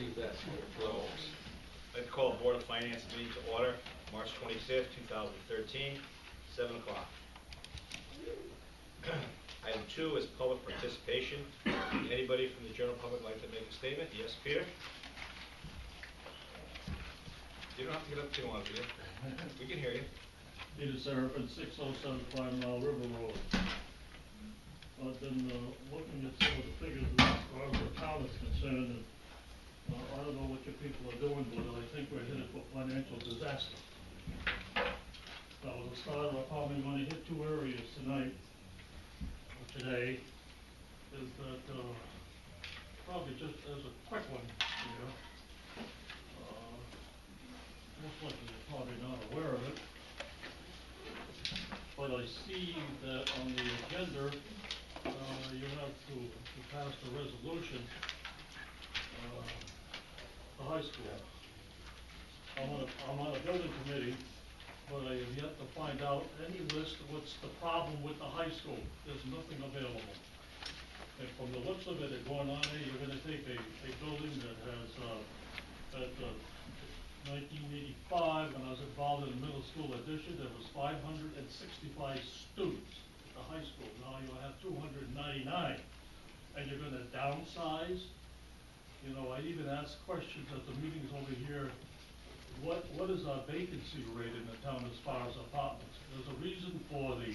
leave that for I'd like to call Board of Finance meeting to order, March 25th, 2013, 7 o'clock. Item 2 is public participation. Anybody from the general public like to make a statement? Yes, Peter? You don't have to get up too long, Peter. We can hear you. Peter Seraphin, 6075 Mile River Road. I've been looking at some of the figures as far as the town is concerned, and I don't know what your people are doing, but I think we're headed for financial disaster. Now, as a starter, I'm probably going to hit two areas tonight, or today, is that probably just as a quick one here, most likely you're probably not aware of it, but I see that on the agenda, you have to pass the resolution, the high school. I'm on a building committee, but I have yet to find out any list of what's the problem with the high school. There's nothing available. And from the looks of it, going on there, you're going to take a building that has, at 1985, when I was involved in the middle school addition, there was 565 students at the high school. Now you have 299, and you're going to downsize. You know, I even asked questions at the meetings over here. What is our vacancy rate in the town as far as apartments? There's a reason for the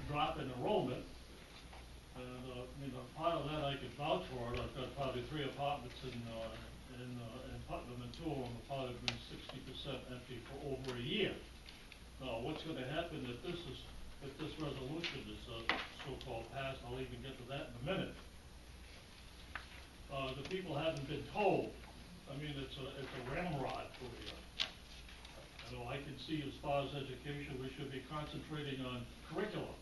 drop in enrollment, and you know, part of that I can vouch for it. I've got probably 3 apartments in Putnam, and 2 of them have probably been 60% empty for over a year. Now, what's going to happen if this resolution is so-called passed? I'll even get to that in a minute. The people haven't been told. I mean, it's a ramrod for you. You know, I can see as far as education, we should be concentrating on curriculum.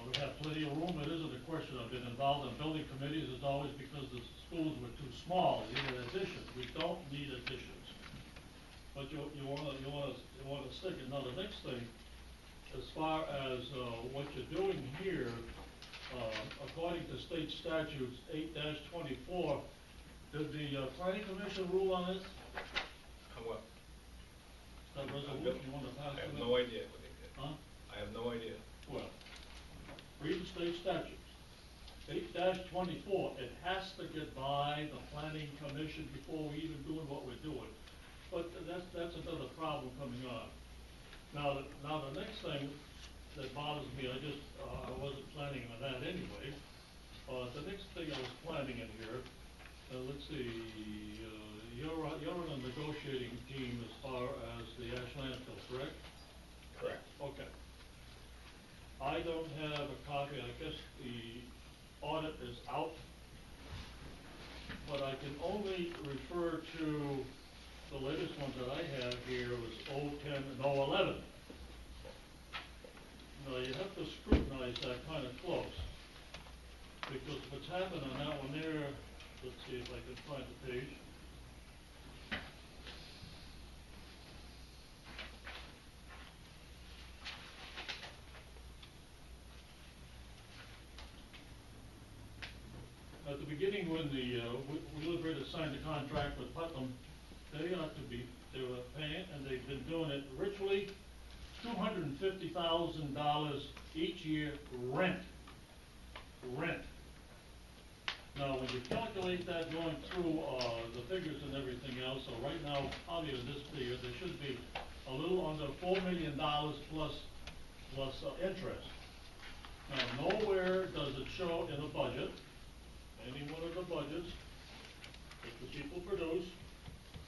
We have plenty of room. It isn't a question. I've been involved in building committees. It's always because the schools were too small. You need additions. We don't need additions. But you want to stick it. Now the next thing, as far as what you're doing here, according to state statutes 8-24, did the planning commission rule on this? On what? That resolution you want to pass? I have no idea what they did. Huh? I have no idea. Well, read the state statutes. 8-24, it has to get by the planning commission before we even doing what we're doing. But that's another problem coming on. Now the next thing that bothers me, I wasn't planning on that anyway. The next thing I was planning in here, let's see, you're on a negotiating team as far as the ash landfill, correct? Correct. Okay. I don't have a copy. I guess the audit is out, but I can only refer to the latest ones that I have here was 010 and 011. Now you have to scrutinize that kind of close, because what's happened on that one there, let's see if I can find the page. At the beginning, when the Wheeler signed the contract with Putnam, they were paying, and they've been doing it ritually, $250,000 each year rent. Now, when you calculate that going through the figures and everything else, so right now, probably in this figure, there should be a little under $4 million plus interest. Now, nowhere does it show in a budget, any one of the budgets that the people produce,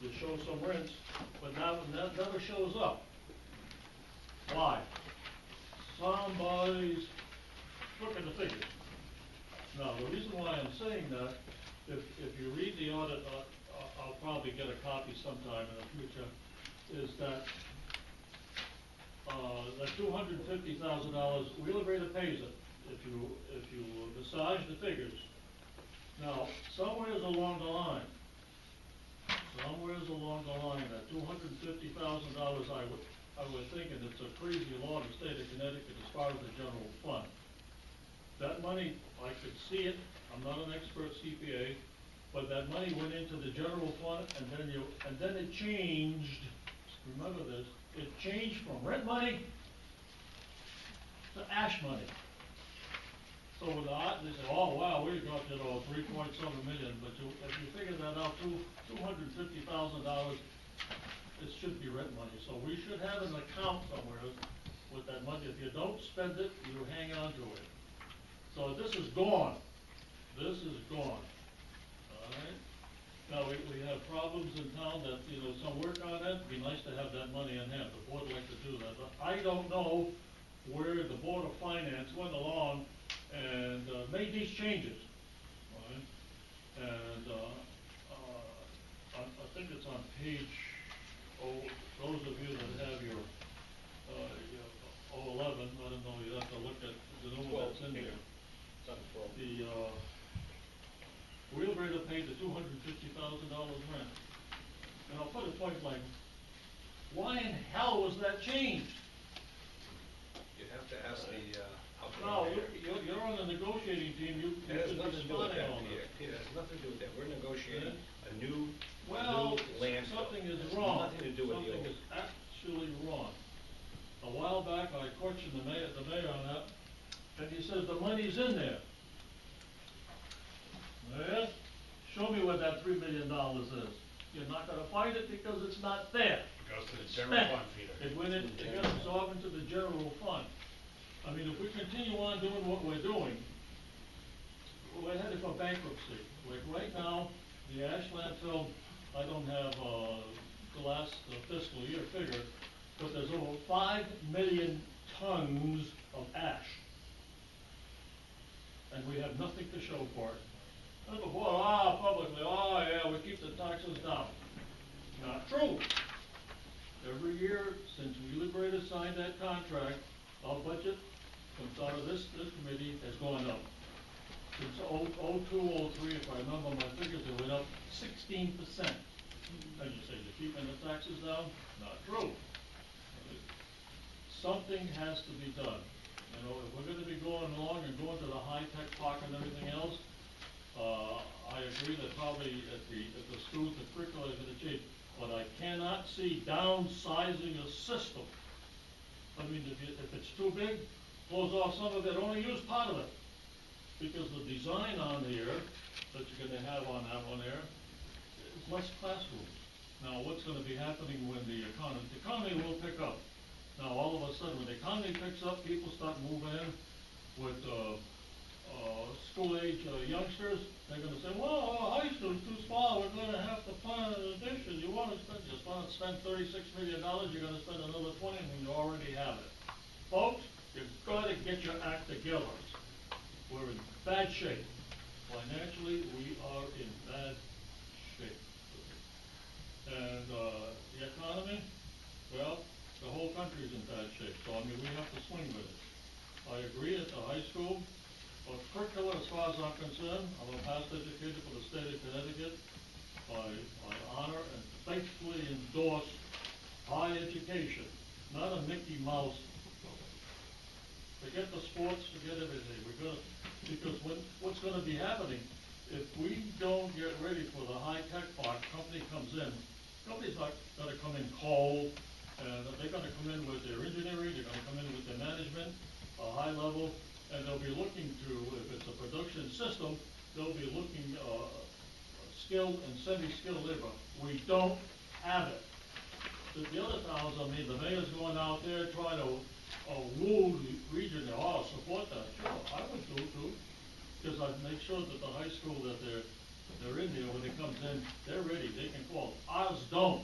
to show some rents, but now that never shows up. Why? Somebody's looking the figures. Now, the reason why I'm saying that, if you read the audit, I'll probably get a copy sometime in the future, is that that $250,000, Wheeler pays it if you massage the figures. Now, somewhere along the line, that $250,000, I would think, and it's a crazy law in the state of Connecticut as far as the general fund. that money, I could see it, I'm not an expert CPA, but that money went into the general fund, and then it changed, remember this, it changed from rent money to ash money. So with they say, oh, wow, we got, 3.7 million, but if you figure that out, $250,000, it should be rent money. So we should have an account somewhere with that money. If you don't spend it, you hang on to it. So this is gone. This is gone. All right? Now, we have problems in town that, some work on it. It'd be nice to have that money in hand. The board would like to do that. But I don't know where the Board of Finance went along and made these changes. All right? And I think it's on page, those of you that have your 11, I don't know, you have to look at the number that's in there. It's on 12. The wheelwright paid the $250,000 rent. And I'll put it point blank, why in hell was that changed? You have to ask the, No, you're on the negotiating team, you it has should nothing to do with respond that, on Peter. that. Peter, it has nothing to do with that. We're negotiating a new landfill. Something is It has wrong. nothing to do with the old. Something is actually wrong. A while back, I questioned the mayor on that, and he says the money's in there. Yeah? Show me what that $3 million is. You're not gonna find it because it's not there. It goes to the It's general spent. fund, Peter. It went in, it got absorbed into the general fund. I mean, if we continue on doing what we're doing, we're headed for bankruptcy. Like right now, the ash landfill, I don't have, the last fiscal year figure, but there's over 5 million tons of ash. And we have nothing to show for it. And before, publicly, yeah, we keep the taxes down. Not true. Every year since we Liberated signed that contract, our budget comes out of this committee has gone up. Since 02, 03, if I remember my figures, it went up 16%. And you say, you're keeping the taxes down? Not true. Something has to be done. If we're gonna be going along and going to the high-tech park and everything else, I agree that probably at the schools, the curriculum is gonna change, but I cannot see downsizing a system. I mean, if it's too big, close off some of it, only use part of it. Because the design on here, that you're gonna have on that one there, is less classrooms. Now, what's gonna be happening when the economy will pick up. Now, all of a sudden, when the economy picks up, people start moving in with, school-age youngsters, they're gonna say, well, high school's too small, we're gonna have to plan an addition. You wanna spend $36 million, you're gonna spend another 20 when you already have it. Folks, you've gotta get your act together. We're in bad shape. Financially, we are in bad shape. And, the economy, well, the whole country's in bad shape, so I mean, we have to swing with it. I agree at the high school, but curriculum, as far as I'm concerned, I'm a past educator for the state of Connecticut. I honor and faithfully endorse high education, not a Mickey Mouse. Forget the sports, forget everything. Because what's gonna be happening, if we don't get ready for the high-tech park, company comes in, company's not gonna come in cold, and they're gonna come in with their engineering, they're gonna come in with their management, a high level, and they'll be looking to, if it's a production system, they'll be looking, skilled and semi-skilled labor. We don't have it. The other towns, I mean, the mayor's going out there trying to, woo the region, support that. Sure, I would do too, because I'd make sure that the high school that they're in there, when it comes in, they're ready, they can qualify. Ours don't.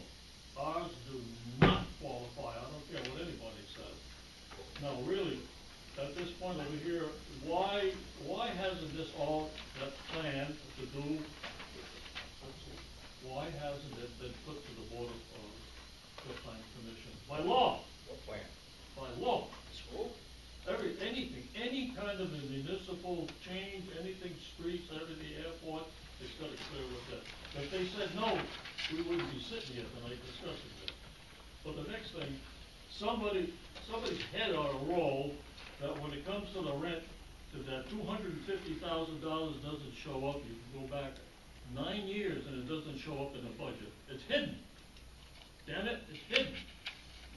Ours do not qualify. I don't care what anybody says. Now, really, at this point over here, why hasn't this all got planned to do? Why hasn't it been put to the Board of Finance Commission? By law. What plan? By law. School? Anything, any kind of a municipal change, anything, streets, everything, airport, it's gotta clear with that. If they said no, we wouldn't be sitting here tonight discussing it. But the next thing, somebody's head ought to roll that when it comes to the rent, if that $250,000 doesn't show up, you can go back 9 years and it doesn't show up in the budget. It's hidden. Damn it, it's hidden.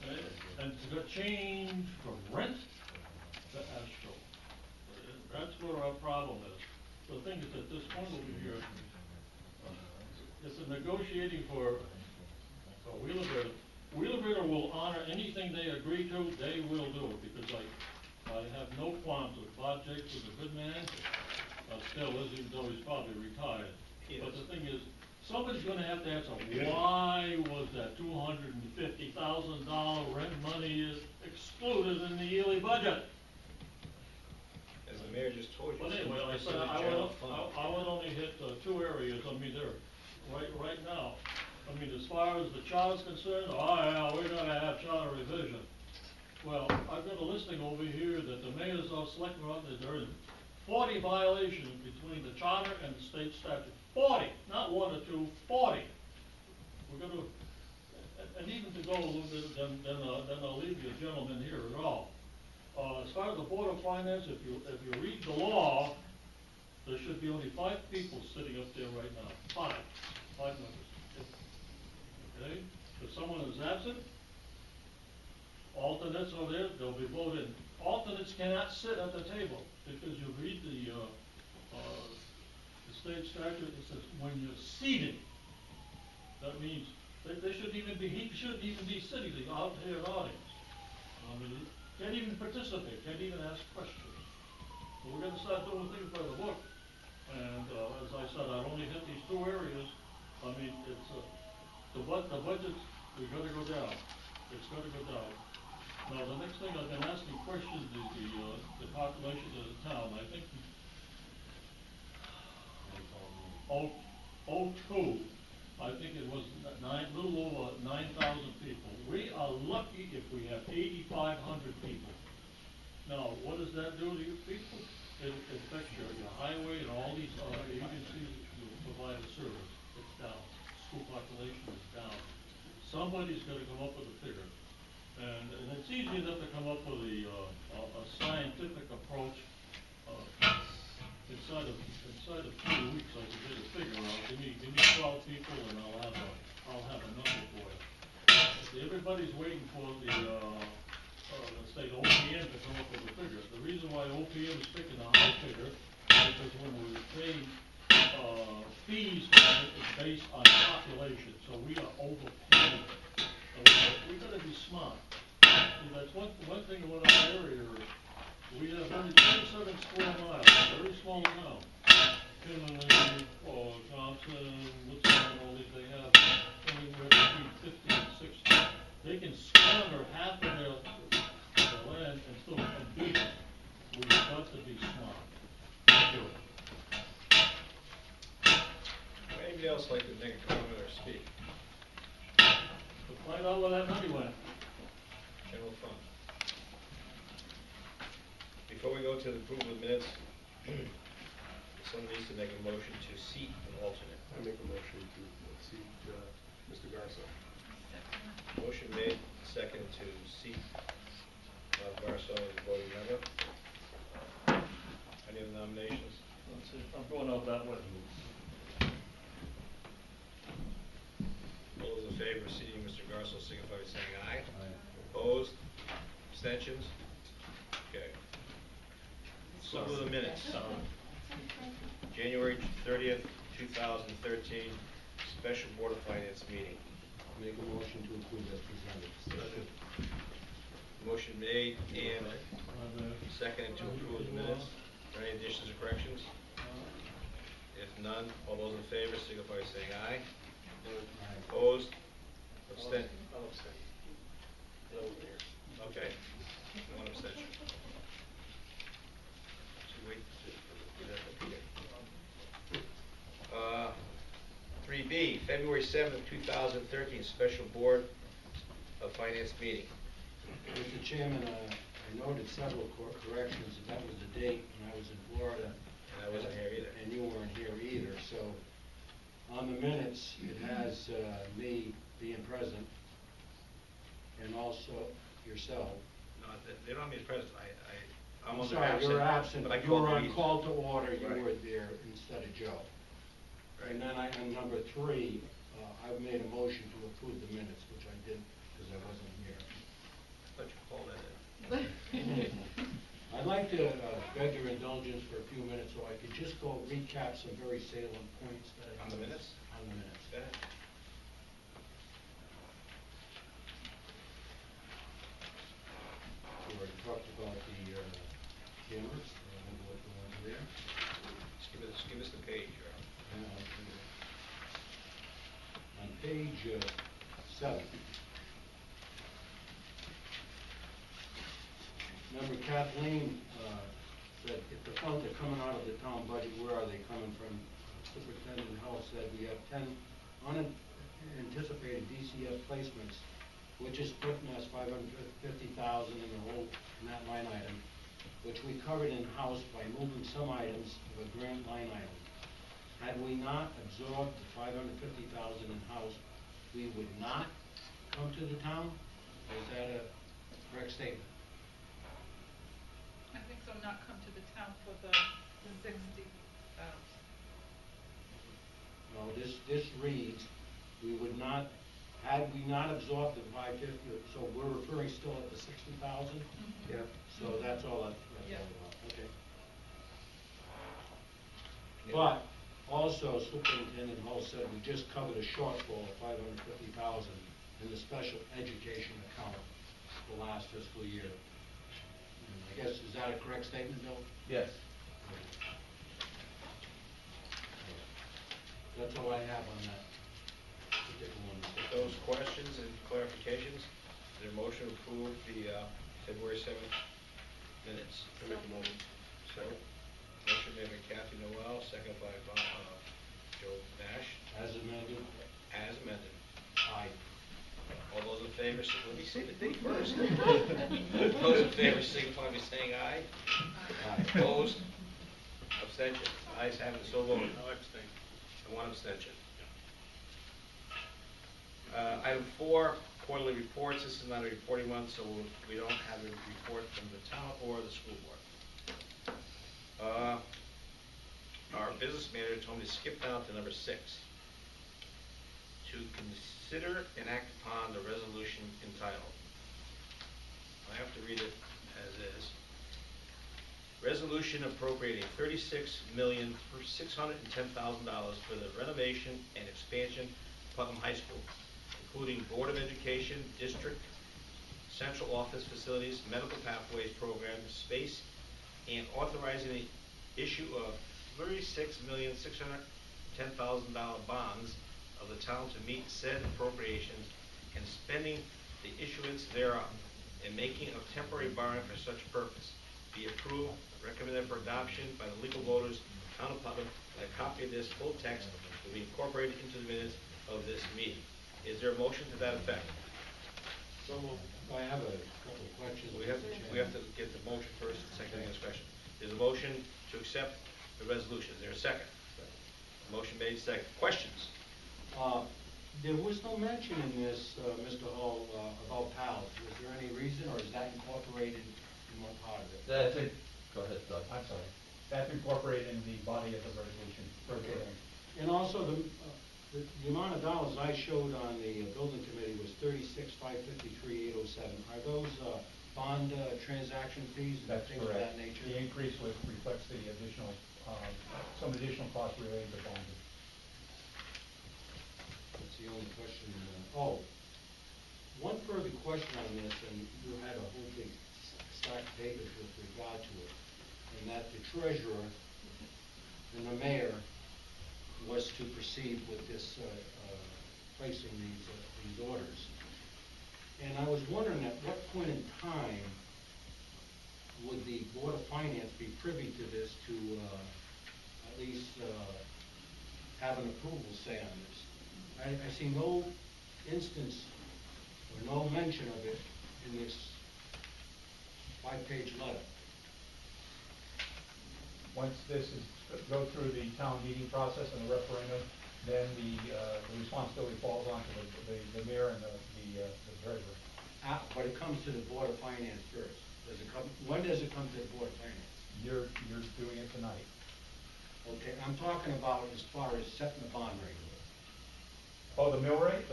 Right? And it's got changed from rent to escrow. That's where our problem is. The thing is, at this point over here, it's a negotiating for Wheelabrator. Wheelabrator will honor anything they agree to, they will do it, because I have no qualms with Bob Jakes is a good man, still is, even though he's probably retired. But the thing is, somebody's gonna have to answer, why was that $250,000 rent money excluded in the yearly budget? As the mayor just told you. But anyway, like I said, I would only hit two areas. I mean, they're right now. I mean, as far as the charter's concerned, oh yeah, we're gonna have charter revision. Well, I've got a listing over here that the mayor's selecting on that there is 40 violations between the charter and the state statute. 40, not 1 or 2, 40. We're gonna, and even to go a little bit, then I'll leave you gentlemen here at all. As far as the Board of Finance, if you read the law, there should be only 5 people sitting up there right now. 5 members. Okay? If someone is absent, alternates are there, they'll be voted. Alternates cannot sit at the table, because you read the state statute, it says when you're seated, that means they shouldn't even be, he shouldn't even be sitting out here in the audience. I mean, can't even participate, can't even ask questions. So we're gonna start doing things by the book. And as I said, I've only hit these 2 areas. I mean, it's the budget, we gotta go down. It's gotta go down. Now, the next thing I've been asking questions is the population of the town. I think 02, I think it was little over 9,000 people. We are lucky if we have 8,500 people. Now, what does that do to you people? It affects your highway and all these agencies that provide a service. It's down. School population is down. Somebody's got to come up with a figure. And it's easy enough to come up with a scientific approach. Inside of 2 weeks, I can get a figure out. Give me 12 people, and I'll have a number for you. Everybody's waiting for the state OPM to come up with a figure. The reason why OPM is picking a high figure is because when we pay fees, it's based on population. So we are overpaying. So we got to be smart. See, that's one thing about our area. We have only 27 square miles, a very small town. Kinley, Johnson, Woodstown, all these, they have anywhere between 50 and 60. They can squander half of their land and still compete. We've got to be smart. Thank you. Would anybody else like to make a comment or speak? We'll find out where that money went. General fund. Before we go to the approval of minutes, someone needs to make a motion to seat an alternate. I make a motion to seat Mr. Garza. Motion made, second to seat Garso as a voting member. Any other nominations? Let's see, I'm going out that way. All those in favor of seating Mr. Garso signify by saying aye. Aye. Opposed? Abstentions? Okay. So to the minutes. January 30th, 2013, special Board of Finance meeting. Make a motion to approve as presented. Motion made and seconded to approve the minutes. Are there any additions or corrections? If none, all those in favor signify by saying aye. Aye. Opposed? Abstain? I'll abstain. Okay. One abstention. Wait. 3B, February 7th, 2013, special Board of Finance meeting. Mr. Chairman, I noted several corrections, and that was the date when I was in Florida. And I wasn't here either. And you weren't here either, so on the minutes, it has me being present, and also yourself. No, they don't have me as president. I'm I'm on the sorry, absent. you're absent, but I you were called on Reed. call to order, you Right. were there instead of Joe. Right. And then on number 3, I made a motion to approve the minutes, which I didn't, because I wasn't here. I thought you called that in. I'd like to beg your indulgence for a few minutes so I could just go recap some very salient points that I... On the minutes? On the minutes. Go ahead. We already talked about the cameras, what the ones there. Just give us the page, Earl. And on page 7, remember Kathleen said if the funds are coming out of the town budget, where are they coming from? Superintendent of Health said we have 10 unanticipated DCF placements, which is putting us $550,000 in the hole in that line item, which we covered in-house by moving some items of a grant line item. Had we not absorbed the $550,000 in-house, we would not come to the town? Or is that a correct statement? I think so, not come to the town for the 60. No, this reads, we would not, had we not absorbed the 550, so we're referring still at the 60,000? Yeah. So that's all Yeah. about, okay. But also Superintendent Hull said we just covered a shortfall of $550,000 in the special education account for last fiscal year. And I guess, is that a correct statement, Bill? Yes. That's all I have on that particular one. With those questions and clarifications, is there a motion to approve the February 7th minutes? I make a motion. Motion made by Kathy Noel, second by Joe Nash, As amended, as amended. aye. All those in favor, let me say the date first. Those in favor signify by saying aye. Aye. Opposed? Abstention? Ayes have it, so voted. No abstain. And 1 abstention. Item 4, quarterly reports. This is not a reporting one, so we don't have a report from the town or the school board. Our business manager told me to skip down to number 6. To consider and act upon the resolution entitled. I have to read it as is. Resolution appropriating $36,610,000 for the renovation and expansion of Putnam High School, including Board of Education, district, central office facilities, medical pathways program, space, and authorizing the issue of $36,610,000 bonds of the town to meet said appropriations and spending the issuance thereof, and making of temporary borrowing for such purpose, be approved, recommended for adoption by the legal voters of the town of Putnam, and a copy of this full text will be incorporated into the minutes of this meeting. Is there a motion to that effect? So I have a couple of questions. We have to get the motion first, and second discussion. There's a motion to accept the resolution. Is there a second? Motion made, second. Questions? There was no mention in this, Mr. Hall, about PALs. Was there any reason, or is that incorporated in one part of it? That's it. Go ahead, Doug. I'm sorry. That's incorporated in the body of the resolution. Okay. And also, the amount of dollars I showed on the building committee was $36,553,807. Are those bond transaction fees and That's things of correct. that nature? The increase reflects the additional, some additional costs related to bonding. That's the only question. One further question on this, and you had a whole big stack of papers with regard to it, and that the treasurer and the mayor was to proceed with this, placing these orders. And I was wondering at what point in time would the Board of Finance be privy to this to at least have an approval say on this? I see no instance or no mention of it in this 5-page letter. Once this go through the town meeting process and the referendum, then the responsibility falls onto the mayor and the treasurer. But it comes to the Board of Finance first. Does it come? When does it come to the Board of Finance? You're doing it tonight. Okay, I'm talking about as far as setting the bond rate. Oh, the mill rate,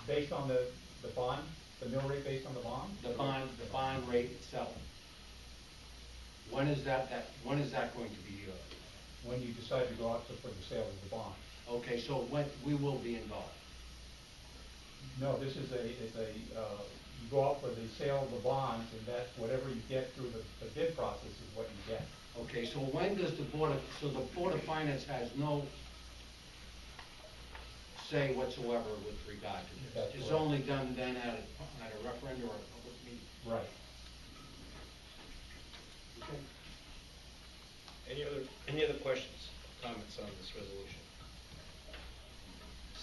based on the bond, the mill rate based on the bond? The bond rate itself. When is that going to be, When you decide to go out for the sale of the bond. okay, so when, we will be involved? No, this is you go out for the sale of the bonds, and that, whatever you get through the bid process is what you get. Okay, so when does the Board of Finance has no say whatsoever with regard to this? That's It's correct. only done then at a referendum or a public meeting? Right. Okay. Any other questions, comments on this resolution?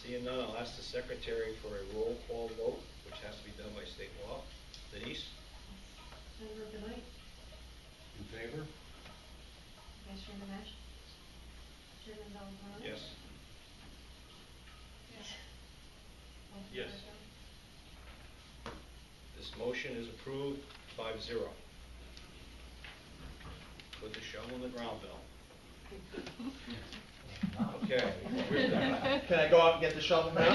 Seeing none, I'll ask the secretary for a roll call vote, which has to be done by state law. Denise? Senator Benoit? In favor? Vice Chairman Nash? Chairman Valenzuela? Yes. Yes. Yes. This motion is approved 5-0. Put the shovel in the ground, Bill. Okay. Can I go out and get the shovel now?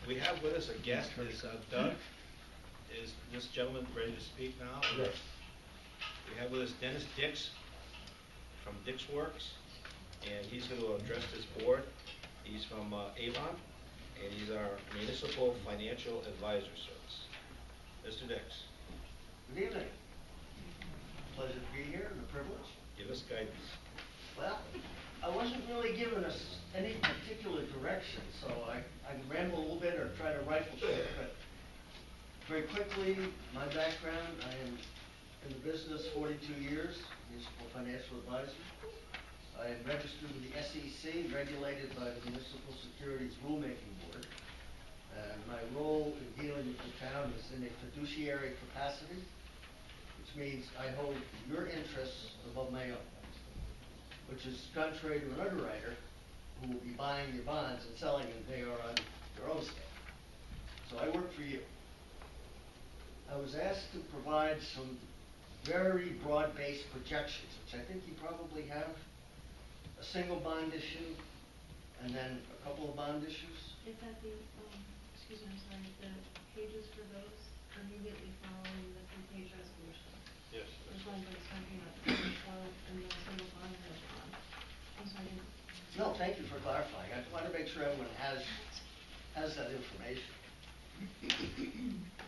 We have with us a guest, is Doug. Is this gentleman ready to speak now? Yes. We have with us Dennis Dix from Dix Works, and he's going to address this board. He's from Avon, and he's our Municipal Financial Advisor Service. Mr. Dix, Good evening. Pleasure to be here and a privilege. give us guidance. Well, I wasn't really given us any particular direction, so I can ramble a little bit or try to rifle shoot, but very quickly, my background, I am in the business 42 years, municipal financial advisor. I am registered with the SEC, regulated by the Municipal Securities Rulemaking Board. And my role in dealing with the town is in a fiduciary capacity, which means I hold your interests above my own, which is contrary to an underwriter who will be buying your bonds and selling them. They are on their own scale. So I work for you. I was asked to provide some very broad-based projections, which I think you probably have. A single bond issue, and then a couple of bond issues. Is that the, excuse me, I'm sorry, the pages for those are immediately following the three-page resolution? Yes. There's one that's talking about page 12 and the single bond and the bond. I'm sorry. No, thank you for clarifying. I want to make sure everyone has that information.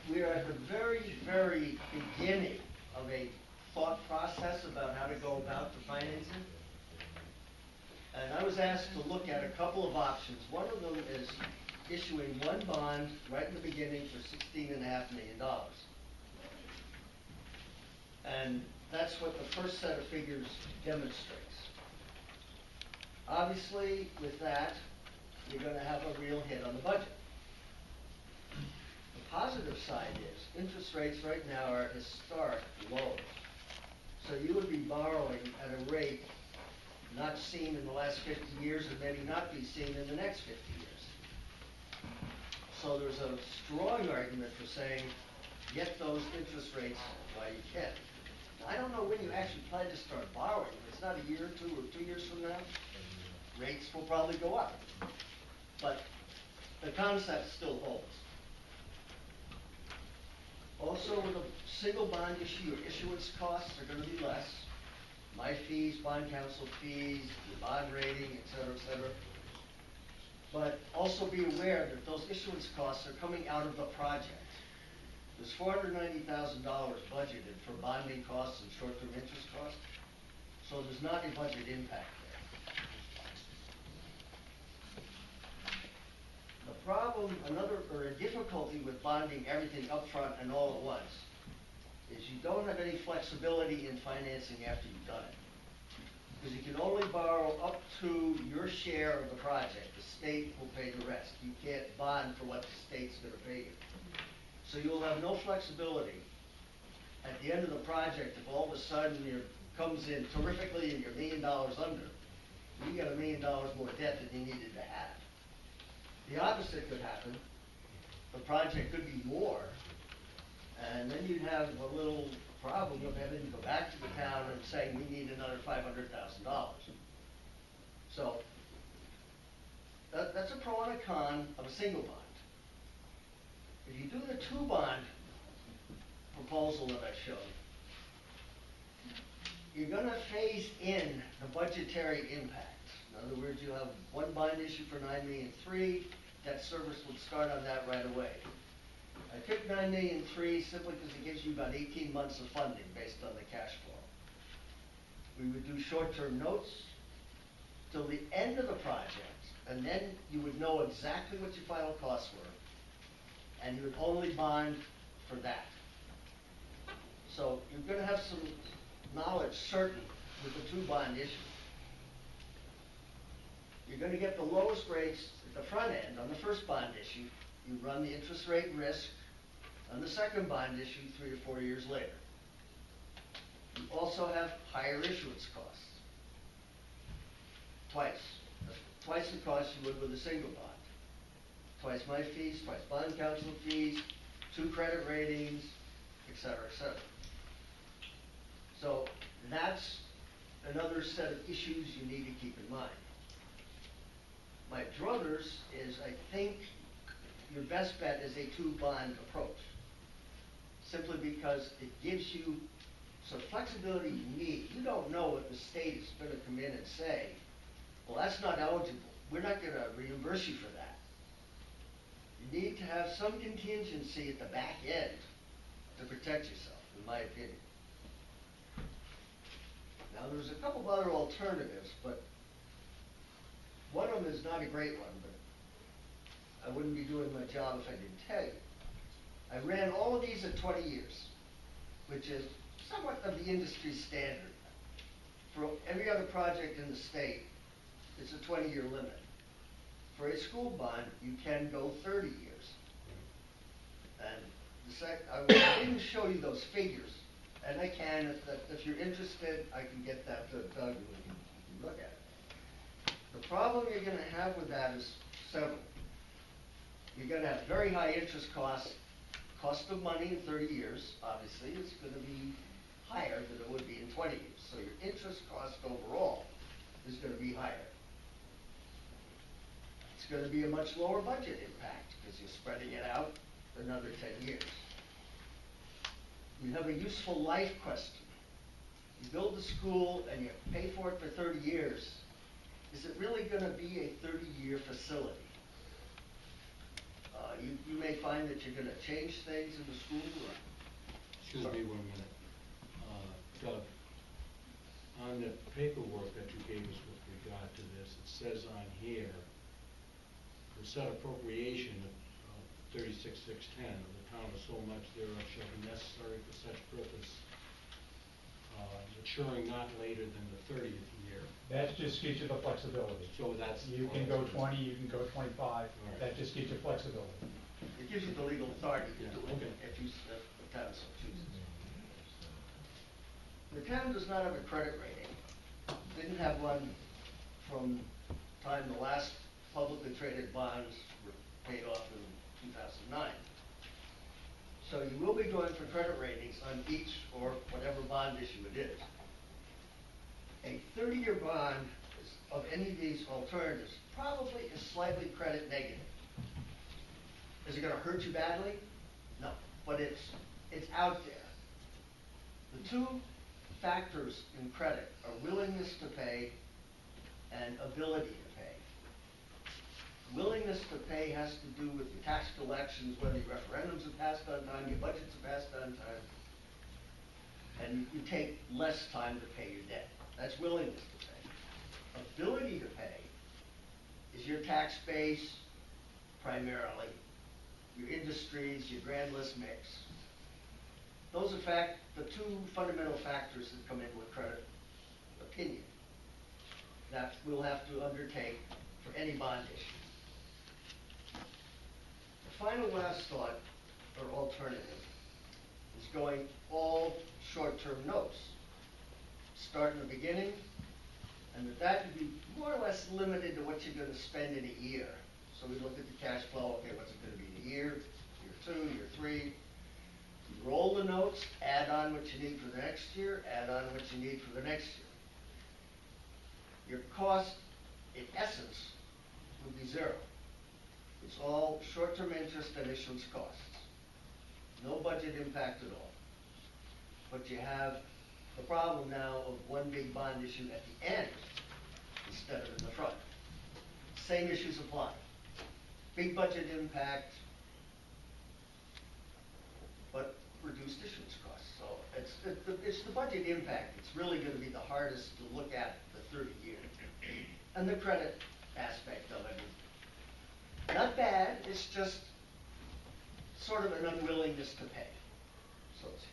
We are at the very, very beginning of a thought process about how to go about the financing. And I was asked to look at a couple of options. One of them is issuing one bond right in the beginning for $16.5 million. And that's what the first set of figures demonstrates. Obviously, with that, you're going to have a real hit on the budget. The positive side is interest rates right now are at historic lows. So you would be borrowing at a rate not seen in the last 50 years and maybe not be seen in the next 50 years. So there's a strong argument for saying, get those interest rates while you can. Now, I don't know when you actually plan to start borrowing. If it's not a year or 2 or 2 years from now, rates will probably go up. But the concept still holds. Also, with a single bond issue, your issuance costs are going to be less. My fees, bond counsel fees, your bond rating, et cetera, but also be aware that those issuance costs are coming out of the project. There's $490,000 budgeted for bonding costs and short-term interest costs, so there's not a budget impact there. The problem, a difficulty with bonding everything upfront and all at once is you don't have any flexibility in financing after you've done it. Because you can only borrow up to your share of the project. The state will pay the rest. You can't bond for what the state's going to pay you. So you'll have no flexibility at the end of the project if all of a sudden it comes in terrifically and you're $1 million under. You get $1 million more debt than you needed to have. The opposite could happen. The project could be more, And then you'd have a little problem of having to go back to the town and saying, we need another $500,000. So, that's a pro and a con of a single bond. If you do the two bond proposal that I showed, you're gonna phase in the budgetary impact. In other words, you have one bond issue for $9.3 million, debt service would start on that right away. I picked $9.3 million simply because it gives you about 18 months of funding based on the cash flow. We would do short-term notes till the end of the project, and then you would know exactly what your final costs were, and you would only bond for that. So you're gonna have some knowledge certain with the two bond issue. You're gonna get the lowest rates at the front end on the first bond issue. You run the interest rate risk on the second bond issue 3 or 4 years later. You also have higher issuance costs. Twice the cost you would with a single bond. Twice my fees, twice bond counsel fees, 2 credit ratings, et cetera, et cetera. So that's another set of issues you need to keep in mind. My druthers is I think your best bet is a two-bond approach, simply because it gives you some flexibility you need. You don't know what the state is going to come in and say, well, that's not eligible. We're not going to reimburse you for that. You need to have some contingency at the back end to protect yourself, in my opinion. Now, there's a couple of other alternatives, but one of them is not a great one, but I wouldn't be doing my job if I didn't tell you. I ran all of these at 20 years, which is somewhat of the industry standard. For every other project in the state, it's a 20-year limit. For a school bond, you can go 30 years. And I didn't show you those figures, and I can, if you're interested, I can get that to Doug and we can look at it. The problem you're going to have with that is several. You're going to have very high interest costs. Cost of money in 30 years, obviously, is going to be higher than it would be in 20 years. So your interest cost overall is going to be higher. It's going to be a much lower budget impact because you're spreading it out for another 10 years. You have a useful life question. You build the school and you pay for it for 30 years. Is it really going to be a 30-year facility? You may find that you're going to change things in the school. Excuse me 1 minute. Doug, on the paperwork that you gave us with regard to this, it says on here, the set appropriation of 36,610 of the town of so much thereof shall be necessary for such purpose, maturing not later than the 30th year. That just gives you the flexibility. So that's... You can go 20, you can go 25, that just gives you flexibility. It gives you the legal authority to do it Okay. if the town so chooses. The town does not have a credit rating. Didn't have one from the time the last publicly traded bonds were paid off in 2009. So you will be going for credit ratings on each or whatever bond issue it is. A 30-year bond of any of these alternatives probably is slightly credit negative. Is it going to hurt you badly? No, but it's out there. The two factors in credit are willingness to pay and ability to pay. Willingness to pay has to do with your tax collections, whether your referendums are passed on time, your budgets are passed on time, and you take less time to pay your debt. That's willingness to pay. Ability to pay is your tax base, primarily, your industries, your grand list mix. Those are the two fundamental factors that come in with credit opinion that we'll have to undertake for any bond issue. The final last thought, or alternative, is going all short-term notes. Start in the beginning, and that would be more or less limited to what you're going to spend in a year. So we look at the cash flow, okay, what's it going to be in a year 2, year 3. You roll the notes, add on what you need for the next year, add on what you need for the next year. Your cost, in essence, would be zero. It's all short-term interest and issuance costs. No budget impact at all. But you have the problem now of one big bond issue at the end instead of in the front. Same issues apply. Big budget impact, but reduced issuance costs. So it's the budget impact. It's really going to be the hardest to look at the 30-year. And the credit aspect of it is not bad. It's just sort of an unwillingness to pay, so to speak.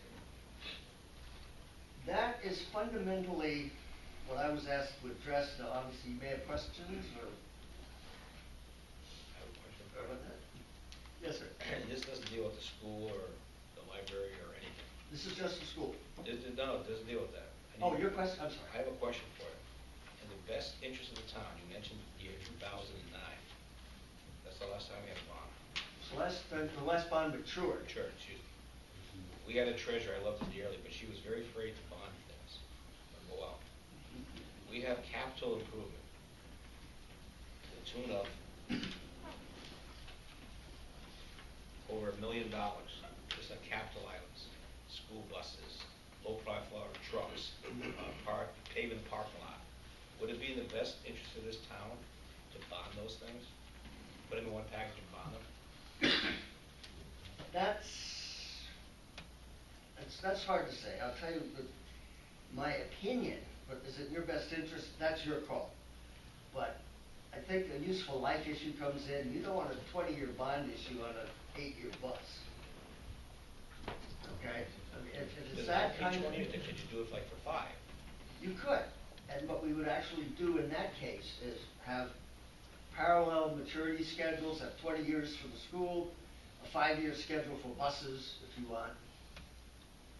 That is fundamentally what I was asked to address. Now, obviously, you may have questions or. I have a question. About that? Yes, sir. This doesn't deal with the school or the library or anything. This is just the school. No, it doesn't deal with that. Oh, your question, I'm sorry. I have a question for you. In the best interest of the town, you mentioned the year 2009. That's the last time we had a bond. So the last bond matured. Sure, excuse me. We had a treasurer, I loved her dearly, but she was very afraid to bond things or go out. We have capital improvement to the tune of over $1 million just on capital items, school buses, low-profile trucks, paving the parking lot. Would it be in the best interest of this town to bond those things? Put them in one package and bond them? That's hard to say. I'll tell you my opinion, but is it in your best interest? That's your call. But I think a useful life issue comes in. You don't want a 20-year bond issue on an 8-year bus. Okay? I mean, if it's that kind of... Could you do it like for 5? You could. And what we would actually do in that case is have parallel maturity schedules, have 20 years for the school, a 5-year schedule for buses, if you want.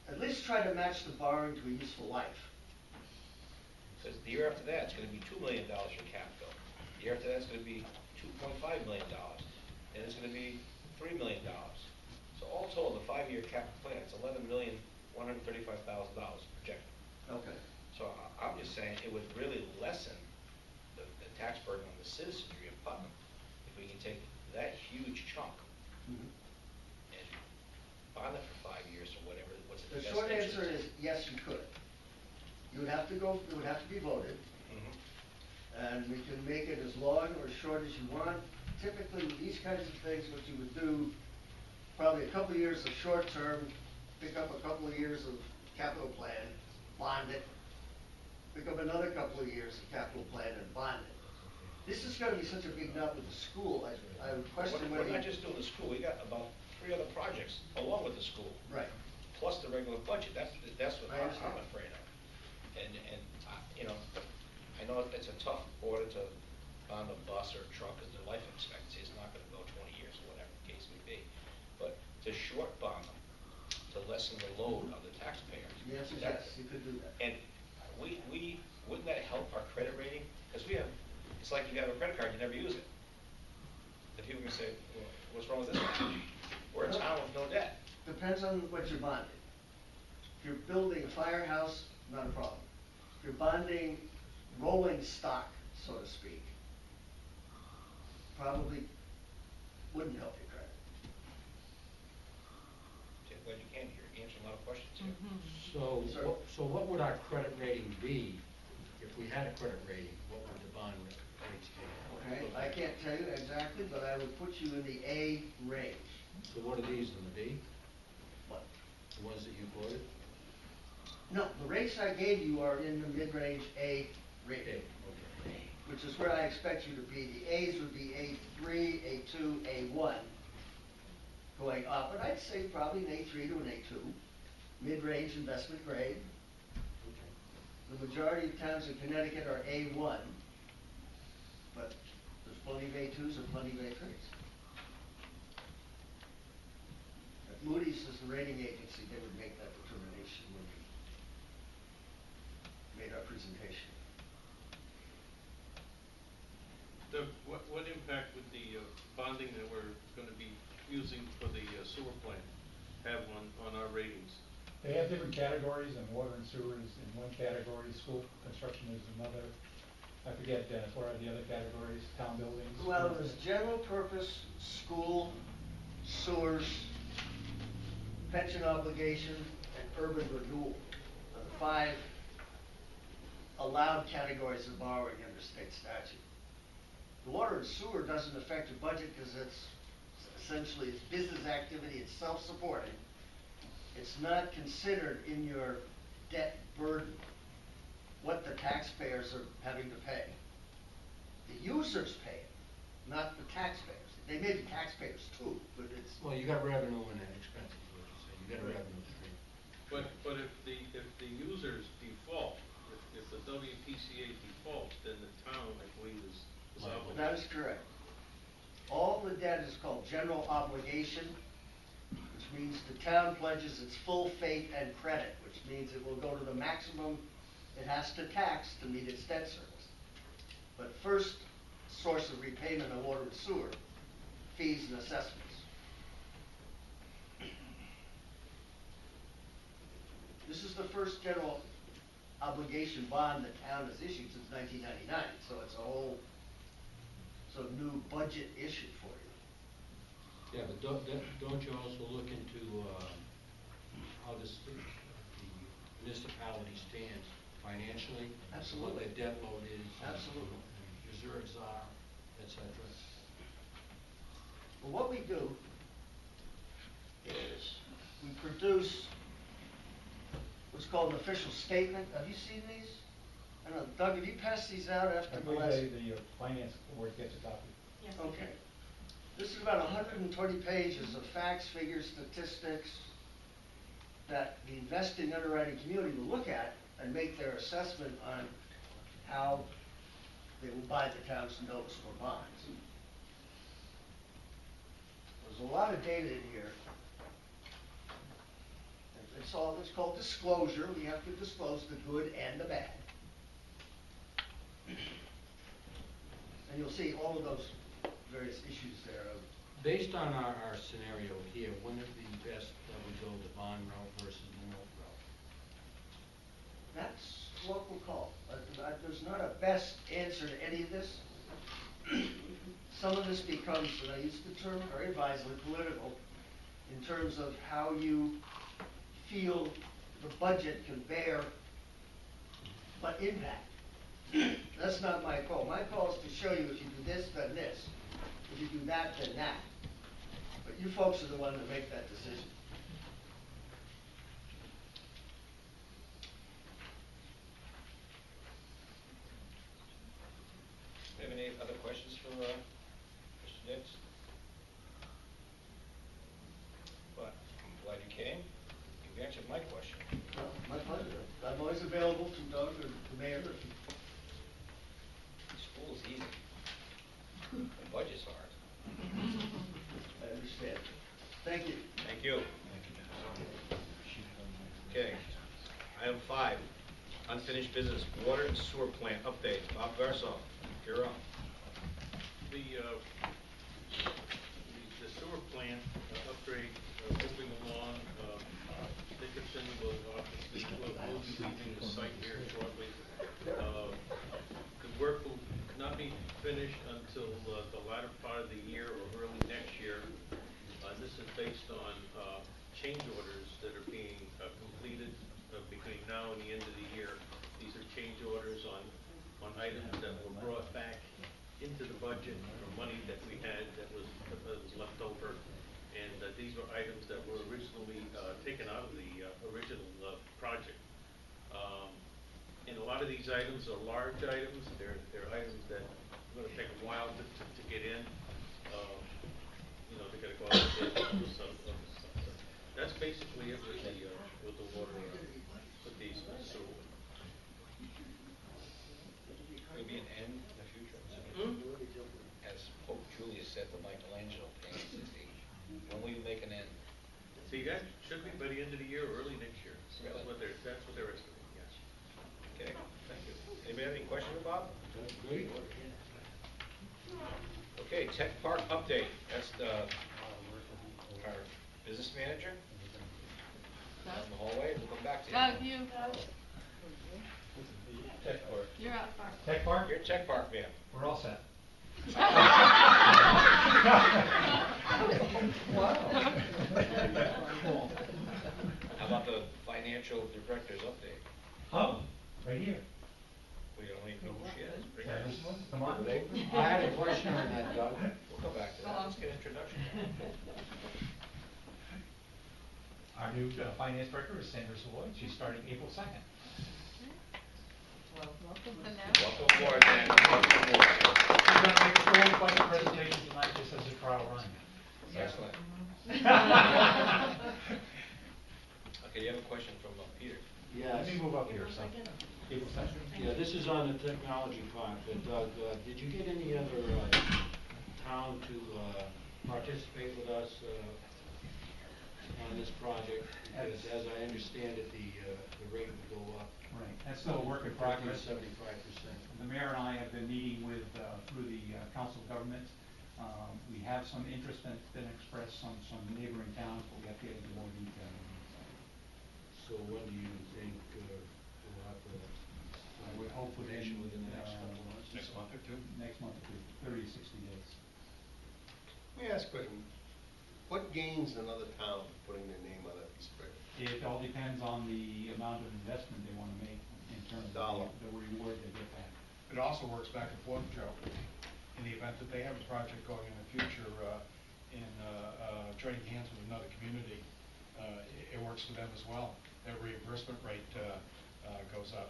At least try to match the borrowing to a useful life. Because the year after that, it's going to be $2 million for capital. The year after that, it's going to be $2.5 million. And it's going to be $3 million. So all told, the 5-year capital plan, it's $11,135,000 projected. Okay. So I'm just saying it would really lessen the tax burden on the citizenry of Putnam if we can take that huge chunk Mm-hmm. and bond it for 5 years or whatever. What's The best short interest? answer is yes, you could. You would have to go, it would have to be voted, Mhm. and we can make it as long or as short as you want. Typically, with these kinds of things, what you would do, probably a couple of years of short term, pick up a couple of years of capital plan, bond it, pick up another couple of years of capital plan and bond it. This is gonna be such a big nut with the school, I would question whether. We're not just doing the school, we got about 3 other projects along with the school. Right. Plus the regular budget, that's what I understand. I'm afraid of. And you know, I know it's a tough order to bond a bus or a truck, because their life expectancy is not gonna go 20 years or whatever the case may be. But to short bond them, to lessen the load on the taxpayer. The answer is yes, you could do that. And wouldn't that help our credit rating? Because it's like you have a credit card, you never use it. The people can say, well, what's wrong with this one? We're a town with no debt. Depends on what you're bonding. If you're building a firehouse, not a problem. If you're bonding rolling stock, so to speak, probably wouldn't help your credit. Okay, I'm glad you came here, you answered a lot of questions here. So what would our credit rating be if we had a credit rating? What would the bond rates be? Okay, I can't tell you exactly, but I would put you in the A range. So what are these, in the B? What? The ones that you quoted? No, the rates I gave you are in the mid-range A rating, Okay. which is where I expect you to be. The A's would be A3, A2, A1, going up, but I'd say probably an A3 to an A2, mid-range investment grade. The majority of towns in Connecticut are A1, but there's plenty of A2s and plenty of A3s. If Moody's is the rating agency, they would make that determination when we made our presentation. Doug, what impact would the bonding that we're going to be using for the sewer plant have one on our ratings. They have different categories, and water and sewer is in one category, school construction is another. I forget, Dennis, what are the other categories, town buildings? Well, it was general purpose, school, sewers, pension obligation, and urban renewal are the 5 allowed categories of borrowing under state statute. The water and sewer doesn't affect your budget because it's essentially it's business activity, it's self-supporting. It's not considered in your debt burden what the taxpayers are having to pay. The users pay it, not the taxpayers. They may be taxpayers too, but it's. Well, you got revenue and expenses, what you say, you got a revenue stream. But if the users default, if the WPCA defaults, then the town, I believe, is obligated. That is correct. All the debt is called general obligation, which means the town pledges its full faith and credit, which means it will go to the maximum it has to tax to meet its debt service. But first source of repayment of water and sewer, fees and assessments. This is the first general obligation bond the town has issued since 1999, so it's a whole sort of new budget issue for you. Yeah, but don't you also look into how the municipality stands financially? Absolutely. What their debt load is. Absolutely. Reserves are, et cetera. Well, what we do is we produce what's called an official statement. Have you seen these? I don't know, Doug, have you passed these out after I the believe last? the finance board gets a copy. Yes. Okay. This is about 120 pages of facts, figures, statistics that the investing underwriting community will look at and make their assessment on how they will buy the town's notes or bonds. There's a lot of data in here. It's called disclosure. We have to disclose the good and the bad. And you'll see all of those various issues there. Based on our scenario here, wouldn't it be best that we go the bond route versus the note route? That's local call. There's not a best answer to any of this. Some of this becomes, and I use the term very advisedly, political, in terms of how you feel the budget can bear what impact. That's not my call. My call is to show you if you do this, then this. If you do that, then that. But you folks are the ones that make that decision. Do you have any other questions for Mr. Dix? But I'm glad you came. You answered my question. Well, my pleasure. I'm always available to Doug or the mayor. School is easy. The budget's hard. I understand. Thank you. Thank you. Okay. Item 5, unfinished business, water and sewer plant update. Bob Garsoff, you're up. The sewer plant upgrade moving along. Dickinson will obviously will be leaving the site here shortly. The work will not be finished until the latter part of the year or early next year. This is based on change orders that are being completed between now and the end of the year. These are change orders on items that were brought back into the budget for money that we had that was left over. And these were items that were originally taken out of the original project. And a lot of these items are large items. They're items that are going to take a while to get in. You know, they're going to go out to some. That's basically it with the water, with these sewer. Will be an end in the future? As Pope Julius said to Michelangelo, when will you make an end? See, that should be by the end of the year or early next year. Really? That's what they're estimating, yes. Okay, thank you. Anybody have any questions, Bob? Great. Okay, Tech Park update. That's our business manager. down the hallway, and we'll come back to you. Doug, you, Tech park. you're up. Tech park? You're a tech park man. We're all set. How about the financial director's update? Oh, right here. We don't even know who she is. Bring her Yeah, in. this one, come on. I had a question on that, Doug. We'll come back to that. Let's get an introduction. Our new finance director is Sandra Savoy. She's starting April 2nd. Welcome to now. Welcome aboard, man. Welcome aboard. She's going to make a full budget presentation tonight just as a trial run. Excellent. Okay, you have a question from Peter? Yes. Let me move up here, so. April 2nd. Yeah, this is on the technology part, but Doug, did you get any other town to participate with us on this project? Because as I understand it, the rate would go up. Right, that's still a work in progress. 75%. The mayor and I have been meeting with, through the council of governments. We have some interest that's been expressed on some neighboring towns, but we have to get into more detail. So when do you think we'll have I would hope information within within the next couple of months? Next month or two? Next month or two, 30 to 60 days. Let me ask a question. What gains another town putting their name on that piece of paper? It all depends on the amount of investment they want to make in terms Dollar. of the reward they get back. It also works back and forth, Joe, in the event that they have a project going in the future, in joining hands with another community, it works for them as well. Their reimbursement rate goes up.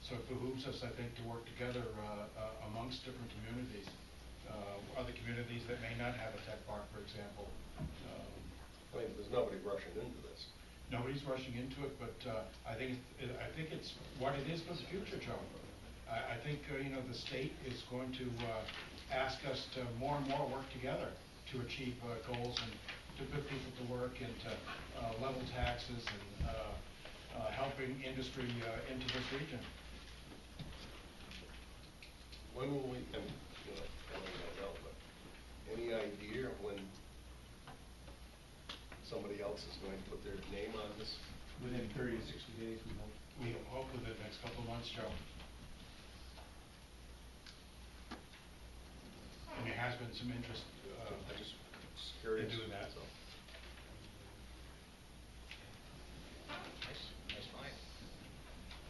So it behooves us, I think, to work together amongst different communities. Other communities that may not have a tech park, for example. I mean, there's nobody rushing into this. Nobody's rushing into it, but I think it's what it is for the future, Joe. I think the state is going to ask us to more and more work together to achieve goals and to put people to work and to level taxes and helping industry into this region. When will we, and, I don't know, but any idea when somebody else is going to put their name on this? Within 30 to 60 days, we hope. We hope within the next couple of months, Joe. And there has been some interest I'm just curious. in doing that. So. Nice find.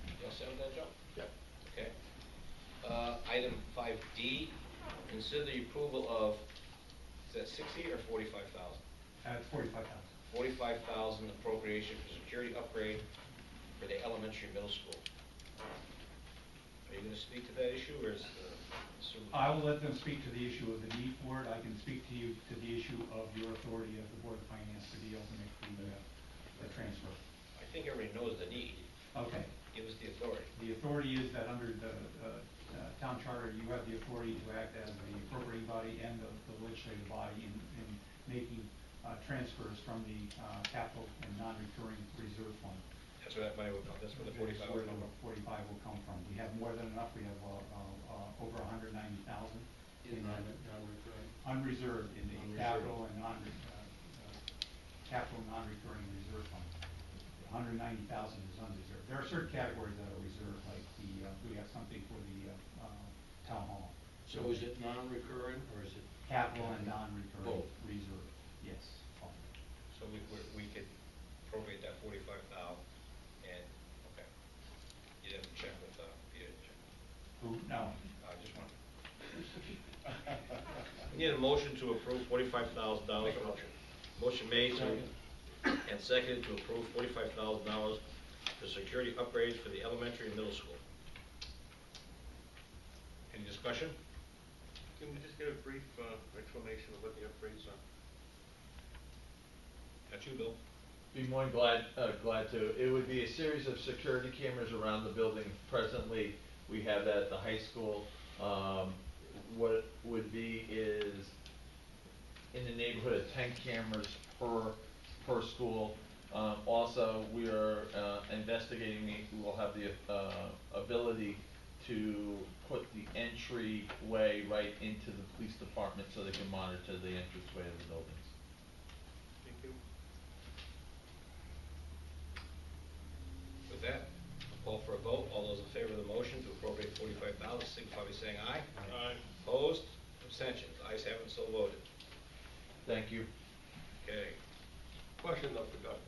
You all set with that, Joe? Yep. Okay. Item 5D, consider the approval of, is that 60 or 45,000? It's 45,000. 45,000 appropriation for security upgrade for the elementary middle school. Are you going to speak to that issue, or is I will let them speak to the issue of the need for it. I can speak to you to the issue of your authority as the Board of Finance to be able to make the transfer. I think everybody knows the need. Okay. Give us the authority. The authority is that under the town charter, you have the authority to act as the appropriating body and the legislative body in making transfers from the capital and non-recurring reserve fund. That's where that money will come. That's where the 45 will Where come the from. 45 will come from. We have more than enough. We have over 190,000 In non-recurring? unreserved in the Unreserved. capital and non-recurring reserve fund. 190,000 is unreserved. There are certain categories that are reserved, like we have something for the town hall. So is it non-recurring or is it? Capital and non-recurring Both. reserve, yes. So we could appropriate that 45,000 and, okay. You didn't check with, Peter, did you? Who, no. Just one. We need a motion to approve $45,000. Make a motion. Motion made and seconded to approve $45,000 for security upgrades for the elementary and middle school. Any discussion? Can we just get a brief explanation of what the upgrades are? That's you, Bill. Be more than glad to. It would be a series of security cameras around the building. Presently, we have that at the high school. What it would be is in the neighborhood of 10 cameras per school. Also, we are investigating. We will have the ability to put the entryway right into the police department so they can monitor the entranceway of the buildings. Thank you. Call for a vote. All those in favor of the motion to appropriate $45, signify by saying aye. Aye. Opposed? Abstentions? Ayes have it, so voted. Thank you. Okay. Question though for Doug.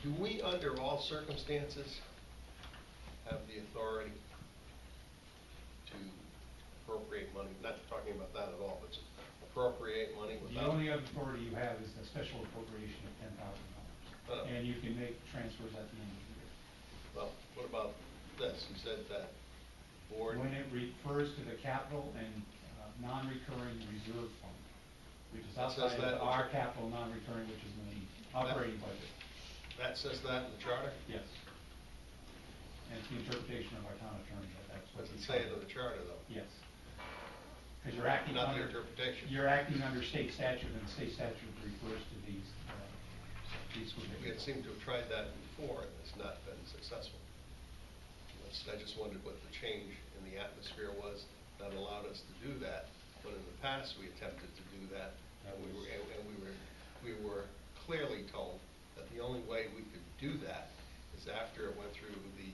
Do we, under all circumstances, have the authority to appropriate money? Not talking about that at all, but to appropriate money The without. only other authority you have is the special appropriation of $10,000. Oh. And you can make transfers at the end of the year. Well, what about this? You said that board. When it refers to the capital and non-recurring reserve fund, which is That says outside that of our capital non-recurring, which is the operating budget. That says that in the charter? Yes. And it's the interpretation of our town attorney that that's what. Doesn't say it in the charter though. Yes. Because you're acting Not the under. interpretation. You're acting under state statute, and state statute refers to these We provisions. had seemed to have tried that before, and it's not been successful. I just wondered what the change in the atmosphere was that allowed us to do that, when in the past we attempted to do that, and we were clearly told that the only way we could do that is after it went through the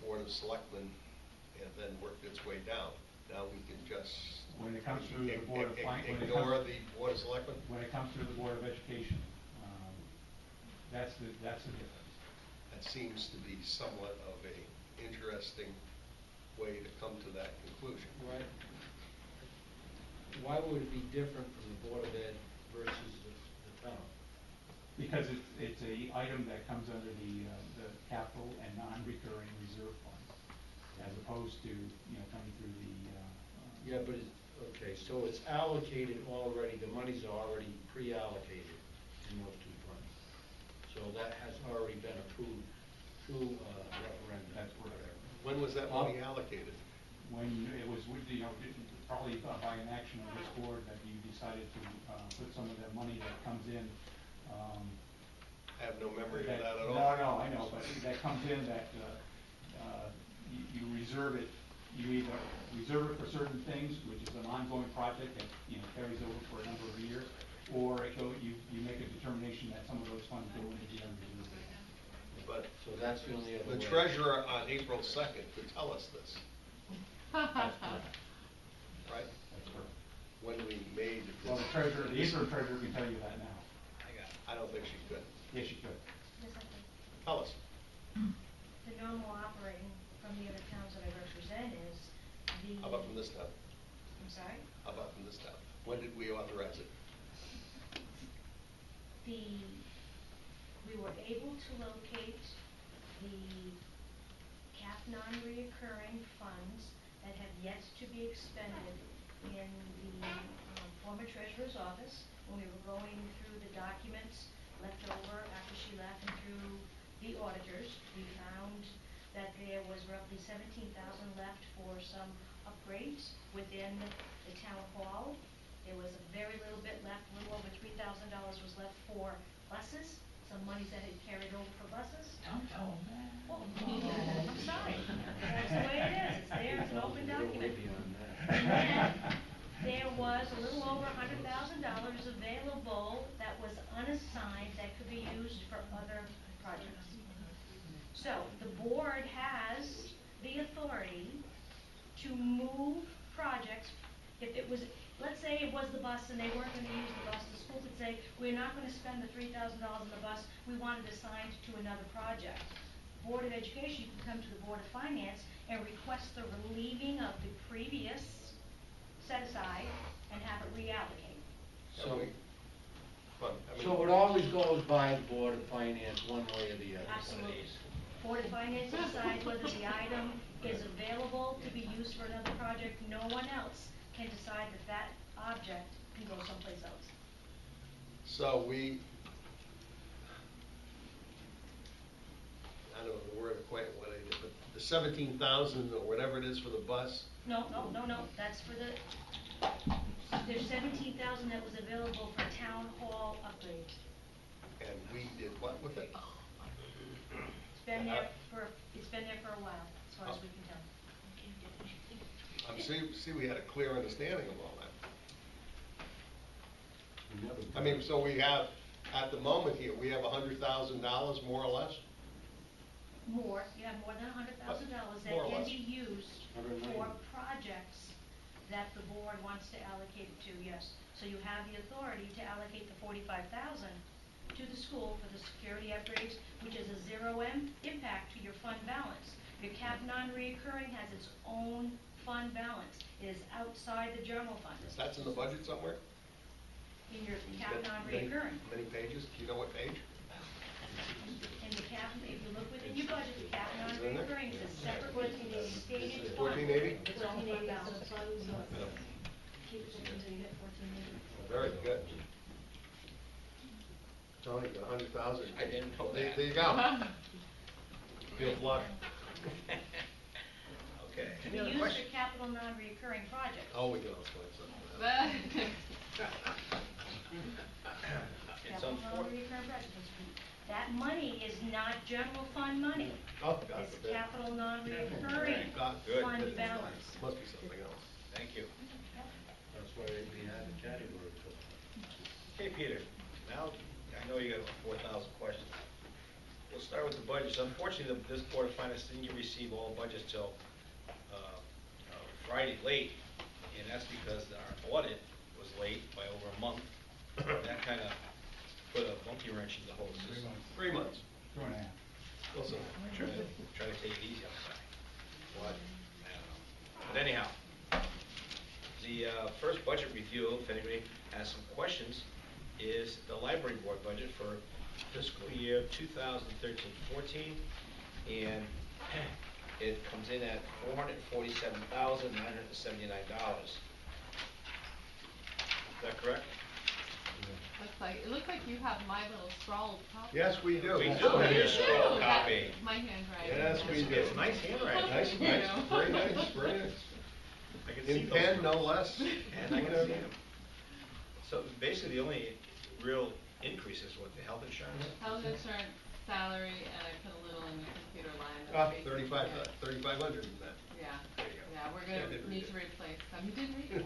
Board of Selectmen and then worked its way down. Now we can just When it comes through the Board of ignore the Board of Selectmen? When it comes through the Board of Education, that's the difference. That seems to be somewhat of a interesting way to come to that conclusion. Right. Why would it be different from the Board of Ed versus the town? Because it's a item that comes under the capital and non-recurring reserve funds, as opposed to, coming through the. Yeah, but okay, so it's allocated already, the monies are already pre-allocated in those two funds. So that has already been approved through referendum. That's correct. When was that money allocated? When it was, probably by an action of this board, that you decided to put some of the money that comes in. I have no memory of that at all. No, I know, but that comes in that you reserve it. You either reserve it for certain things, which is an ongoing project that carries over for a number of years, or you make a determination that some of those funds go into the unreserved. But So that's the only other the way. treasurer on April 2nd could tell us this, That's correct. right? That's correct. When we made this. Well, the interim treasurer can tell you that now. I don't think she could. Yes, you could. Yes, I think. Tell us. The normal operating from the other towns that I represent is the. How about from this town? I'm sorry? How about from this town? When did we authorize it? We were able to locate the cap non-reoccurring funds that have yet to be expended in the former treasurer's office. When we were going through the documents left over after she left and through the auditors, we found that there was roughly $17,000 left for some upgrades within the town hall. There was a very little bit left, a little over $3,000 was left for buses, some monies that had carried over for buses. Don't tell them that. Well, I'm sorry, that's the way it is, it's there, it's an open document. And then, there was a little over $100,000 available that was unassigned that could be used for other projects. So, the board has the authority to move projects. If it was, let's say it was the bus and they weren't gonna use the bus, the school could say, we're not gonna spend the $3,000 on the bus, we want it assigned to another project. Board of Education, you can come to the Board of Finance and request the relieving of the previous set aside and have it reallocate. So, So it always goes by the Board of Finance one way or the other. Absolutely. Board of Finance decides whether the item is available to be used for another project. No one else can decide that that object can go someplace else. So I don't know the word quite what I did, but the 17,000 or whatever it is for the bus. No, that's for the, there's 17,000 that was available for town hall upgrades. And we did what with it? It's been there for a while, as far as we can tell. See, we had a clear understanding of all that. I mean, so we have, at the moment here, we have $100,000 more or less? more, you have more than $100,000 that More or can less. be used 190. for projects that the board wants to allocate it to, yes. So you have the authority to allocate the $45,000 to the school for the security upgrades, which is a impact to your fund balance. Your cap non-reoccurring has its own fund balance. It is outside the general fund. That's in the budget somewhere? In your cap Many- non-reoccurring. Many pages? Do you know what page? And the cap, if you look within your budget, the cap Is it in there? non-reoccurring is a separate stated fund. 1480? Its own fund balance. Keep it open until you hit 1480. Very good. Tony, got 100,000. I didn't know There that. there you go. Feel luck. Okay, To any be other used questions? for capital non-reoccurring projects. Oh, we can all explain something. It's Capital unfortunate. non-reoccurring projects. That money is not general fund money. Oh, God It's forbid. capital non-reoccurring God, good. fund balance. Must be something else. Thank you. That's why we had the category for it. Okay, Peter, now, I know you got 4,000 questions. We'll start with the budgets. Unfortunately, this Board of Finance didn't receive all budgets till Friday late, and that's because our audit was late by over a month. That kind of put a monkey wrench in the whole system. 3 months. 2.5. Listen, Try to take it easy on the guy. What? I don't know. But anyhow, the first budget review, if anybody has some questions, is the library board budget for fiscal year 2013-14, and it comes in at $447,979. Is that correct? It looks like you have my little scrawled copy. yes, we do. We do. Oh, you Here's do? a That's copy. my handwriting. Yes, we do. It's nice handwriting. Nice, You nice, know. very nice, very nice. I can see In those. pen, no less. And I can see them. So basically, the only real increase is what, the health insurance? Health insurance, salary, and I put a little in the computer line. Ah, that's basically 3,500 in that. Yeah, There you go. yeah, we're Yeah, I gonna did read need it. to replace them. You did read it?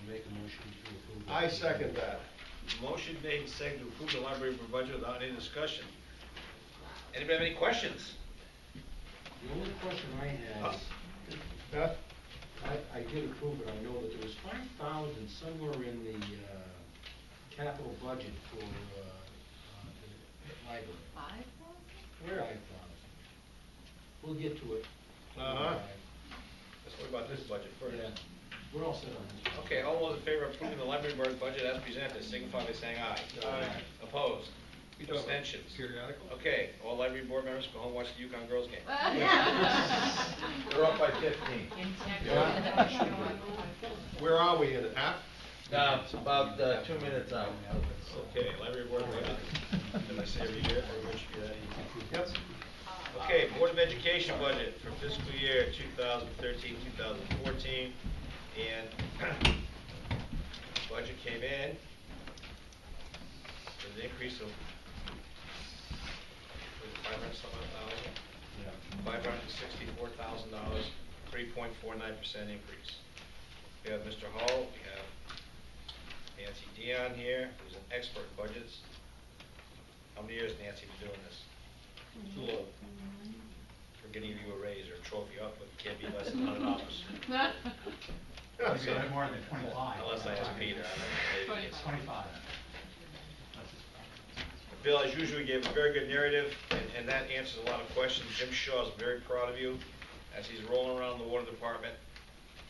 Make a motion to approve. I second that. Motion made and seconded to approve the library board budget without any discussion. Anybody have any questions? The only question I had is, Huh? I did approve it, I know that there was 5,000 somewhere in the capital budget for the library. 5,000? Where 5,000? We'll get to it. Uh-huh. Let's talk about this budget first. Yeah, we're all set on this one. Okay, all those in favor of approving the library board budget as presented, signify by saying aye. Aye. Opposed? You talking about Abstentions? periodical? Okay, all library board members go home and watch the UConn girls game. They're up by 15. Where are we, in it, half? It's about 2 minutes out. Okay, library board budget. Did I say every year? Everybody should be that easy. Yep. Okay, Board of Education budget for fiscal year 2013-2014, and budget came in with an increase of 564,000, $3.49% increase. We have Mr. Hall, we have Nancy Dion here, who's an expert in budgets. How many years, Nancy, been doing this? Too long. We're gonna give you a raise or a trophy up, but it can't be less than $100. It's a bit more than 25. Unless I ask Peter, I don't know. Maybe it's- 25. Bill, as usual, you gave a very good narrative, and that answers a lot of questions. Jim Shaw is very proud of you as he's rolling around the water department.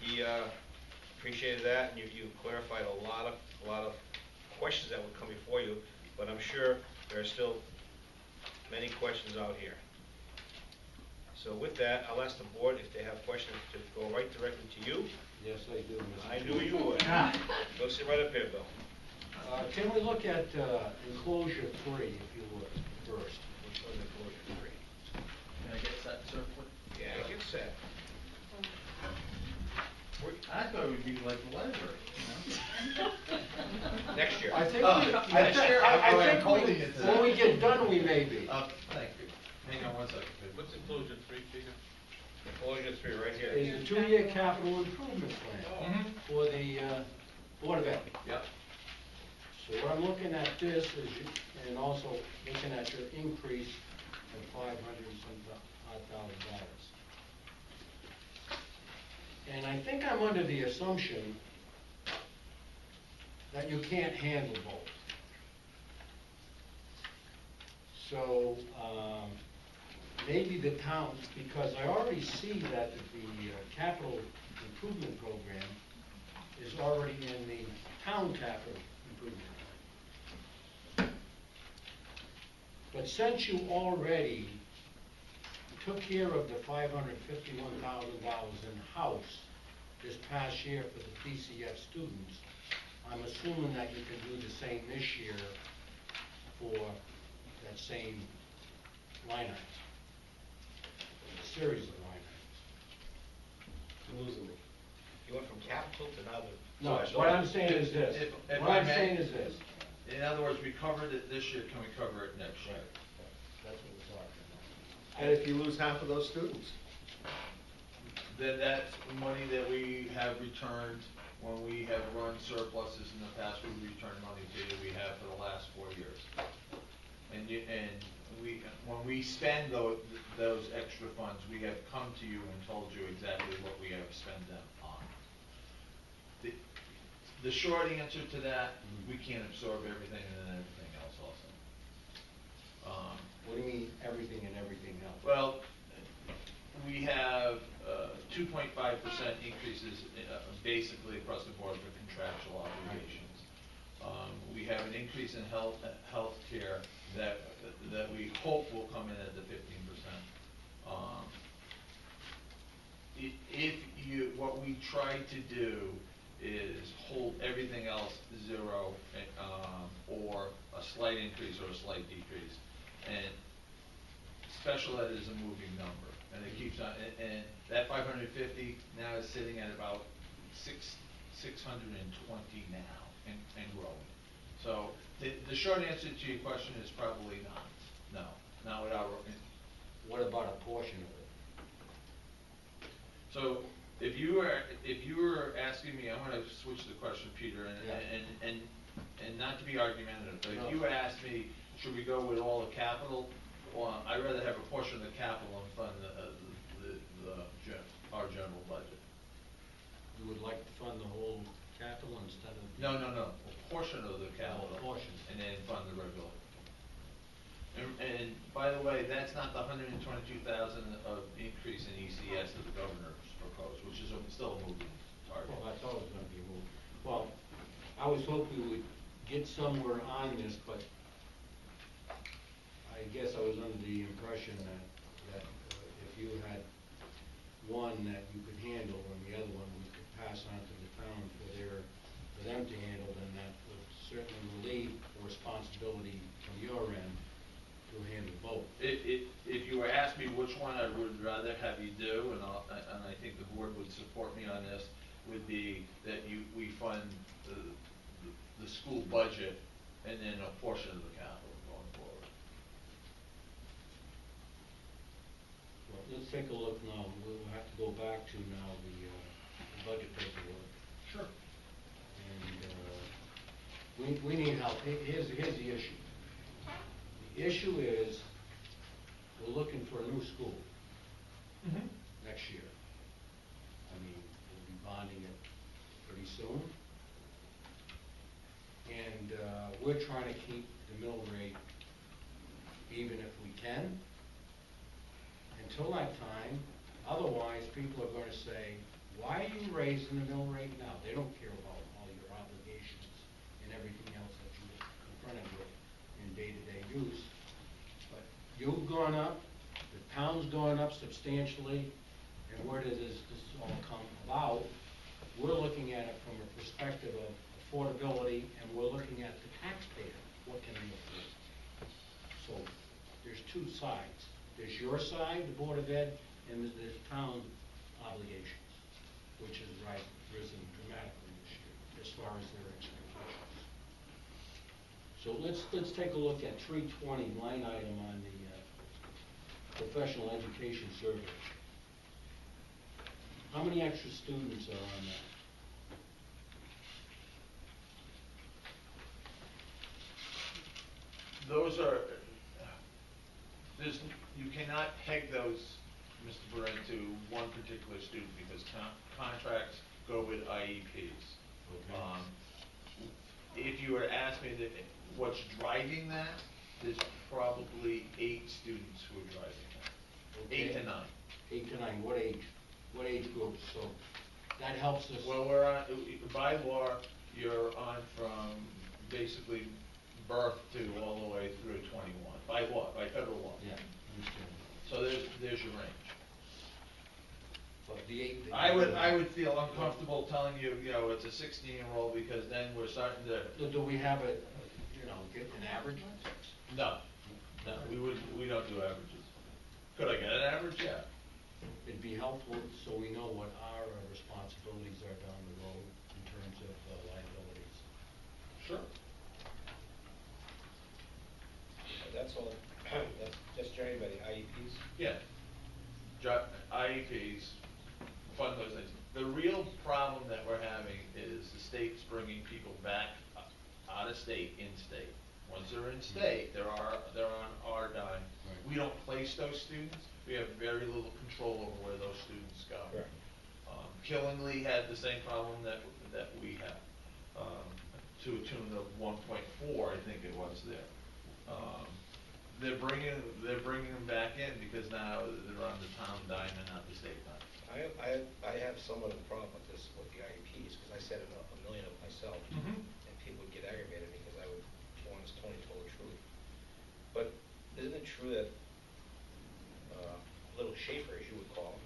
He appreciated that, and you clarified a lot of questions that would come before you, but I'm sure there are still many questions out here. So with that, I'll ask the board if they have questions to go right directly to you. Yes, I do, Mr. I knew you would. Go sit right up here, Bill. Can we look at enclosure 3, if you would, first? Which one is enclosure 3? Can I get that, sir, please? Yeah, get set. I thought it would be like the library, Next year. I think, Oh, I next year, I'm think holding it to when that. we get done, we may be. Thank you. Hang on one second. What's enclosure 3, Peter? Enclosure 3, right here. Is a 2-year capital improvement plan for the Board of Ed. Yep. So what I'm looking at this is, and also looking at your increase and $500 and some thousand dollars. And I think I'm under the assumption that you can't handle both. So, maybe the town, because I already see that the capital improvement program is already in the town capital improvement. But since you already took care of the $551,000 in-house this past year for the PCF students, I'm assuming that you can do the same this year for that same line item, a series of line items. You're losing me. You went from capital to now the. No, what I'm saying is this. If What I I'm may- saying is this. In other words, we covered it this year, can we cover it next year? That's what we're talking about. And if you lose half of those students? Then that's money that we have returned when we have run surpluses in the past, we return money to you, we have for the last 4 years. And when we spend those extra funds, we have come to you and told you exactly what we have spent them on. The short answer to that, we can't absorb everything and then everything else also. What do you mean, everything and everything else? Well, we have 2.5% increases basically across the board for contractual obligations. We have an increase in health care that we hope will come in at the 15%. What we try to do is hold everything else zero, or a slight increase or a slight decrease. And special ed is a moving number, and it keeps on, and that 550 now is sitting at about 620 now, and growing. So the short answer to your question is probably not, not without. What about a portion of it? So if you were asking me, I'm going to switch the question, Peter, and not to be argumentative, but if you asked me, should we go with all the capital? Well, I'd rather have a portion of the capital and fund our general budget. You would like to fund the whole capital instead of? No, a portion of the capital. A portion. And then fund the regular. And by the way, that's not the 122,000 of increase in ECS that the governor's proposed, which is still a moving target. Well, I thought it was gonna be moved. Well, I was hoping we would get somewhere on this, but I guess I was under the impression that if you had one that you could handle and the other one we could pass on to the town for them to handle, then that would certainly relieve the responsibility from your end to handle both. If you were asking me which one I would rather have you do, and I think the board would support me on this, would be that we fund the school budget and then a portion of the capital going forward. Well, let's take a look now. We'll have to go back to now the budget paperwork. Sure. And we need help. Here's the issue. The issue is we're looking for a new school next year. I mean, we'll be bonding it pretty soon. And we're trying to keep the mill rate even if we can until that time. Otherwise, people are going to say, why are you raising the mill rate now? They don't care about all your obligations and everything else that you're confronted with in day-to-day use. But you've gone up, the town's gone up substantially, and where does this all come about? We're looking at it from a perspective of affordability, and we're looking at the taxpayer. What can they afford? So there's two sides. There's your side, the Board of Ed, and there's town obligations, which has risen dramatically this year as far as their expectations. So let's take a look at 320 line item on the professional education survey. How many extra students are on that? Those are, you cannot peg those, Mr. Burrell, to one particular student, because contracts go with IEPs. Okay. If you were to ask me what's driving that, there's probably 8 students who are driving that. Okay. 8 to 9. 8 to 9, what age? What age groups? So that helps us. Well, we're on, by law, you're on from basically birth to all the way through 21, by law, by federal law. Yeah, understand. So there's your range. But the 8. I would feel uncomfortable telling you, it's a 16-year-old, because then we're starting to. Do we have get an average? No, we don't do averages. Could I get an average? Yeah. It'd be helpful so we know what our responsibilities are down the road in terms of liabilities. Sure. That's all, that's generated by the IEPs? Yeah. IEPs, fund those things. The real problem that we're having is the state's bringing people back out of state, in state. Once they're in state, they're on our dime. Right. We don't place those students. We have very little control over where those students go. Correct. Killingly had the same problem that we have, to a tune of 1.4, I think it was there. They're bringing them back in because now they're on the town dime and not the state dime. I have somewhat of a problem with this, with the IEPs, because I said a million of them myself, and people would get aggravated because I would, once Tony told the truth. But isn't it true that little Schaefer, as you would call him,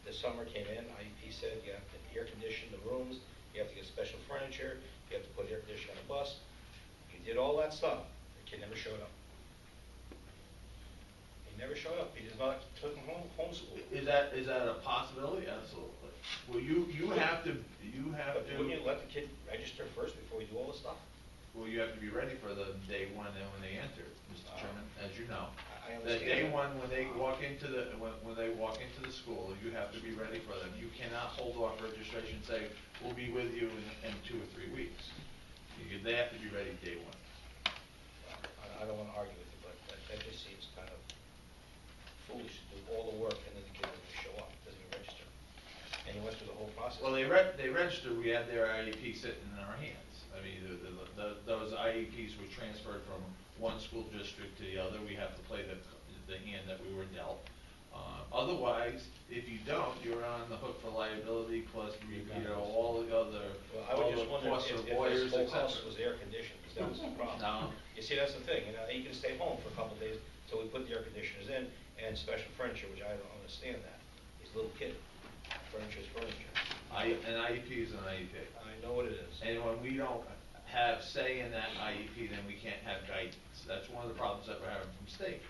this summer came in, IEP said you have to air condition the rooms, you have to get special furniture, you have to put air conditioning on the bus. You did all that stuff, the kid never showed up. He never showed up, he just not took him homeschool. Is that a possibility? Absolutely. Well, you have to. But wouldn't you let the kid register first before we do all this stuff? Well, you have to be ready for them day one and when they enter, Mr. Chairman, as you know. I That understand. day one, when they walk into the school, you have to be ready for them. You cannot hold off registration and say, we'll be with you in 2 or 3 weeks. They have to be ready day one. I don't want to argue with you, but that just seems kind of foolish to do all the work and then the kid doesn't show up, doesn't even register. And he went through the whole process. Well, they register, we had their IEP sitting in our hands. I mean, those IEPs were transferred from one school district to the other. We have to play the hand that we were dealt. Otherwise, if you don't, you're on the hook for liability plus, all the other, Well, I would just wonder costs if of this lawyers, whole et cetera. house was air conditioned, because that was the problem. No. You see, that's the thing, he can stay home for a couple of days, so we put the air conditioners in, and special furniture, which I don't understand that. He's a little kid, furniture is furniture. An IEP is an IEP. I know what it is. And when we don't have say in that IEP, then we can't have guidance. That's one of the problems that we're having from state,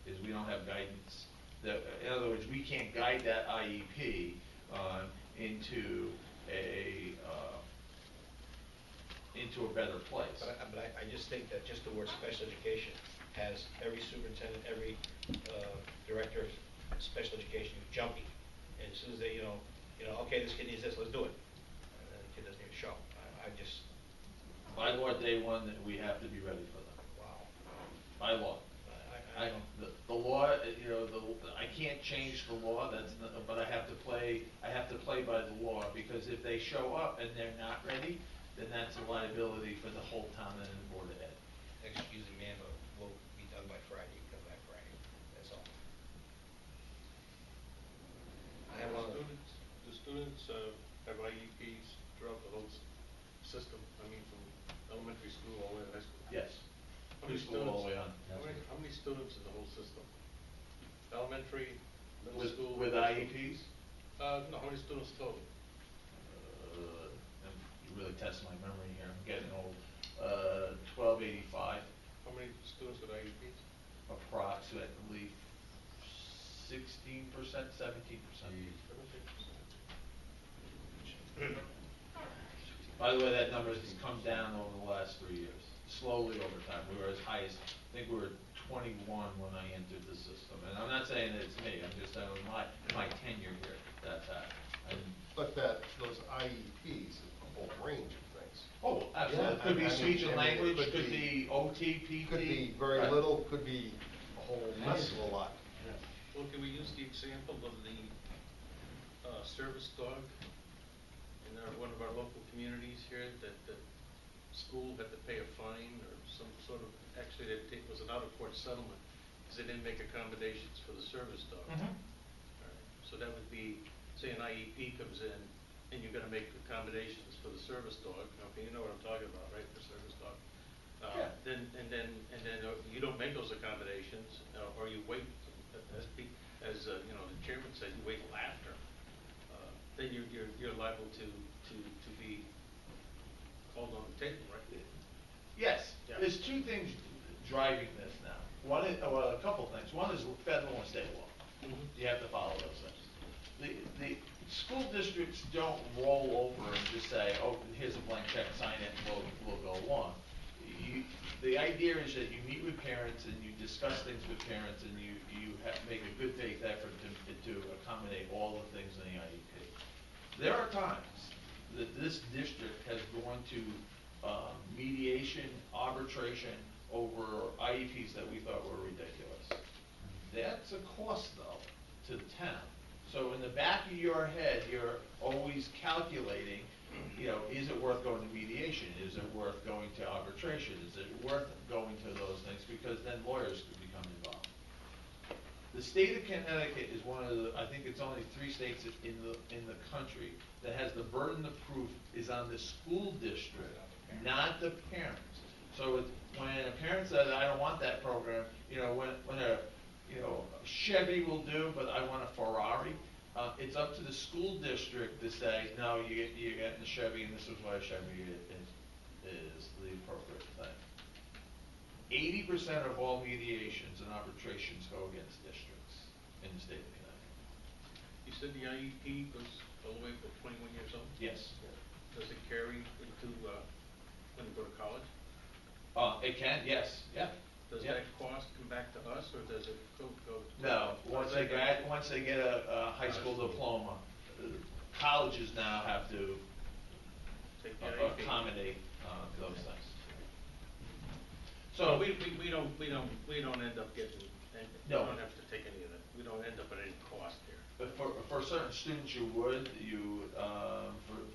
is we don't have guidance. In other words, we can't guide that IEP into a better place. But I just think that just the word special education has every superintendent, every director of special education jumping. And as soon as they, okay, this kid needs this, let's do it. And then the kid doesn't even show. I just. By law, day one, that we have to be ready for them. Wow. By law. The law, I can't change the law, but I have to play by the law, because if they show up and they're not ready, then that's a liability for the whole town and the Board of Ed. Excuse me, ma'am, but we'll be done by Friday. You come back Friday. That's all. I have one. The students have IEPs throughout the whole system, I mean, from elementary school all the way to high school. Yes. How many Preschool all the way on. How many students in the whole system? Elementary, middle school? With IEPs? No, how many students total? You really test my memory here, I'm getting old. 1285. How many students with IEPs? Approximately 16%, 17%. 17%. By the way, that number has come down over the last 3 years, slowly over time. We were as high as, I think we were 21 when I entered the system. And I'm not saying that it's me, I'm just saying my tenure here, that's happened. But those IEPs, a whole range of things. Oh, absolutely. Yeah, Could be I mean, speech and language, could could be OT, PT. Could be very Right. little, could be a whole mess of a lot. Well, can we use the example of the, service dog in one of our local communities here, that the school had to pay a fine or some sort of, actually, it was an out-of-court settlement, because they didn't make accommodations for the service dog. Mhm. All right. So that would be, say an IEP comes in, and you're gonna make accommodations for the service dog, okay, you know what I'm talking about, right, the service dog? Yeah. Then you don't make those accommodations, or you wait, you know, the chairman said, you wait till after, then you're liable to be called on the table, right? Yes, Yeah. there's two things driving this now. One is, well, a couple things. One is federal and state law. Mhm. You have to follow those things. The school districts don't roll over and just say, oh, here's a blank check, sign it, and we'll go along. The idea is that you meet with parents and you discuss things with parents and you make a good faith effort to accommodate all the things in the IEP. There are times that this district has gone to mediation, arbitration over IEPs that we thought were ridiculous. That's a cost, though, to the town. So in the back of your head, you're always calculating, you know, is it worth going to mediation? Is it worth going to arbitration? Is it worth going to those things? Because then lawyers could become involved. The state of Connecticut is one of the, I think it's only 3 states in the country that has the burden of proof is on the school district, not the parents. So when a parent says, I don't want that program, you know, when a Chevy will do, but I want a Ferrari, it's up to the school district to say, no, you're getting the Chevy, and this is why a Chevy is the appropriate thing. 80% of all mediations and arbitrations go against districts in the state of Connecticut. You said the IEP goes all the way for 21 years old? Yes. Does it carry into, when you go to college? It can, yes, yeah. Does Yeah. that cost come back to us, or does it go to? No, once they get a high school diploma, colleges now have to Take the IEP. accommodate those things. So So we don't end up getting, we No. don't have to take any of that. We don't end up at any cost here. But for certain students, you would,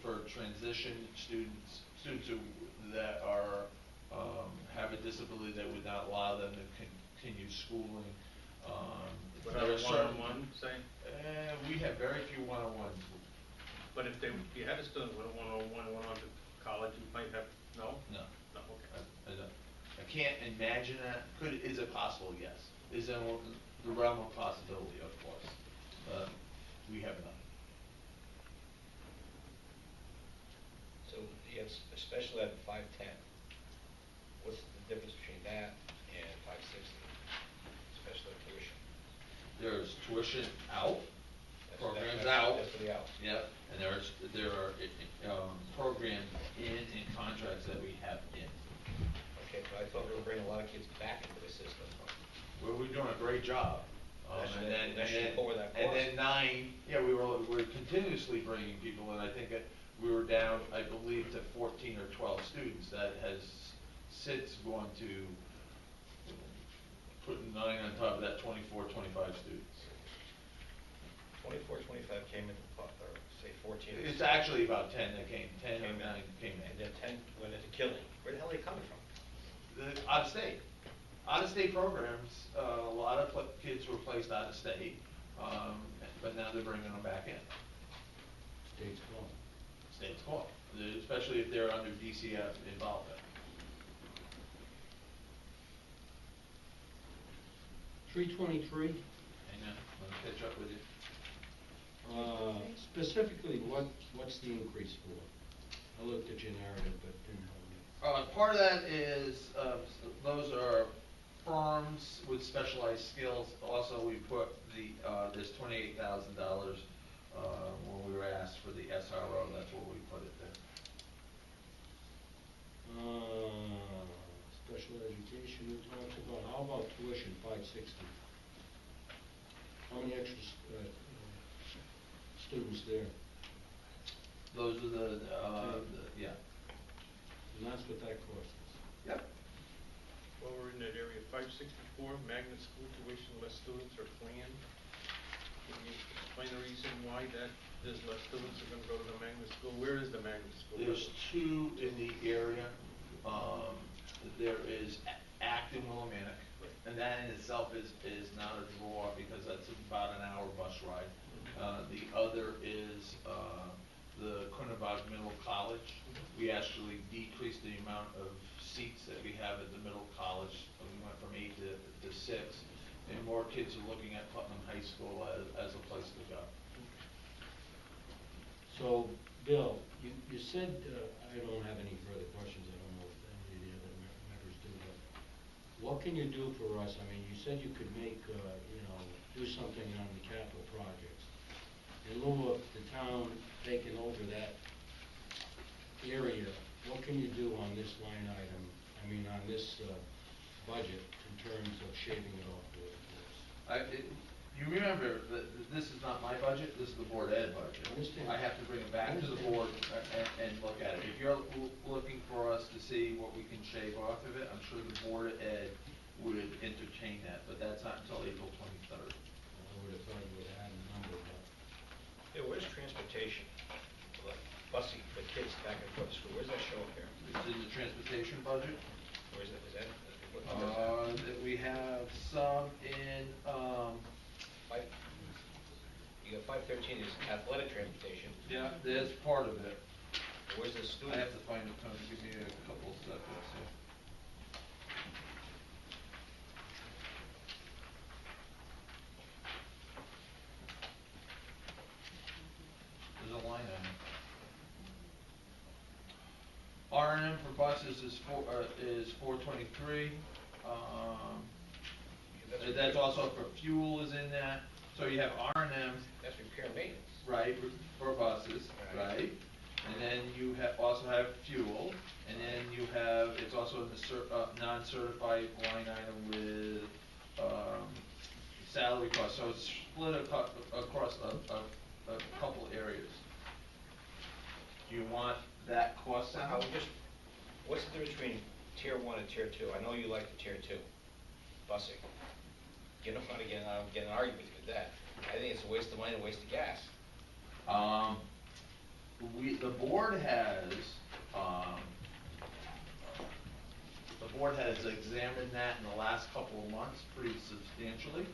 for transition students who, that are, have a disability that would not allow them to continue schooling. Without there a are certain- one-on-one, say? We have very few one-on-ones. But if you had a student with a one-on-one, went on to college, you might have, no? No. No, okay. I can't imagine that. Is it possible? Yes. Is it the realm of possibility? Of course. We have none. So you have a special ed 510. What's the difference between that and 560, special ed tuition? There's tuition out, programs That's out. for the out. Yep, and there are programs in contracts that we have in. Okay, but I thought we were bringing a lot of kids back into the system. We're doing a great job. That should lower that And cost. then 9, yeah, we're continuously bringing people in. I think that we were down, I believe, to 14 or 12 students. That has since gone to putting 9 on top of that, 24, 25 students. 24, 25 came in, or say 14. It's actually about 10 that came, 10 or 9 came in. And then 10 went into Killing. Where the hell are they coming from? Out of state. Out of state programs, a lot of kids were placed out of state, but now they're bringing them back in. State's call. State's call, especially if they're under DCF involvement. 323, Hang on, let me catch up with you. specifically, what's the increase for? I looked at your narrative, but didn't have it. Part of that is, those are firms with specialized skills. Also, we put this $28,000, when we were asked for the SRO, that's what we put it there. Special education, we talked about, how about tuition, 560? How many extra students there? Those are yeah. And that's what that costs us. Yep. While we're in that area, 564, magnet school tuition, less students are planned. Can you explain the reason why that there's less students are gonna go to the magnet school? Where is the magnet school? There's two in the area. There is Acton Willimantic, and that in itself is not a draw because that's about an hour bus ride. The other is the Quinebaug Middle College. We actually decreased the amount of seats that we have at the middle college. We went from 8 to 6, and more kids are looking at Putnam High School as a place to go. So, Bill, you said, I don't have any further questions, I don't know if any of the other members do, but what can you do for us? I mean, you said you could make, do something on the capital projects. In lieu of the town taking over that area, what can you do on this line item, on this budget, in terms of shaving it off for us? You remember that this is not my budget, this is the Board Ed budget. I understand. I have to bring it back to the board and look at it. If you're looking for us to see what we can shave off of it, I'm sure the Board Ed would entertain that, but that's not until April 23rd. I would have thought you would have had a number, but Yeah, where's transportation? Like busing for kids back and forth to school, where's that show up here? It's in the transportation budget. Where's that, is that, what number is that? That we have some in, You got 513 is athletic transportation. yeah, that's part of it. Where's the I student? have to find it, Tony, give me a couple seconds here. There's a line item. R&M for buses is 423. That's also for fuel is in that. So you have R&M, That's repair and maintenance. right, for buses, Right. right? And then you also have fuel, and then you have, it's also in the non-certified line item with salary costs. So it's split across a couple areas. Do you want that cost I out? would just, what's the difference between tier 1 and tier 2? I know you like the tier 2, busing. You don't want to get an argument with that. I think it's a waste of money and a waste of gas. The board has examined that in the last couple of months pretty substantially.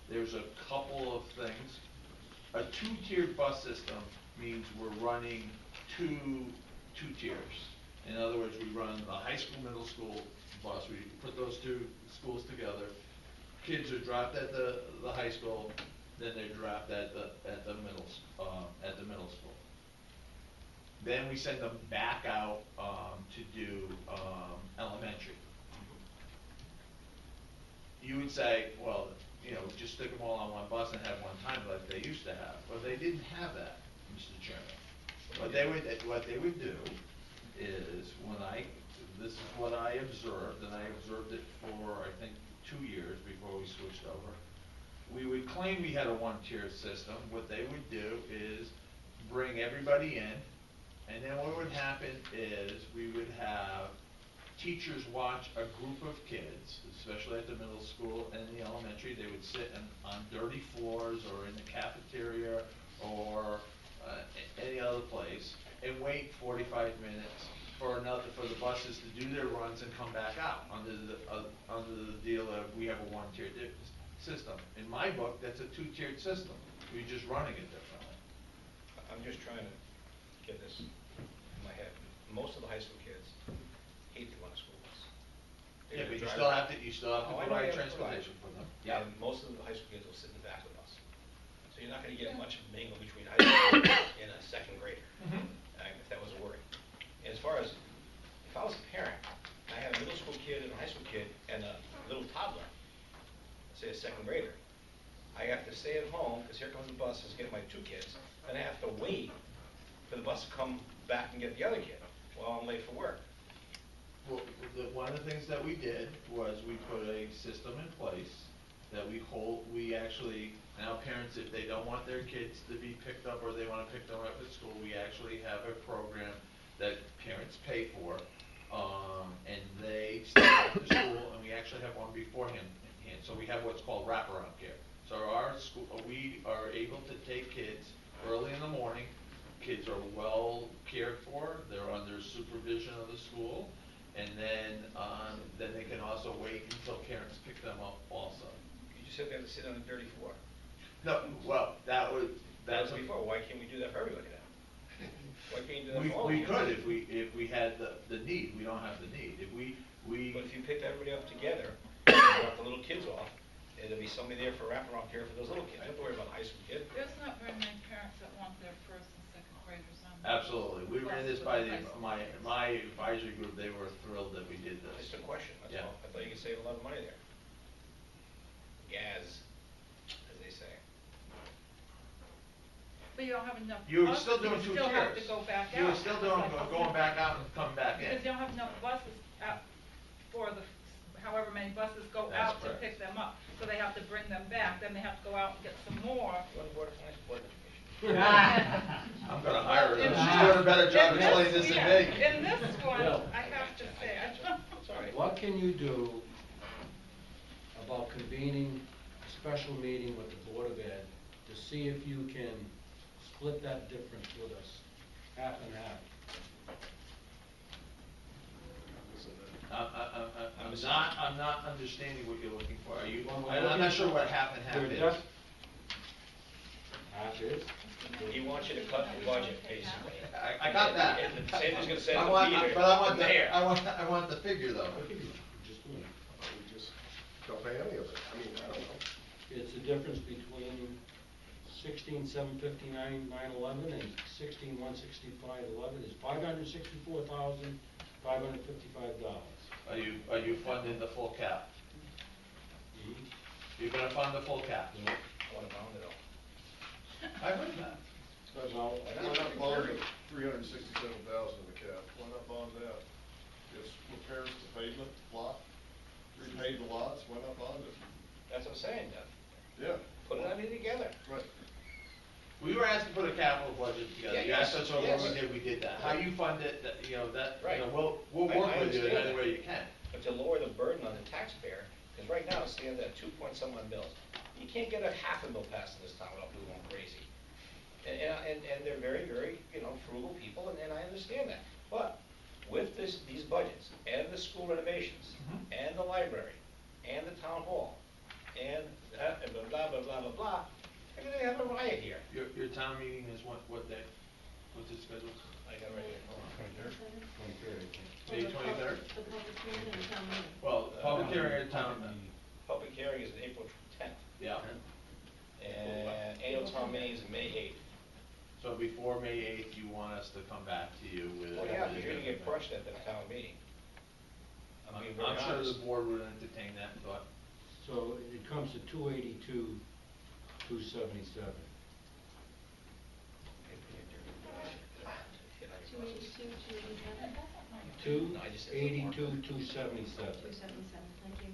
There's a couple of things. A two-tiered bus system means we're running two tiers. In other words, we run the high school, middle school bus. We put those two schools together. Kids are dropped at the high school, then they're dropped at the middle school. Then we send them back out to do elementary. You would say, well, just stick them all on one bus and have one time like they used to have. Well, they didn't have that, Mr. Chairman. What they would do is this is what I observed, and I observed it for, I think, 2 years before we switched over. We would claim we had a one-tier system. What they would do is bring everybody in, and then what would happen is we would have teachers watch a group of kids, especially at the middle school and the elementary. They would sit on dirty floors or in the cafeteria or any other place and wait 45 minutes for the buses to do their runs and come back out under the deal of we have a one-tiered system. In my book, that's a two-tiered system. We're just running it differently. I'm just trying to get this in my head. Most of the high school kids hate to run a school bus. Yeah, but you still have to Oh, I know provide you have to transportation for them. Yeah, and most of the high school kids will sit in the back of the bus. So you're not gonna get much mingle between high school and a second grader, if that was a worry. As far as, if I was a parent, I had a middle school kid and a high school kid and a little toddler, say a second grader, I have to stay at home, because here comes the bus, and get my 2 kids, and I have to wait for the bus to come back and get the other kid while I'm late for work. Well, one of the things that we did was we put a system in place that we actually, now parents, if they don't want their kids to be picked up or they want to pick them up at school, we actually have a program that parents pay for, and they stay after school, and we actually have one beforehand, so we have what's called wraparound care. So our school, we are able to take kids early in the morning, kids are well cared for, they're under supervision of the school, and then they can also wait until parents pick them up also. You just said they have to sit on a dirty floor. No, well, That was before, why can't we do that for everybody now? Why can't you do that for all of We you? could if we had the need, we don't have the need. If we But if you picked everybody up together, and brought the little kids off, and there'd be somebody there for wraparound care for those little kids, you don't have to worry about the high school kid. There's not very many parents that want their first and second graders on. Absolutely, we ran this buses by with high school my kids. advisory group, they were thrilled that we did this. Just a question, that's Yeah. all. I thought you could save a lot of money there. Gas, as they say. But you don't have enough You were buses, still doing you two still have to tiers. go back out. You were still doing, going back out and coming back in. Because you don't have enough buses out for the, however many buses go That's out to correct. pick them up. So they have to bring them back, then they have to go out and get some more. You want the board of finance, board of education? I'm gonna hire her, In she's this- doing a better job in explaining this than yeah, me. In this one, Bill. I have to say, It's all right. What can you do about convening a special meeting with the Board of Ed to see if you can split that difference with us, half and half? I'm not understanding what you're looking for. Are you, I'm not sure what half and half Your is. def- Half is? He wants you to cut the budget, basically. I got that. And the same is gonna say I to want, Peter, but I want the mayor. I want the figure though. Just doing it. We just don't pay any of it. I mean, I don't know. It's the difference between 16,759,911 and 16,165,11 is $564,555. Are you funding the full cap? You're gonna fund the full cap? I wanna bound it all. I heard that. Well, Why not bond the 367,000 in the cap? Why not bond that? Just repairs the pavement lot, repave the lots, why not bond it? That's what I'm saying, Jeff. Yeah. Put it on it together. Right. We were asked to put a capital budget together. Yeah, You asked us what yes. we did that. How you fund it, that, you know, that, Right. you know, we'll I work with you in understand any that. way you can. But to lower the burden on the taxpayer, because right now it stands at 2-point-some-odd mils. You can't get a half a mil passed in this town without people going crazy. And they're very, very, frugal people, and I understand that. But with these budgets, and the school renovations, and the library, and the town hall, and that, and blah, blah, blah, blah, blah, blah, they're gonna have a riot here. Your town meeting is what day? What's it scheduled? I got it right here. May 23rd? The public hearing and the town meeting. Well, public hearing at town, Public hearing is April 10th, yeah. and annual town meeting is May 8th. So before May 8th, you want us to come back to you with. Oh, yeah, because you're gonna get crushed at the town meeting. I'm being very I'm sure honest. the board would entertain that thought. So it comes to 282,277. 282, 287, 282,277. 277, thank you.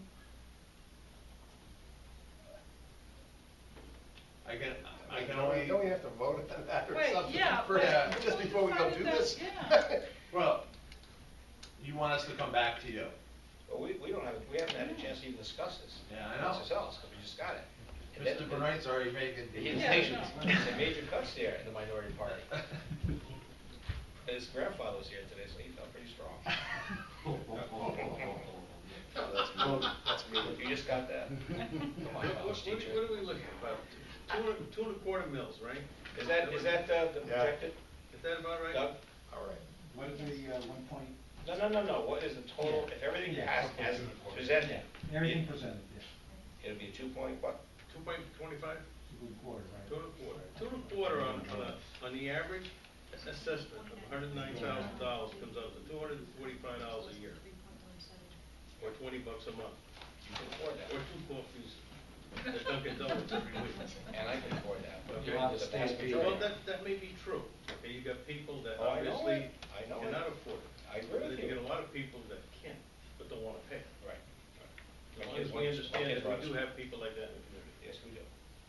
I can only. Don't we have to vote on that or Wait, something? yeah, for- but- Just before we go do this? Yeah. Well, you want us to come back to you. Well, we haven't had a chance to even discuss this. Yeah, I know. Amongst ourselves, because we just got it. And Mr. then- Benoit's already making. He's Yeah, making no. some major cuts there in the minority party. And his grandfather was here today, so he felt pretty strong. That's me. You just got that. Come on, college teacher. What are we looking at, about 2.25 mils, right? Is that the projected, Is that about right? Doug? All right. What is the 1 point? No, what is the total, if everything as presented? Everything presented, yes. It'll be 2 point what? 2.25? It's a good quarter, right? 2.25 on the average, assessment of $109,000 comes out to $245 a year, or $20 a month, You can afford that. or 2 coffees at Dunkin' Donuts every week. And I can afford that. Okay. Well, The vast stampede. Well, majority. that may be true. Okay, you got people that Oh, I know obviously it. I know it. cannot afford it. I agree with And then you. you get a lot of people that can, but don't wanna pay. Right. As My long kids as want- we my understand kids that want we do to- have people like that in the community. Yes, we do.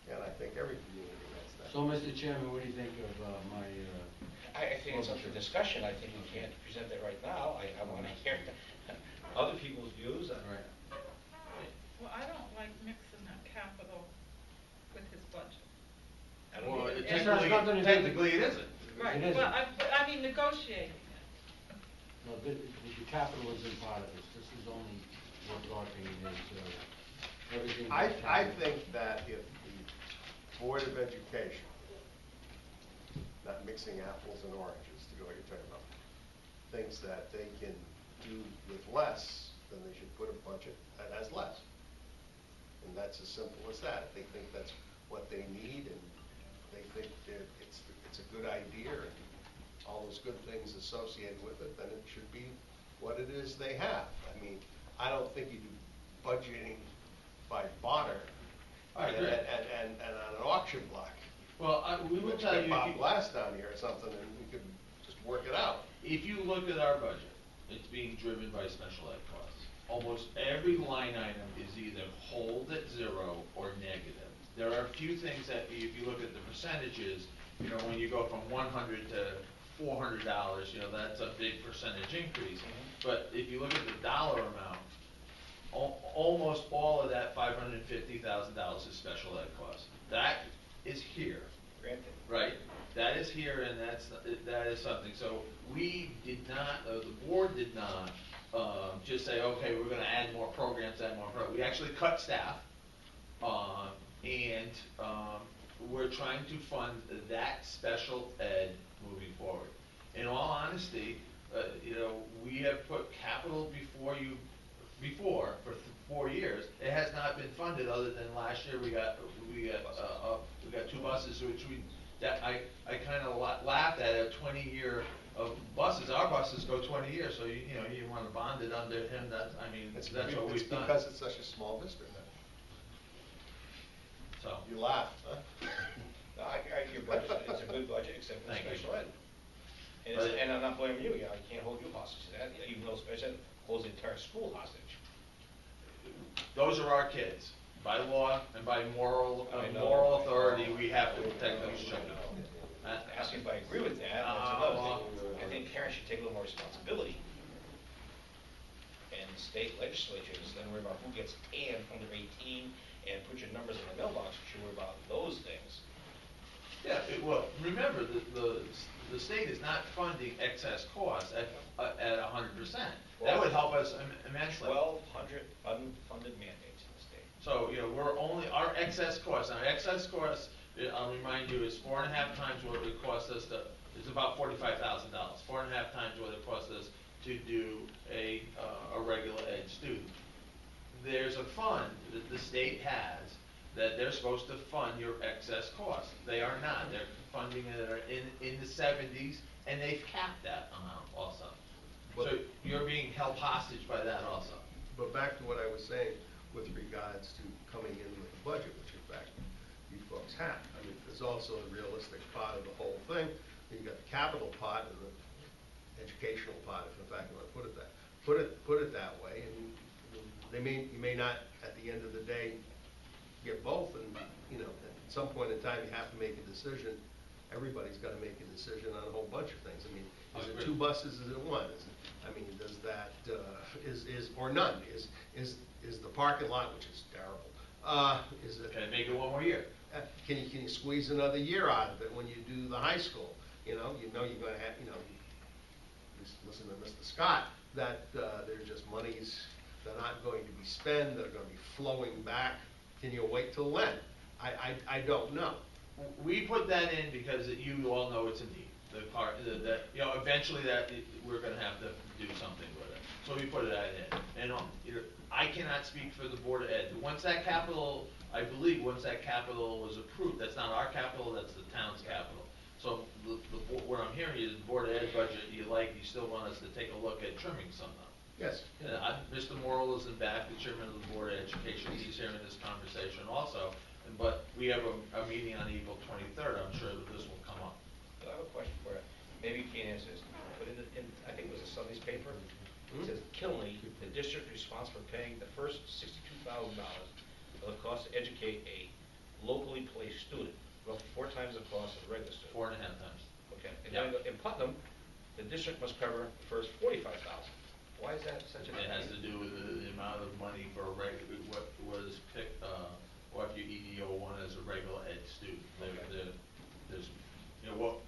And I think every community has that. So, Mr. Chairman, what do you think of my I think it's up for discussion, I think we can't present it right now. I wanna hear other people's views. Right. Well, I don't like mixing that capital with his budget. I don't Well, either. It's not nothing to do- technically it isn't. Right, It isn't. but I mean negotiating it. No, the capital isn't part of this. This is only what talking is, everything. I think that if the Board of Education, not mixing apples and oranges to go what you're talking about, thinks that they can do with less, then they should put a budget that has less. And that's as simple as that. If they think that's what they need and they think that it's a good idea and all those good things associated with it, then it should be what it is they have. I mean, I don't think you do budgeting by barter I agree. and on an auction block. Well, we will Let's tell get you, Bob Glass down here or something and we could just work it out. if you look at our budget, it's being driven by special ed costs. Almost every line item is either hold at zero or negative. There are a few things that, if you look at the percentages, you know, when you go from 100 to $400, you know, that's a big percentage increase. But if you look at the dollar amount, almost all of that $550,000 is special ed costs. That is here. Granted. Right, that is here, and that is something. So we did not, the board did not just say, okay, we're gonna add more programs, We actually cut staff, and we're trying to fund that special ed moving forward. In all honesty, you know, we have put capital for 4 years. It has not been funded other than last year we got 2 buses, which I kind of laughed at a 20-year of buses. Our buses go 20 years, so you know you want to bond it under him. That's what we've done. It's because it's such a small district now. So You laugh, huh? No, your budget, it's a good budget, except for Thank you. special ed. And, But- and I'm not blaming you, I can't hold you hostage to that, even though special ed holds the entire school hostage. those are our kids. By law and by moral I know. authority, we have to protect those children. Asking if I agree with that, that's another thing. I think parents should take a little more responsibility. And state legislatures, then worry about who gets and under 18, and put your numbers in the mailbox, you should worry about those things. Yeah, well, remember, the state is not funding excess costs at 100%. That would help us immensely. 1,200 unfunded mandates in the state. So, you know, our excess costs, I'll remind you, is 4.5 times what it cost us it's about $45,000. 4.5 times what it cost us to do a regular ed student. There's a fund that the state has that they're supposed to fund your excess costs. They are not. They're funding it in the 70s, and they've capped that amount also. So you're being held hostage by that also. But back to what I was saying with regards to coming in with a budget, which in fact you folks have. I mean, there's also a realistic part of the whole thing. You've got the capital part and the educational part, if in fact you want to put it that way. And you may not, at the end of the day, get both. And you know, at some point in time, you have to make a decision. Everybody's got to make a decision on a whole bunch of things. I mean, is it 2 buses? Is it 1? Does that is or none? Is the parking lot, which is terrible? Is it? Can I make it 1 more year? Can you squeeze another year out of it when you do the high school? You know you're going to have, listen to Mr. Scott, that they're just monies that are not going to be spent, that are going to be flowing back. Can you wait till when? I don't know. We put that in because you all know it's a need. Eventually we're going to have to do something with it. So we put that in. And I cannot speak for the Board of Ed. Once that capital was approved, that's not our capital, that's the town's capital. So what I'm hearing is the Board of Ed budget, you still want us to take a look at trimming some of them. Yes. Mr. Morrill is in back, the chairman of the Board of Education, he's hearing this conversation also. But we have a meeting on April 23rd, I'm sure that this will come up. I have a question for you. Maybe you can't answer this. But I think it was a Sunday's paper. It says Kinley, the district responsible for paying the first $62,000 of the cost to educate a locally placed student, roughly 4 times the cost of a regular student. 4.5 times. Okay, and then in Putnam, the district must cover the first 45,000. Why is that such a? It has to do with the amount of money for a what was picked, what your EDO1 as a regular ed student. There's,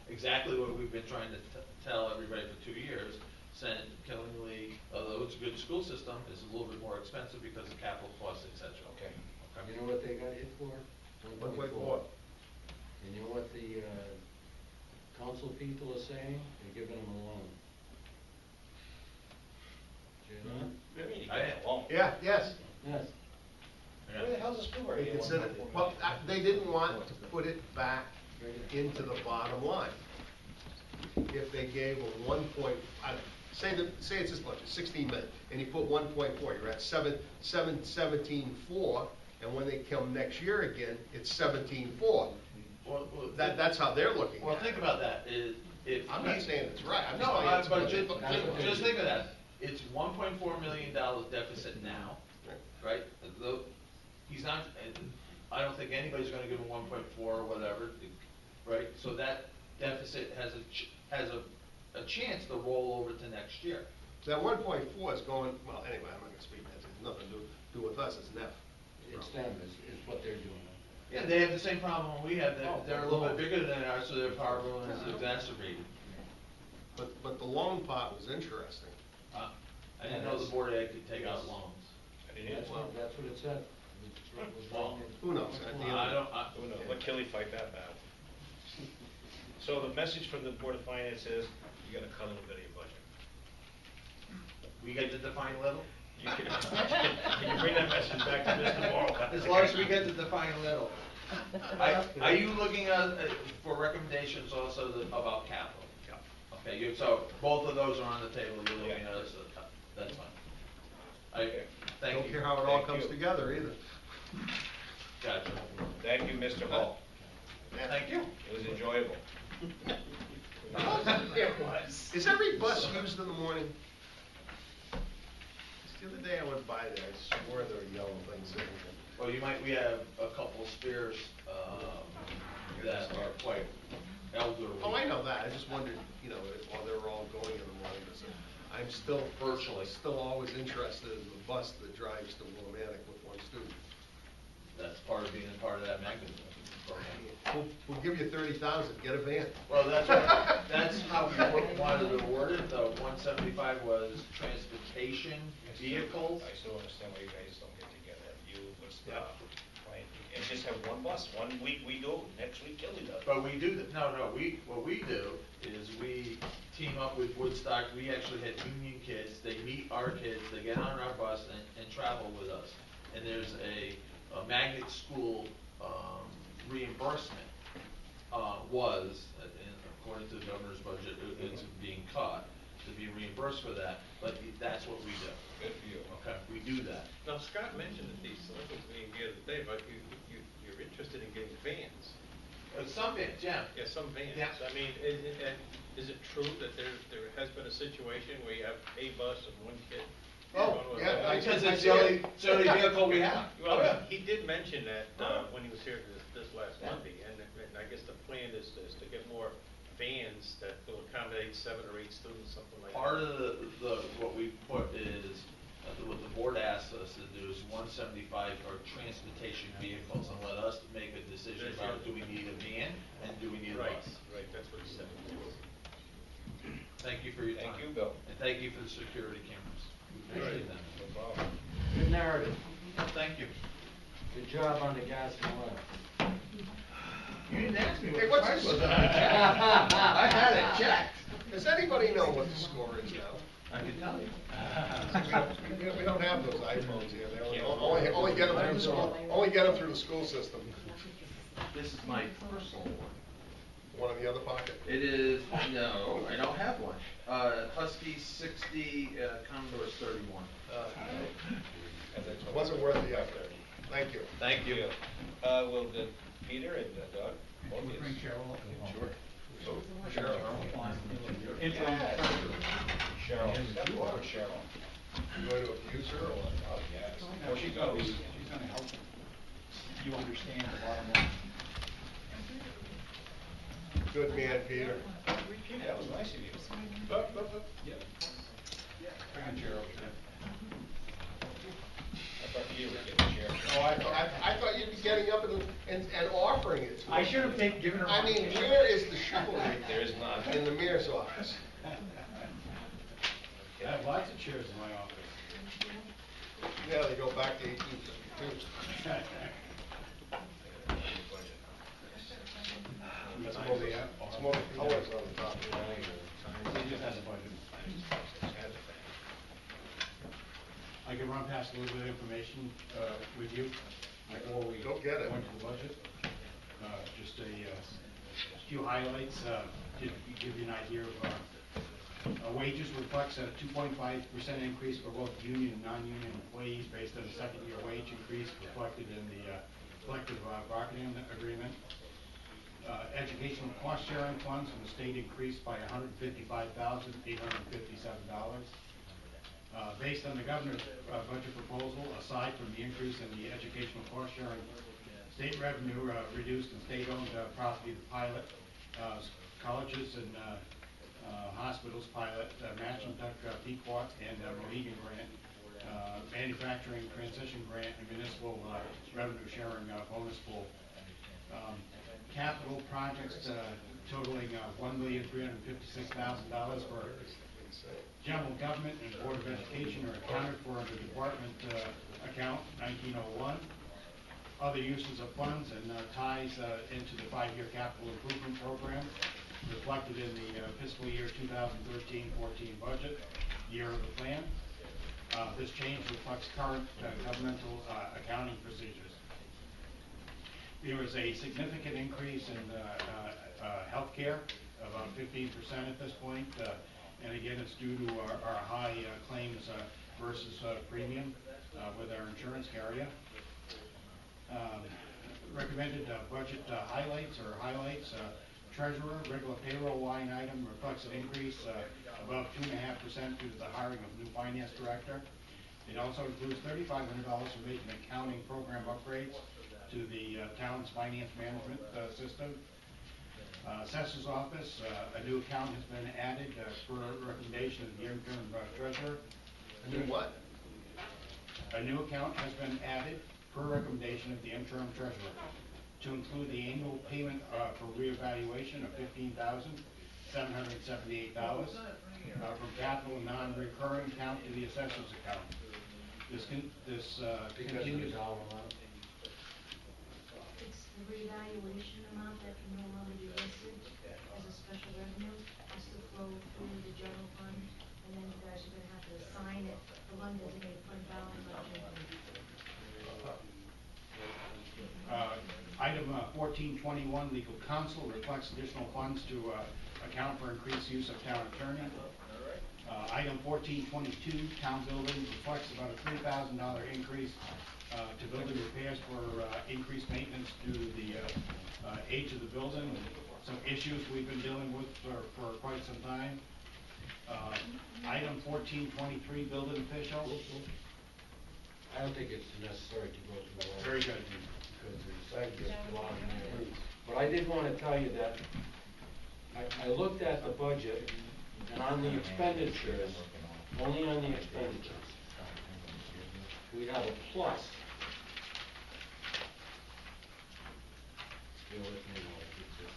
exactly what we've been trying to tell everybody for 2 years. St. Killingly, although it's a good school system, is a little bit more expensive because of capital costs, et cetera. Okay. You know what they got hit for? 1.4. And you know what the, council people are saying? They're giving them a loan. Do you know? Maybe you I- get a loan. Yeah, yes. Yes. Where the hell's the school right They consider, well, they didn't want to put it back into the bottom line. If they gave a 1 point, say it's this budget, 16 million, and you put 1.4, you're at 17.4, and when they come next year again, it's 17.4. Well, That's how they're looking Well, at think it. about that, if. I'm not saying it's right, I'm just No, saying it's but what they- just think of that, it's $1.4 million deficit now, right? He's not, I don't think anybody's gonna give him 1.4 or whatever, right? So that deficit has a chance to roll over to next year. That 1.4 is going, well, anyway, I'm not gonna speak, that has nothing to do with us, it's NEF. It's them, is what they're doing. Yeah, they have the same problem we have, Oh, they're a little bit bigger than ours, so their power bill is exacerbated. But the loan part was interesting. I didn't know the Board of Ed could take out loans. That's what it said. Well, Who knows? At the end I of don't, Who knows, let Kelly fight that battle. So the message from the Board of Finance is, you gotta cut a little bit of your budget. we get to define little? Can you bring that message back to Mr. Morrow? As long as we get to define little. Are you looking for recommendations also about capital? Yeah. Okay, so both of those are on the table, you're looking at us, that's fine. Thank you. Don't care how it all Thank comes you. together either. Gotcha. Thank you, Mr. Hall. Thank you. It was enjoyable. It was. Is every bus used in the morning? The other day I went by there, I swore there were yellow things in there. Well, we have a couple spares, that are quite elderly. Oh, I know that, I just wondered, while they were all going in the morning, because I'm still always interested in the bus that drives to Willimantic with one student. That's part of being a part of that magnet program. We'll give you 30,000, get a van. Well, that's how we wanted to word it, the 175 was transportation vehicles. I still understand why you guys don't get together, you, right, and just have one bus, 1 week we do, next week Kelly does. But we do, what we do is we team up with Woodstock, we actually had union kids, they meet our kids, they get on our bus and travel with us. And there's a magnet school reimbursement was, and according to the governor's budget, it's being cut to be reimbursed for that, but that's what we do. Good for you. Okay, we do that. Now, Scott mentioned at the selectmen's meeting the other day, but you're interested in getting vans. Some vans, yeah. Yeah, some vans. Yeah. I mean, is it true that there has been a situation where you have a bus and one kid? Oh, going with yeah, a- Because it's the only vehicle we have. Well, he did mention that, when he was here this last Monday, and I guess the plan is to get more vans that will accommodate 7 or 8 students, something like that. Part of what we put is, what the board asked us to do is 175 for transportation vehicles and let us make a decision about do we need a van and do we need a bus. Right, that's what he said. Thank you for your time. Thank you, Bill. And thank you for the security cameras. We appreciate that. No problem. Good narrative. Thank you. Good job on the gas and oil. You didn't ask me Hey, what what's price was this? on it. I had it checked. Does anybody know what the score is now? I can tell you. We don't have those iPhones here, they only get them through the school, through the school system. This is my personal one. One in the other pocket. It is, no, I don't have one. Husky 60, Commodore's 31. Wasn't worth the effort. Thank you. Thank you. Will Peter and Doug? both We'll of bring you? Cheryl up as well. Sure. Interim treasurer. Cheryl, step forward, Cheryl. You going to abuse her or what? Oh, yes. No, she goes, she's gonna help you understand the bottom line. Good man, Peter. That was nice of you. Yeah. Bring a chair over here. I thought you would get the chair. Oh, I thought you'd be getting up and offering it to her. I should have given her. I mean, where is the chivalry? There is none. In the mayor's office. I have lots of chairs in my office. Yeah, they go back to 1852. That's It's more the colors on the top. He just has a budget. I can run past a little bit of information with you before we Go get it. go into the budget. Just a few highlights to give you an idea of wages reflects a 2.5% increase for both union and non-union employees based on the second-year wage increase reflected in the collective bargaining agreement. Educational cost sharing funds from the state increased by $155,857. Based on the governor's budget proposal, aside from the increase in the educational cost sharing, state revenue reduced and state-owned property, the pilot, colleges and hospitals pilot, matching duck Pequot and Mohegan grant, manufacturing transition grant, and municipal revenue sharing bonus pool. Capital projects totaling $1,356,000 for general government and Board of Education are accounted for under department account 1901. Other uses of funds and ties into the 5-year capital improvement program reflected in the fiscal year 2013-14 budget, year of the plan. This change reflects current governmental accounting procedures. There was a significant increase in health care, about 15% at this point, and again, it's due to our high claims versus premium with our insurance carrier. Recommended budget highlights. Treasurer, regular payroll line item reflects an increase above 2.5% due to the hiring of new finance director. It also includes $3,500 for making accounting program upgrades to the town's finance management system. Assessor's office, a new account has been added per recommendation of the interim treasurer. A new what? A new account has been added per recommendation of the interim treasurer to include the annual payment for reevaluation of $15,778 from capital and non-recurring account to the assessor's account. This continues. It's the revaluation amount that can no longer be listed as a special revenue, has to flow through the general fund, and then you guys are gonna have to assign it, the undesignated fund balance budget. Item 1421, legal counsel, reflects additional funds to account for increased use of town attorney. Item 1422, town building, reflects about a $3,000 increase to building repairs for increased maintenance due to the age of the building, and some issues we've been dealing with for quite some time. Item 1423, building official. I don't think it's necessary to go through all. Very good. Because there's just a lot in there. But I did want to tell you that I looked at the budget, and on the expenditures, only on the expenditures, we have a plus. Bear with me while I get this.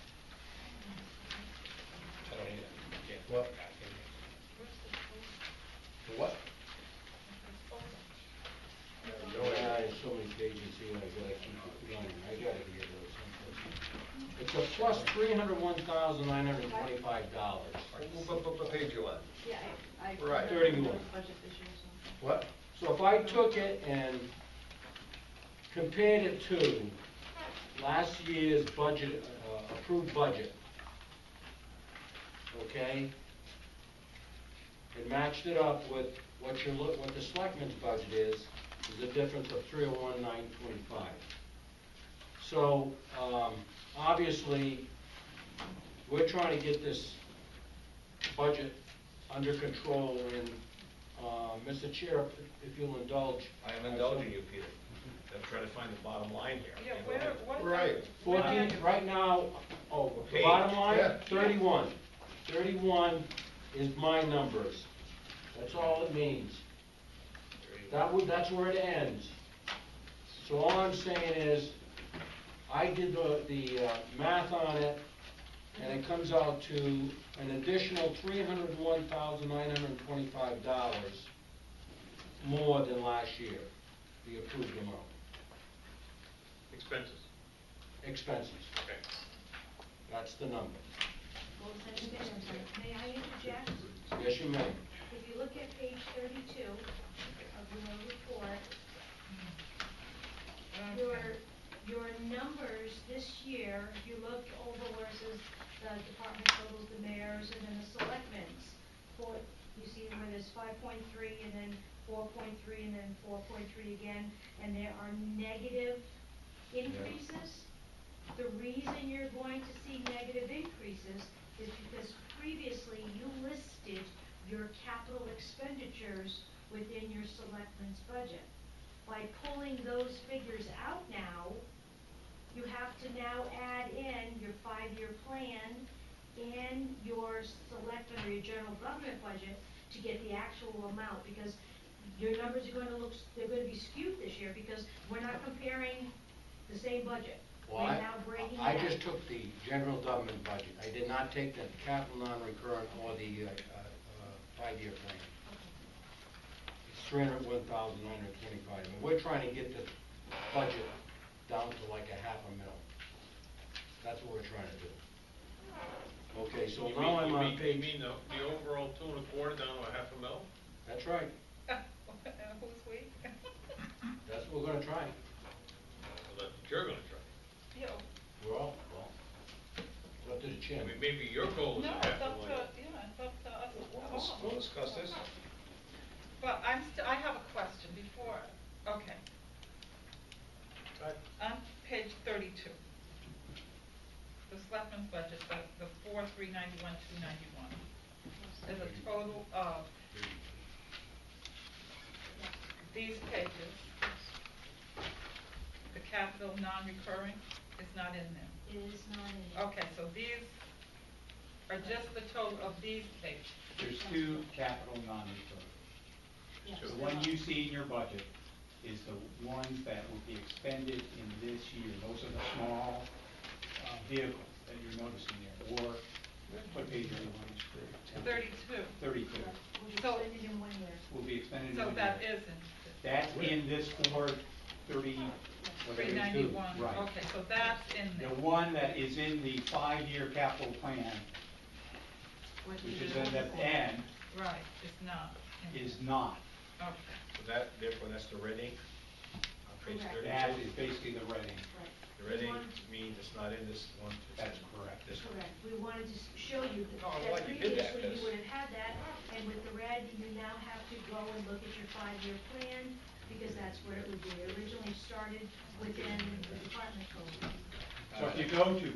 I don't need it. Yeah. What? For what? There's so many pages here, I gotta keep it going. I gotta be able to someplace. It's a plus $301,925. What page you on? Yeah, I. Right. 31. Budget this year, so. What? So if I took it and compared it to last year's budget, approved budget, okay, and matched it up with what the selectmen's budget is a difference of $301,925. So, obviously, we're trying to get this budget under control, and, Mr. Chair, if you'll indulge. I am indulging you, Peter. I'm trying to find the bottom line here. Yeah, what? Right. 14, right now, the Page, bottom line, yeah. 31. 31 is my numbers. That's all it means. That's where it ends. So all I'm saying is, I did the math on it, and it comes out to an additional $301,925 more than last year, the approved amount. Expenses. Expenses, Okay. that's the number. Well, then, may I interject? Yes, you may. If you look at page 32 of your report, your numbers this year, if you look over where it says the department totals, the mayors, and then the selectmen's, you see where there's 5.3 and then 4.3 and then 4.3 again, and there are negative increases. The reason you're going to see negative increases is because previously you listed your capital expenditures within your selectmen's budget. By pulling those figures out now, you have to now add in your 5-year plan and your selectmen or your general government budget to get the actual amount, because your numbers are going to they're going to be skewed this year because we're not comparing the same budget. Well, We're now breaking it I out. just took the general government budget. I did not take the capital non-recurrent or the 5-year plan. It's $301,925. And we're trying to get the budget down to like $500,000. That's what we're trying to do. Okay, so You now I'm on You page. mean the overall 2.25 down to $500,000? That's right. Who's we? That's what we're gonna try. Well, that's what you're gonna try. You. We're all, well, it's up to the I chin. mean, maybe your goal is No, $500,000. it's up to, it's up to us. We'll discuss this. But I have a question before, okay. On page 32, the selectmen's budget, the 4,391,291, is a total of these pages. The capital non-recurring is not in there. It is not in there. Okay, so these are just the total of these pages. There's 2 capital non-recurring. Yes, The there one are. you see in your budget is the ones that will be expended in this year. Those are the small vehicles that you're noticing there. Or, what page are you on? 32. 32. Will be So- expended in 1 year. Will be expended in So one that year. isn't That's in this 430. 391. Right. Okay, so that's in there. The one that is in the 5-year capital plan, which is at the end, Right, it's not. in is there. not. Okay. So therefore, that's the red ink on page Correct. 32? That is basically the red ink. Right. The red We ink wanted- means it's not in this one. it's That's in correct. This one. Correct. We wanted to show you No, I'm that glad you did that, previously you 'cause- would have had that, and with the red, you now have to go and look at your 5-year plan, because that's where it would be. It originally started within the department code. So if you go to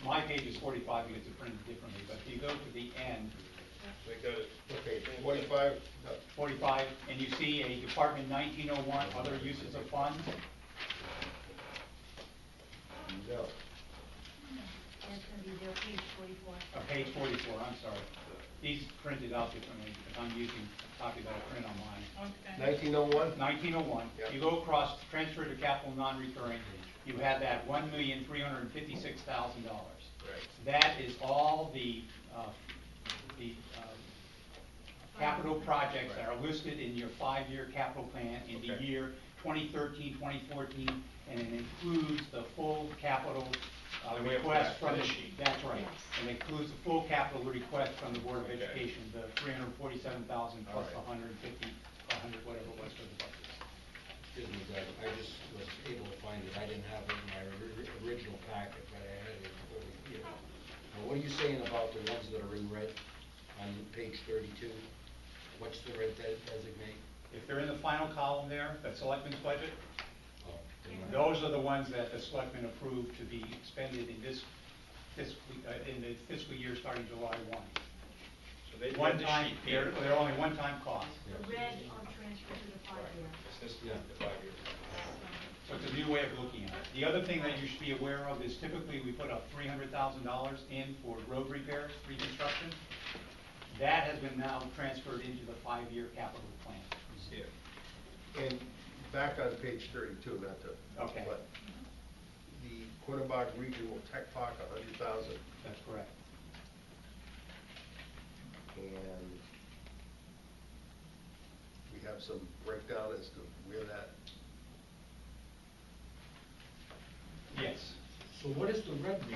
my page is 45 because it's printed differently, but if you go to the end, So it goes, Okay, 45, 45, and you see a Department 1901, other uses of funds, no. That's gonna be their page 44. page 44, I'm sorry. These printed out differently because I'm using a copy that I print on mine. Okay. 1901? 1901, Yep. you go across, transfer to capital non-recurring, you have that $1,356,000. right. That is all the capital projects that are listed in your 5-year capital plan in the Okay. year 2013, 2014, and it includes the full capital And we have request that from the... sheet. That's right. Yes. And it includes the full capital request from the Board of Okay. Education, the $347,000 plus All the right. 100, whatever it was for the budget. Excuse me, Greg, I just was able to find it. I didn't have it in my original packet, but I had it over here. Now, what are you saying about the ones that are in red on page 32? What's the red designate? If they're in the final column there, the selectmen's budget, Oh, those are the ones that the selectmen approved to be expended in this in the fiscal year starting July 1. So they One the time, sheet they're here. only one-time cost. The red are transferred to the 5-year. It's this, Yeah. the 5 years. So it's a new way of looking at it. The other thing that you should be aware of is typically we put up $300,000 in for road repairs, reconstruction. That has been now transferred into the 5-year capital plan. Yeah. And back on page 32, not to. Okay. But the Quinnebog Regional Tech Park, 100,000, That's correct. and we have some breakdown as to where that. Yes. So what is the red mean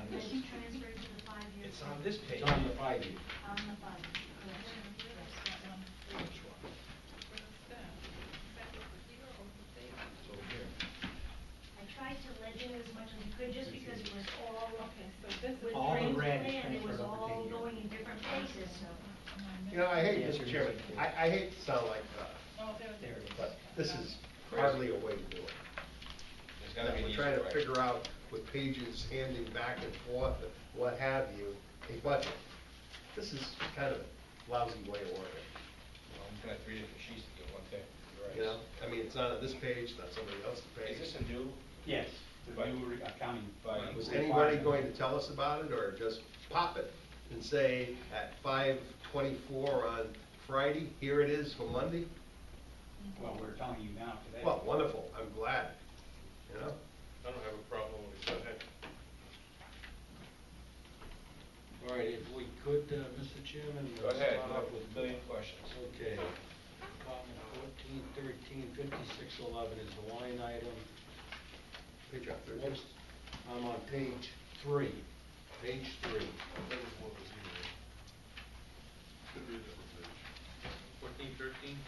on That this? you transferred to the 5 years. It's on this page. It's on the 5-year. On the 5 years, correct. Which one? What is that? Is that over here or over there? It's over here. I tried to legend as much as you could, just because it was all, Okay, so this is. with All the drained red is land, it was transferred over to all here. going in different places, so. You know, I hate, Yes, Mr. it Chairman, is. I hate to sound like, Oh, there There it is. but this is hardly a way to do it. There's gotta That be an we're easier trying to way. figure out with pages handing back and forth, and what have you, a budget. This is kind of a lousy way of working, Well, I'm looking at 3 different sheets to do one thing. You're right. you know? I mean, it's not on this page, not somebody else's page. Is this a new? Yes, the new accounting. Was anybody going to tell us about it, or just pop it and say at 5:24 on Friday, here it is for Monday? Well, we're telling you now today. Well, wonderful, I'm glad, you know? I don't have a problem with it, go ahead. All right, if we could, Mr. Chairman. Go ahead, start you off have a million questions. Okay. Department 1413, 5611 is the line item. Page up there. Next, I'm on page 3. Page 3. That was what was here. Could be a different page. 14, 13?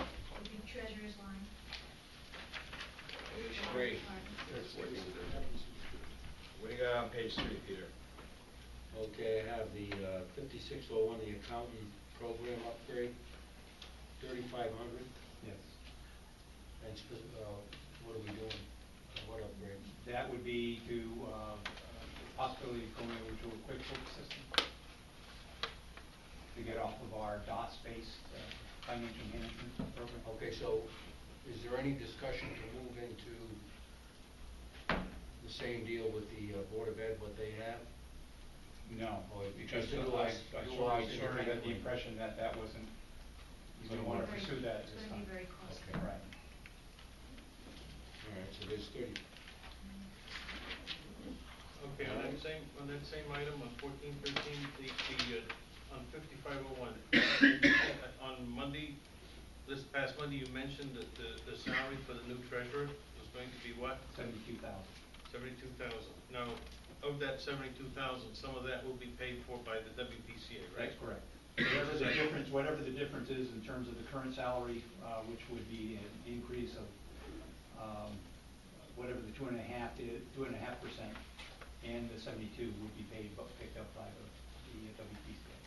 Would be treasurer's line. Page 3. There's what you do. What do you got on page 3, Peter? Okay, I have the 5601, the accountant program upgrade, 3,500. Yes. And what are we doing? What upgrades? That would be to, possibility of going over to a QuickBooks system to get off of our DOS-based financial management program. Okay, so is there any discussion to move into the same deal with the Board of Ed, what they have? No, Or because just I utilize sort of got the independently? impression that that wasn't, you didn't want to pursue that at It's this gonna time. be very costly. Okay. Right. All right, so there's 30. Okay, on that same item, on 14, 13, on 5501, on Monday, this past Monday, you mentioned that the salary for the new treasurer was going to be what? 72,000. 72,000. Now, of that 72,000, some of that will be paid for by the WPCA, right? That's correct. Whatever the difference is in terms of the current salary, which would be an increase of, whatever the 2.5% is, 2.5%, and the 72 would be paid, but picked up by the WPCA.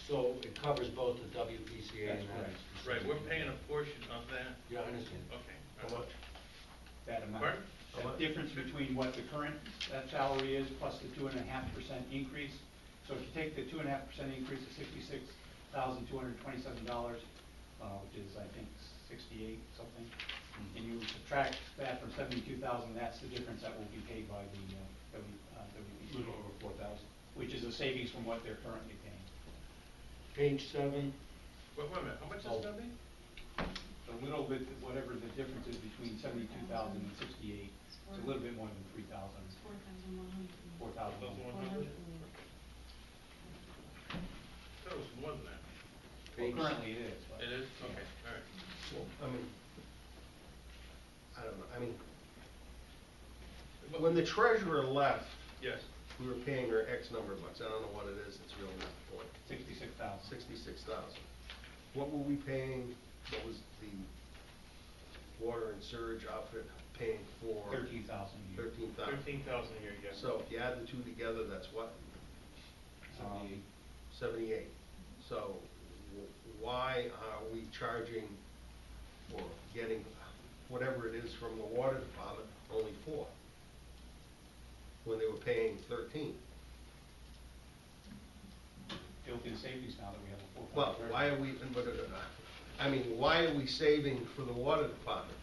So it covers both the WPCA That's and correct. that? Right, we're paying a portion of that. Yeah, I understand. Okay. How much? That amount. Pardon? The difference between what the current salary is plus the 2.5% increase. So if you take the 2.5% increase of $66,227, which is, I think, 68 something, and you subtract that from 72,000, that's the difference that will be paid by the WPCA. Little over 4,000. Which is a savings from what they're currently paying. Page 7. Wait a minute, how much is it gonna be? A little bit, whatever the difference is between 72,000 and 68, it's a little bit more than 3,000. 4,000. 1,100? That was more than that. Well, currently it is. but- It is? Okay, all right. Well, I mean, I don't know, I mean, when the treasurer left, Yes. we were paying her X number of bucks, I don't know what it is, it's really not the point. 66,000. 66,000. What were we paying, what was the water and surge outfit paying for? 13,000 a year. 13,000. 13,000 a year, yes. So if you add the two together, that's what? 78. 78. So why are we charging or getting whatever it is from the water department, only 4? When they were paying 13? Built-in savings now that we have a full-time. Well, treasurer. why are we, why are we saving for the water department?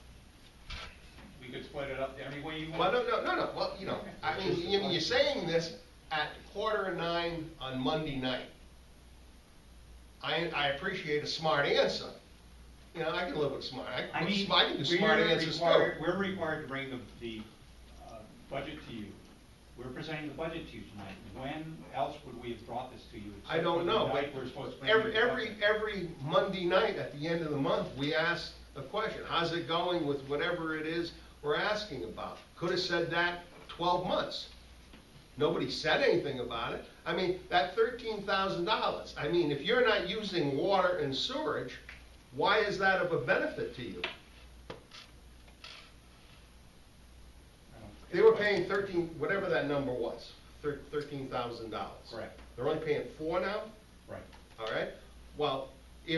we could split it up any way you want. Well, no, well, you know, I mean, you're saying this at 8:45 on Monday night. I appreciate a smart answer. You know, I can live with smart, I can do smart answers too. We're required to bring the budget to you. We're presenting the budget to you tonight. When else would we have brought this to you? I except don't for the know, night but we're supposed to bring you the budget? every Monday night at the end of the month, we ask a question. How's it going with whatever it is we're asking about? Could have said that 12 months. Nobody said anything about it. I mean, that $13,000, I mean, if you're not using water and sewerage, why is that of a benefit to you? They were paying whatever that number was, $13,000. Correct. They're only paying $4 now? Right. All right? Well, I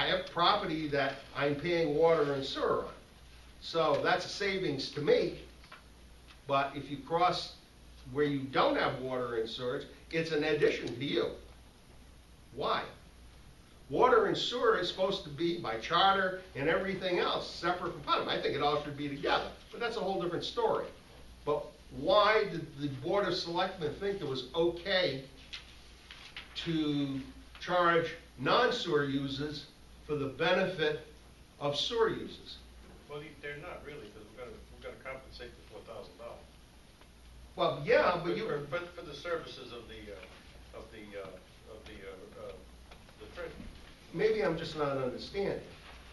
have property that I'm paying water and sewer on. So that's a savings to me. But if you cross where you don't have water and sewage, it's an addition to you. Why? Water and sewer is supposed to be, by charter and everything else, separate component. I think it all should be together, but that's a whole different story. But why did the Board of Selectmen think it was okay to charge non-sewer users for the benefit of sewer users? Well, they're not really, because we're gonna compensate for $4,000. Well, yeah, but you... For the services of the treasurer. Maybe I'm just not understanding,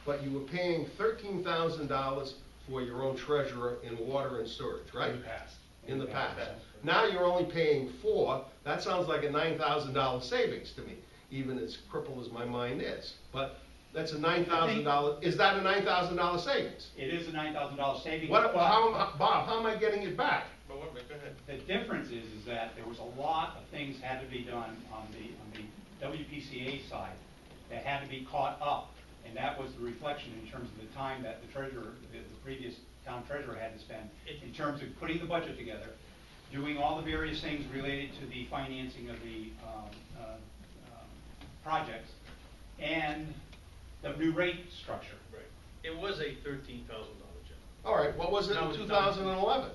but you were paying $13,000 for your own treasurer in water and sewage, right? In the past. In the past. Now you're only paying $4,000. That sounds like a $9,000 savings to me, even as crippled as my mind is. But that's a $9,000. Is that a $9,000 savings? It is a $9,000 savings. Bob, how am I getting it back? But wait a minute, go ahead. The difference is that there was a lot of things had to be done on the WPCA side that had to be caught up, and that was the reflection in terms of the time that the treasurer, the previous town treasurer had to spend in terms of putting the budget together, doing all the various things related to the financing of the projects, and the new rate structure. Right. It was a $13,000 job. All right, what was it in 2011?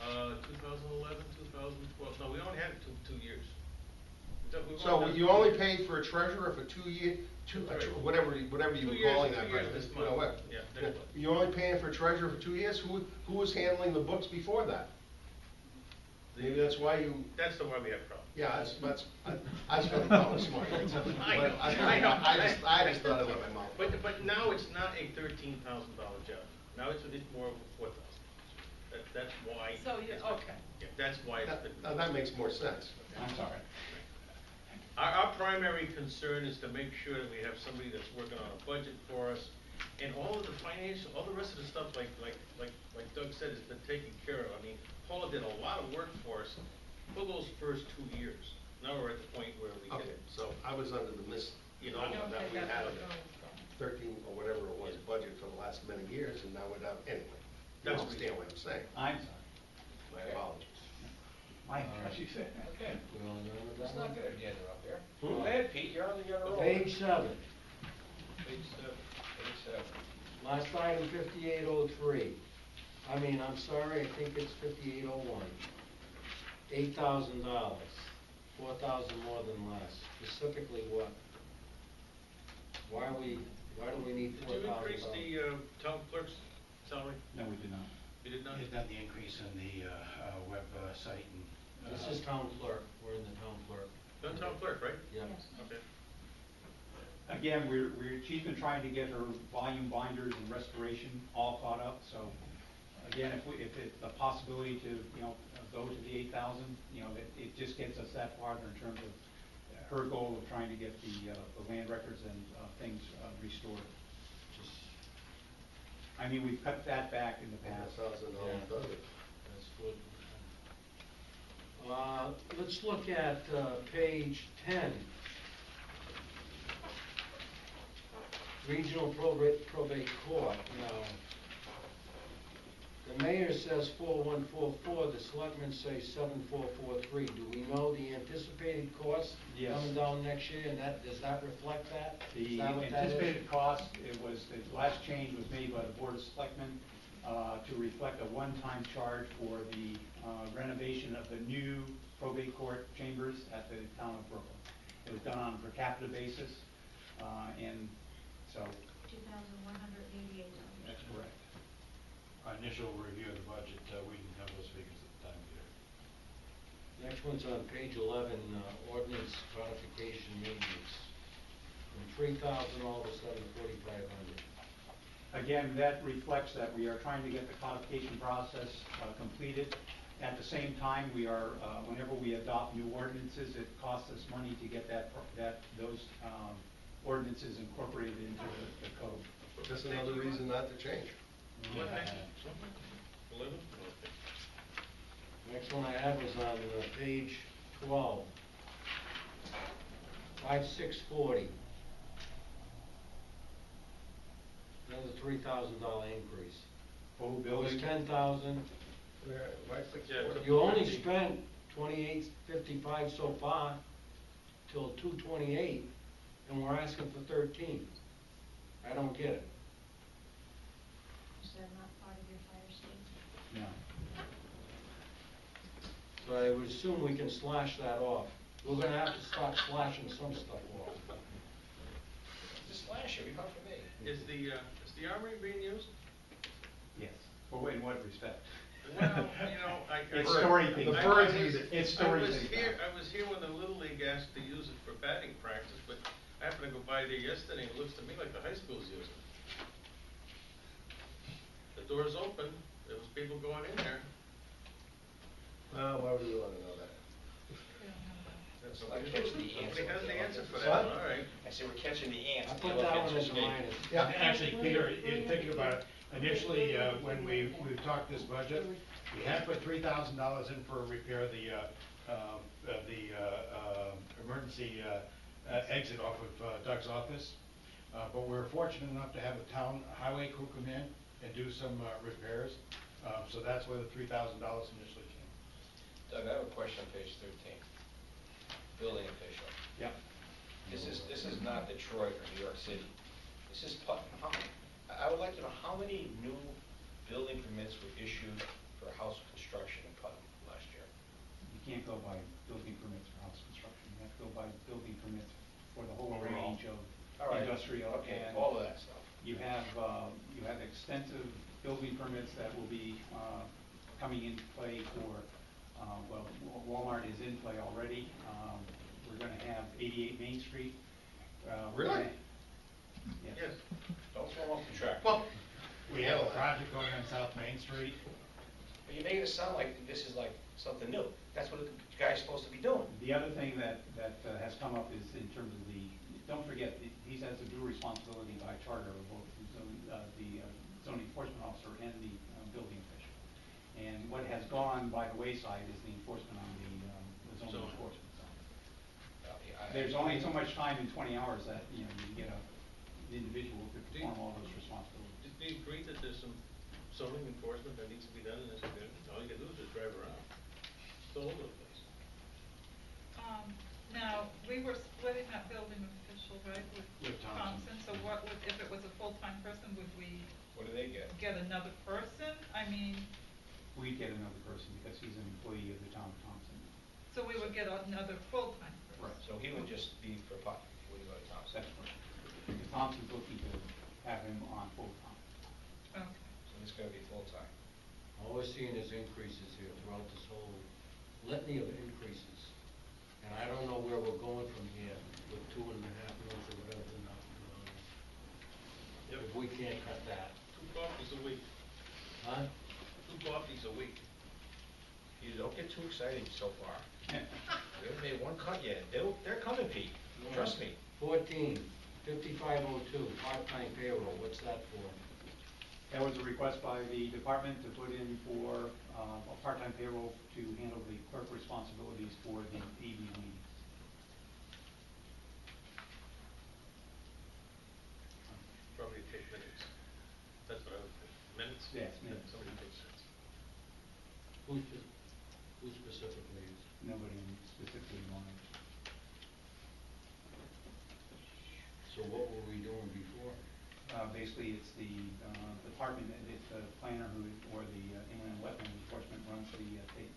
2011, 2012, no, we only had it 2 years. So you only paid for a treasurer for 2 years, whatever you were calling that. 2 years this month. Yeah, next month. You're only paying for a treasurer for 2 years? Who was handling the books before that? Maybe that's why you... That's the one we have a problem. Yeah, I was going to call it smart. I know. I just thought it let my mouth. But now it's not a $13,000 job. Now it's more of a $4,000. That's why. So you're, okay. Yeah, that's why it's been. Now that makes more sense. I'm sorry. Our primary concern is to make sure that we have somebody that's working on a budget for us, and all of the financial, all the rest of the stuff, like Doug said, has been taken care of. I mean, Paula did a lot of work for us for those first 2 years. Now we're at the point where we Okay, so I was under the that we had a 13 or whatever it was budget for the last many years, and now we're down anyway. You understand what I'm saying? I'm sorry. My apologies. My apologies. Okay. It's not good if you guys are up there. Hmm? Go ahead, Pete, you're on the roll. Page 7, Page 7. last item 5803. I mean, I'm sorry, I think it's 5801. $8,000, 4,000 more than less. Specifically what? Why do we need $4,000? Did you increase the town clerk's salary? No, we did not. You did not? Is that the increase in the website and? This is town clerk, we're in the town clerk. Done town clerk, right? Yep. Okay. Again, she's been trying to get her volume binders and restoration all caught up, so again, if it's a possibility to, go to the 8,000, it just gets us that farther in terms of her goal of trying to get the land records and things restored. I mean, we've cut that back in the past. That's good. Let's look at page 10. Regional probate court. Now, The mayor says 4144, the selectmen say 7443. Do we know the anticipated cost Yes. coming down next year, and does that reflect that? Is The that what that is? anticipated cost, the last change was made by the Board of Selectmen to reflect a one-time charge for the renovation of the new probate court chambers at the town of Brooklyn. It was done on a per capita basis, and so, $2,188. that's correct. Our initial review of the budget, we didn't have those figures at the time either. Next one's on page 11, ordinance codification maintenance. From 3,000 all of a sudden 4,500. Again, that reflects that we are trying to get the codification process completed. At the same time, we are, whenever we adopt new ordinances, it costs us money to get those ordinances incorporated into the code. Just another reason not to change. What page? 11? Next one I have is on page 12. 5640. Another $3,000 increase. Full It was 10,000. Why 640? Yeah, You only spent 2855 so far, till 228, and we're asking for 13. I don't get it. Is that not part of your fire station? No. So I would assume we can slash that off. We're gonna have to start slashing some stuff off. Just last year, we come from me. Is the armory being used? Yes. Well, in what respect? Well, you know, It's story things. I- The I birds was- use it. It's story I was things. here, I was here when the Little League asked to use it for batting practice, but I happened to go by there yesterday, and it looks to me like the high school's using it. The door's open, there was people going in there. Well, why would we want to know that? That's So I'm catching the ants. Nobody has the answer for that, What? all right. I said, we're catching the ants. I put that one as a minus. Yeah. Actually, Peter, in thinking about it, initially, when we talked this budget, we had put $3,000 in for repair of the emergency exit off of Doug's office. But we were fortunate enough to have a town highway crew come in and do some repairs. So that's where the $3,000 initially came. Doug, I have a question on page 13. Building official. Yeah. This is not Detroit or New York City. This is Putnam. I would like to know how many new building permits were issued for house construction in Putnam last year? You can't go by building permits for house construction. You have to go by building permits for the whole Overall. range of All right. industrial. Okay, and all of that stuff. You have extensive building permits that will be coming into play for, well, Walmart is in play already. We're going to have 88 Main Street. We're Really? gonna- Yes. Don't throw off the track. Well, We have a project going on South Main Street. But you make it sound like this is like something new. That's what the guy's supposed to be doing. The other thing that has come up is in terms of don't forget, he has a due responsibility by charter of both the zoning enforcement officer and the building official. And what has gone by the wayside is the enforcement on the zoning Zoning. enforcement side. There's only so much time in 20 hours that, you get an individual to perform all those responsibilities. Do you agree that there's some zoning enforcement that needs to be done in this community? All you can do is just drive around. It's all over the place. Now, we were splitting that building official, right, With Thompson. Thompson, so what would, if it was a full-time person, would we What do they get? get another person? I mean, We'd get another person because he's an employee of the town of Thompson. so we would get another full-time person? Right. So he would just be for Putnam, he wouldn't go to Thompson. That's right. Because Thompson's looking to have him on full-time. Okay. So this is gonna be full-time. All we're seeing is increases here throughout this whole litany of increases. And I don't know where we're going from here with 2.5 mils or whatever the number is. Yep. If we can't cut that. 2 coffees a week. Huh? 2 coffees a week. You don't get too excited so far. They haven't made one cut yet. They're coming, Pete. Trust me. 14, 5502, part-time payroll, what's that for? That was a request by the department to put in for a part-time payroll to handle the clerk responsibilities for the AV meetings. Probably take minutes. That's what I would think. Minutes? Yes, minutes. Somebody takes minutes. Who specifically is? Nobody specifically in mind. So what were we doing before? Basically, it's the department, it's the planner who, or the inland wetland enforcement runs the tape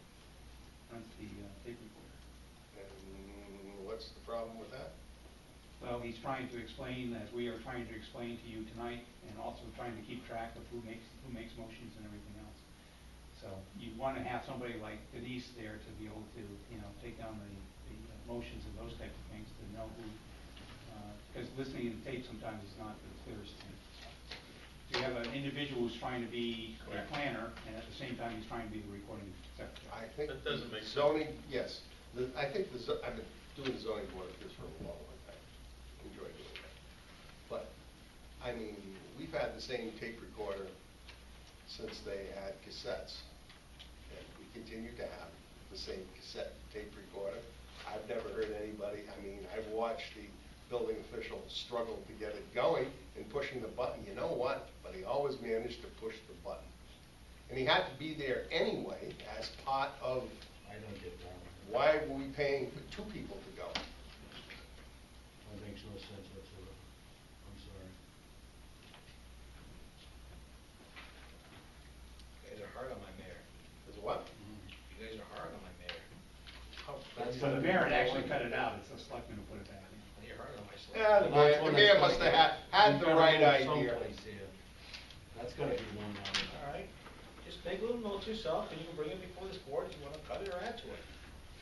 recorder. And what's the problem with that? Well, he's trying to explain, as we are trying to explain to you tonight, and also trying to keep track of who makes motions and everything else. So you want to have somebody like Denise there to be able to, take down the motions and those types of things, to know who, because listening to the tape sometimes is not the clearest thing. So you have an individual who's trying to be a Correct. planner, and at the same time, he's trying to be the recording secretary. I think That doesn't make sense. zoning, yes. I think I've been doing the zoning board of this for a long, long time. Enjoy doing that. But, I mean, we've had the same tape recorder since they had cassettes. And we continue to have the same cassette tape recorder. I've never heard anybody, I mean, I've watched the building official struggle to get it going and pushing the button. You know what? But he always managed to push the button. And he had to be there anyway as part of, I don't get that. why were we paying for two people to go? That makes no sense whatsoever. I'm sorry. You guys are hard on my mayor. Is what? You guys are hard on my mayor. So the mayor had actually cut it out, it's the selectman who put it back in. You're hard on my select. Yeah, the mayor must have had the right idea. Someplace here. That's gotta be one out. All right, just make a little note to yourself, and you can bring it before this board if you want to cut it or add to it.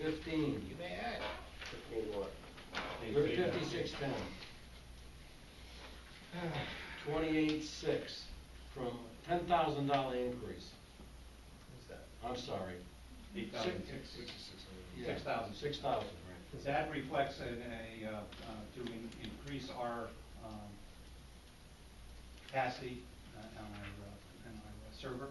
15. You may add. 15 what? 5610. 28.6 from $10,000 increase. What's that? I'm sorry. 8,006. Yeah, 6,000. 6,000, right. That reflects to increase our capacity on our server.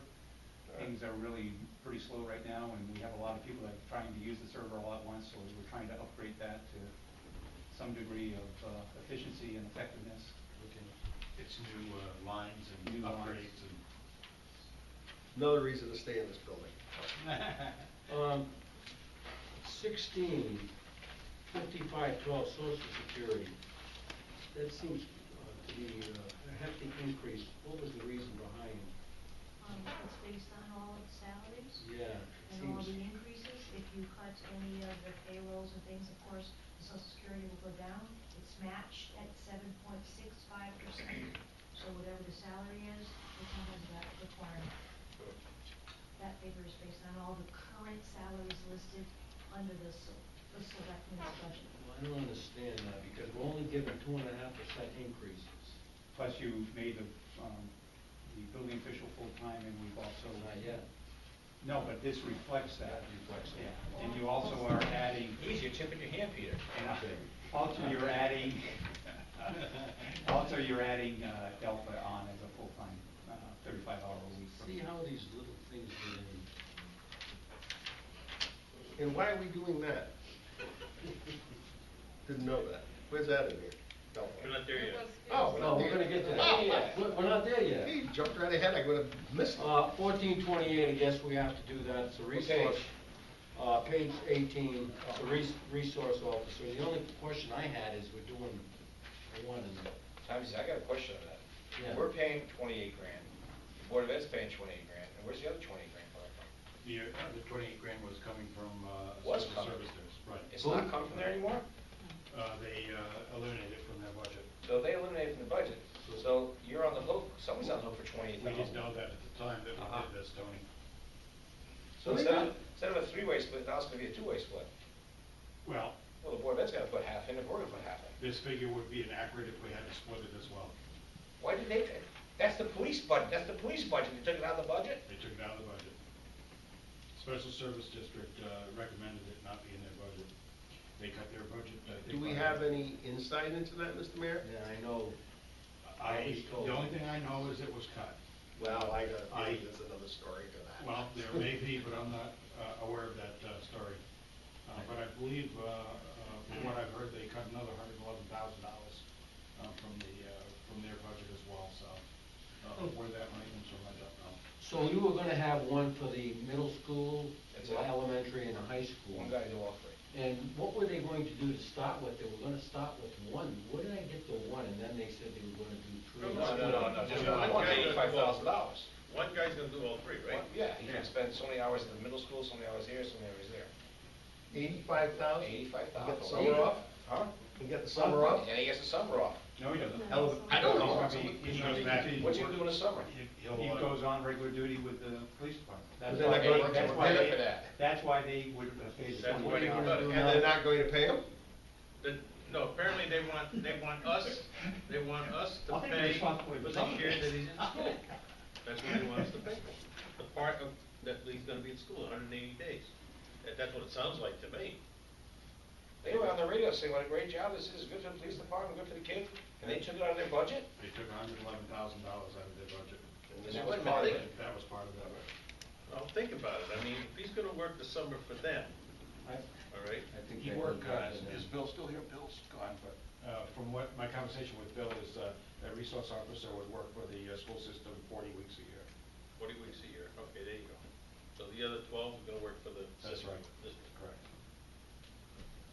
Things are really pretty slow right now, and we have a lot of people that are trying to use the server all at once, so we're trying to upgrade that to some degree of efficiency and effectiveness. Okay. It's new lines and New lines. upgrades and. Another reason to stay in this building. 16, 5512 Social Security. That seems to be a hefty increase. What was the reason behind it? It's based on all of the salaries. Yeah, it And all seems. the increases. If you cut any of the payrolls and things, of course, the Social Security will go down. It's matched at 7.65%. So whatever the salary is, the town has that requirement. That paper is based on all the current salaries listed under the selectmen's budget. Well, I don't understand that, because we're only given 2.5% increases. Plus you made the building official full-time, and we've also. Not yet. No, but this reflects that. Reflects that. Yeah. And you also are adding. Easy, you're tipping your hand, Peter. And also you're adding, Delta on as a full-time, 35-hour a week. See how these little things get in. And why are we doing that? Didn't know that. Where's that in here? No. We're not there yet. Oh, we're No, not we're there. gonna get to that. Oh, We're not there yet. He jumped right ahead. I would have missed it. 1428, I guess we have to do that. It's a resource. Page 18, it's a resource officer. The only question I had is we're doing one and. Tommy, I got a question on that. Yeah. We're paying 28 grand. The Board of Ed's paying 28 grand. And where's the other 28 grand coming from? The 28 grand was coming from, Was civil coming. services, right. It's not coming from there anymore? They eliminated it from their budget. So they eliminated from the budget. So you're on the hook, someone's on the hook for 28,000. We didn't know that at the time that we did this, Tony. So instead of a three-way split, now it's gonna be a two-way split. Well, Well, the Board of Ed's gotta put half in, if we're gonna put half in. this figure would be inaccurate if we had to split it as well. Why did they pay? That's the police budget, they took it out of the budget? They took it out of the budget. Special Service District recommended it not be in their budget. They cut their budget, I think. Do we by- have any insight into that, Mr. Mayor? Yeah, I know. The only thing I know is it was cut. Well, there's another story to that. Well, there may be, but I'm not aware of that story. But I believe, from what I've heard, they cut another $111,000 from their budget as well, so where that money comes from, I don't know. So you were gonna have one for the middle school, That's the it. elementary, and the high school. One guy do all three. And what were they going to do to start with? They were gonna start with one. Where did I get the one? And then they said they were gonna do three. Just No, one okay. $85,000. One guy's gonna do all three, right? Yeah, he can spend so many hours at the middle school, so many hours here, so many hours there. 85,000? $85,000. Get the summer off? Huh? You get the summer off? And he gets the summer off. No, he doesn't. I don't know. He goes back. What's he gonna do in the summer? He goes on regular duty with the police department. But they're not going- That's why Pay they, for that. that's why they would pay the That's 20 why they hours. cut it. And they're not going to pay them? No, apparently they want us to I'll take pay responsibility for for the some of year it. that he's in school. That's what they want us to pay for. The part of, that he's gonna be in school, 180 days. That's what it sounds like to me. They were on the radio saying what a great job this is, good for the police department, good for the kid, and they took it out of their budget? They took $111,000 out of their budget. And that was part of it. That was part of that. Well, think about it. I mean, if he's gonna work the summer for them, all right? I think He they worked, cut it in. is Bill still here? Bill's gone, but, from what, my conversation with Bill is, a resource officer would work for the school system 40 weeks a year. 40 weeks a year. Okay, there you go. So the other 12 is gonna work for the That's system. right. Correct.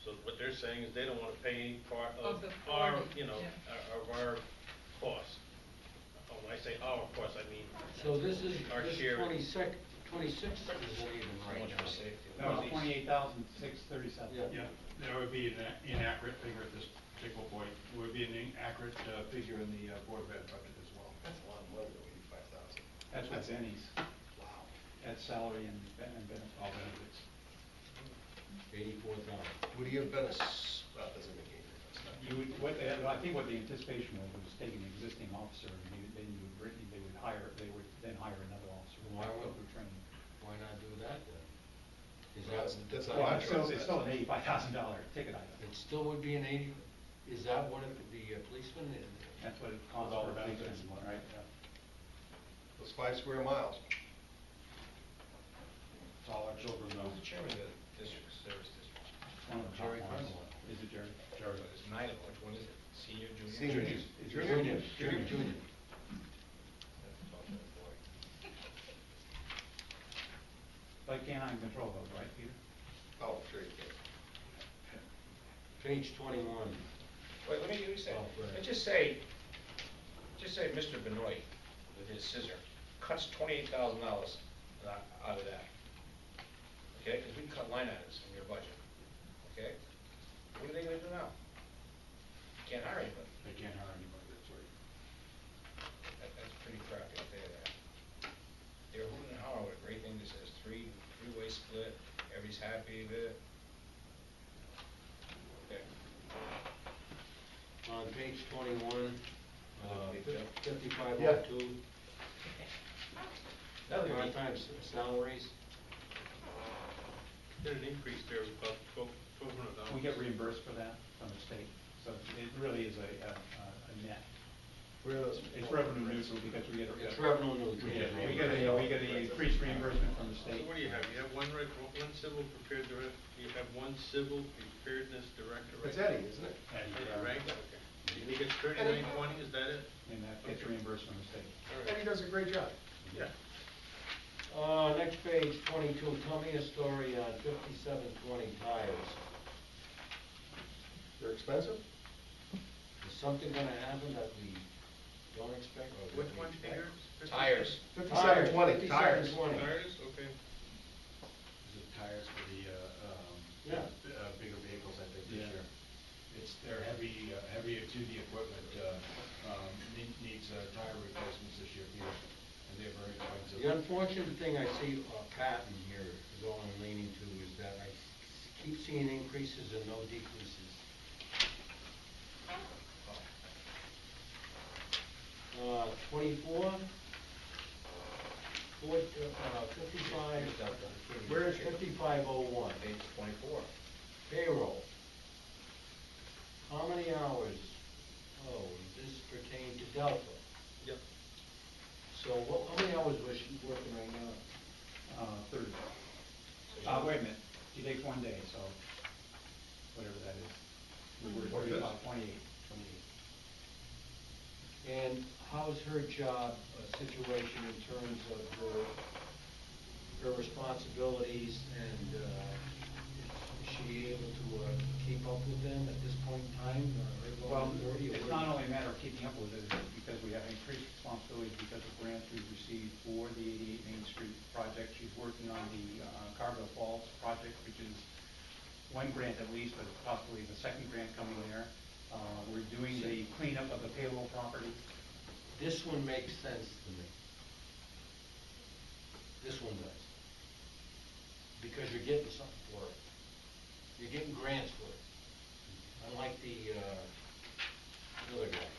So what they're saying is they don't wanna pay any part of Of the our, 40, you know, yeah. of our cost. Oh, when I say our cost, I mean. So this is, Our this share. 26 isn't even So right much now. for safety. No, it's 28,637. Yeah. Yeah, there would be an inaccurate figure at this particular point. It would be an inaccurate figure in the Board of Ed budget as well. That's a lot of money, though, 85,000. That's what Benny's, Wow. that's salary and benefits. All benefits. 84,000. Would he have been well, it doesn't make any difference. You would, I think what the anticipation was take an existing officer and then you would, they would then hire another officer. Why go would- through training. Why not do that then? Is Well, that, that's not Well, my it's still, choice. it's still an $85,000 ticket item. it still would be an 80, is that what the policeman is? That's what it With costs all for the a benefits. policeman, right? Those 5 square miles. It's all our children know. Who's the chairman of the district, service district? One of the top Jerry ones. Carmel. Is it Jerry? Jerry. There's 9 of them, which one is it? Senior, junior? Senior. Junior. Junior. Like canine control though, right, Peter? Oh, sure you can. Page 21. Wait, let me give you a Oh, second. go ahead. Let's just say Mr. Benoit, with his scissor, cuts $28,000 out of that. Okay, because we can cut line items from your budget. Okay? What are they gonna do now? Can't hire anybody. They can't hire anybody, that's right. That's pretty crappy, I'll tell you that. They're hooting and hollering with a great thing that says three-way split, everybody's happy with it. Okay. On page 21, Big jump. 5502, That'll be- part-time salaries. There's an increase there of about $1,200. We get reimbursed for that from the state, so it really is a net. Where are those? It's revenue neutral because we get a. It's revenue neutral. We get a increased reimbursement from the So state. what do you have? You have one civil prepared director, you have one civil preparedness director, right? It's Eddie, isn't it? And, Eddie, right? Okay. And he gets 3920, is that it? And that gets reimbursed from the state. All And right. he does a great job. Yeah. Next page, 22, tell me a story on 5720 tires. They're expensive? Is something gonna happen that we don't expect? or that Which we one, expect? Peter? Tires. 5720, tires. 5720. Tires, okay. Is it tires for the, Yeah. bigger vehicles, I think, this Yeah. year? They're heavier duty equipment, needs tire replacements this year, Peter, and they're very expensive. The unfortunate thing I see a pattern here going leaning to is that I keep seeing increases and no decreases. 24, 55, Where is it? 5501, Page 24. payroll. How many hours? Oh, does this pertain to Delta? Yep. So how many hours was she working right now? 30. Wait a minute, he takes one day, so whatever that is. We were What is worried this? about 28. And how's her job situation in terms of her responsibilities, and is she able to keep up with them at this point in time? Her Well, authority, or it's what? not only a matter of keeping up with it, it's because we have increased responsibilities because of grants we've received for the 88 Main Street project. She's working on the Cargill Falls project, which is one grant at least, but possibly the second grant coming there. We're doing the cleanup of the payroll property. This one makes sense to me. This one does. Because you're getting something for it. You're getting grants for it. Unlike the other guy.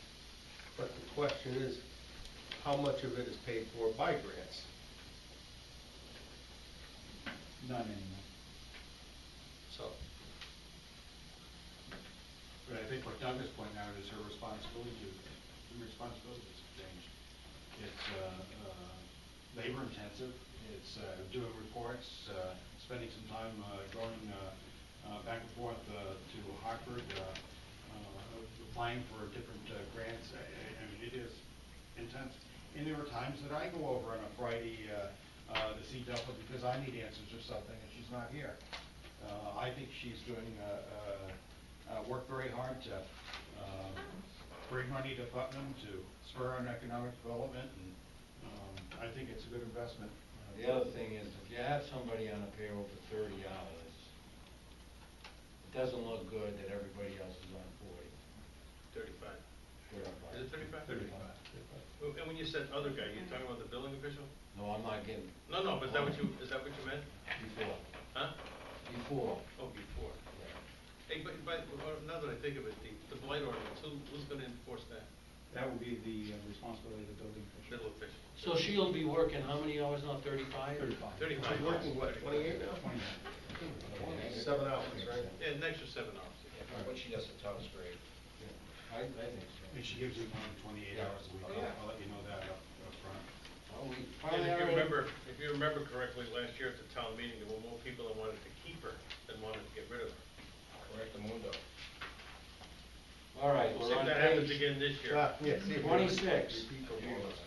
But the question is, how much of it is paid for by grants? None anymore. So, But I think what Doug is pointing out is her responsibilities have changed. It's labor intensive, it's doing reports, spending some time going back and forth to Hartford, applying for different grants. I mean, it is intense. And there are times that I go over on a Friday to see Delta because I need answers or something and she's not here. I think she's doing work very hard to bring money to Putnam, to spur on economic development, and I think it's a good investment. The other thing is, if you have somebody on a payroll for 30 hours, it doesn't look good that everybody else is on 40. 35. 35. Is it 35? 35. And when you said other guy, you're talking about the building official? No, I'm not getting. No, but is that what you meant? Before. Huh? Before. Oh, before. Hey, but now that I think of it, the blight ordinance, who's gonna enforce that? That will be the responsibility of the building official. Middle official. So she'll be working how many hours now, 35? 35. 35. she's working, what, 28 now? 29. 7 hours, right? Yeah, an extra 7 hours. What she does at town is great. I think so. And she gives you more than 28 hours a week. Oh, yeah. I'll let you know that up front. Well, we And finally if you remember correctly, last year at the town meeting, there were more people that wanted to keep her than wanted to get rid of her. Correct the mundo. All right, We'll we're see on if that happens page again this year. Yeah, see if we 26. repeat performance.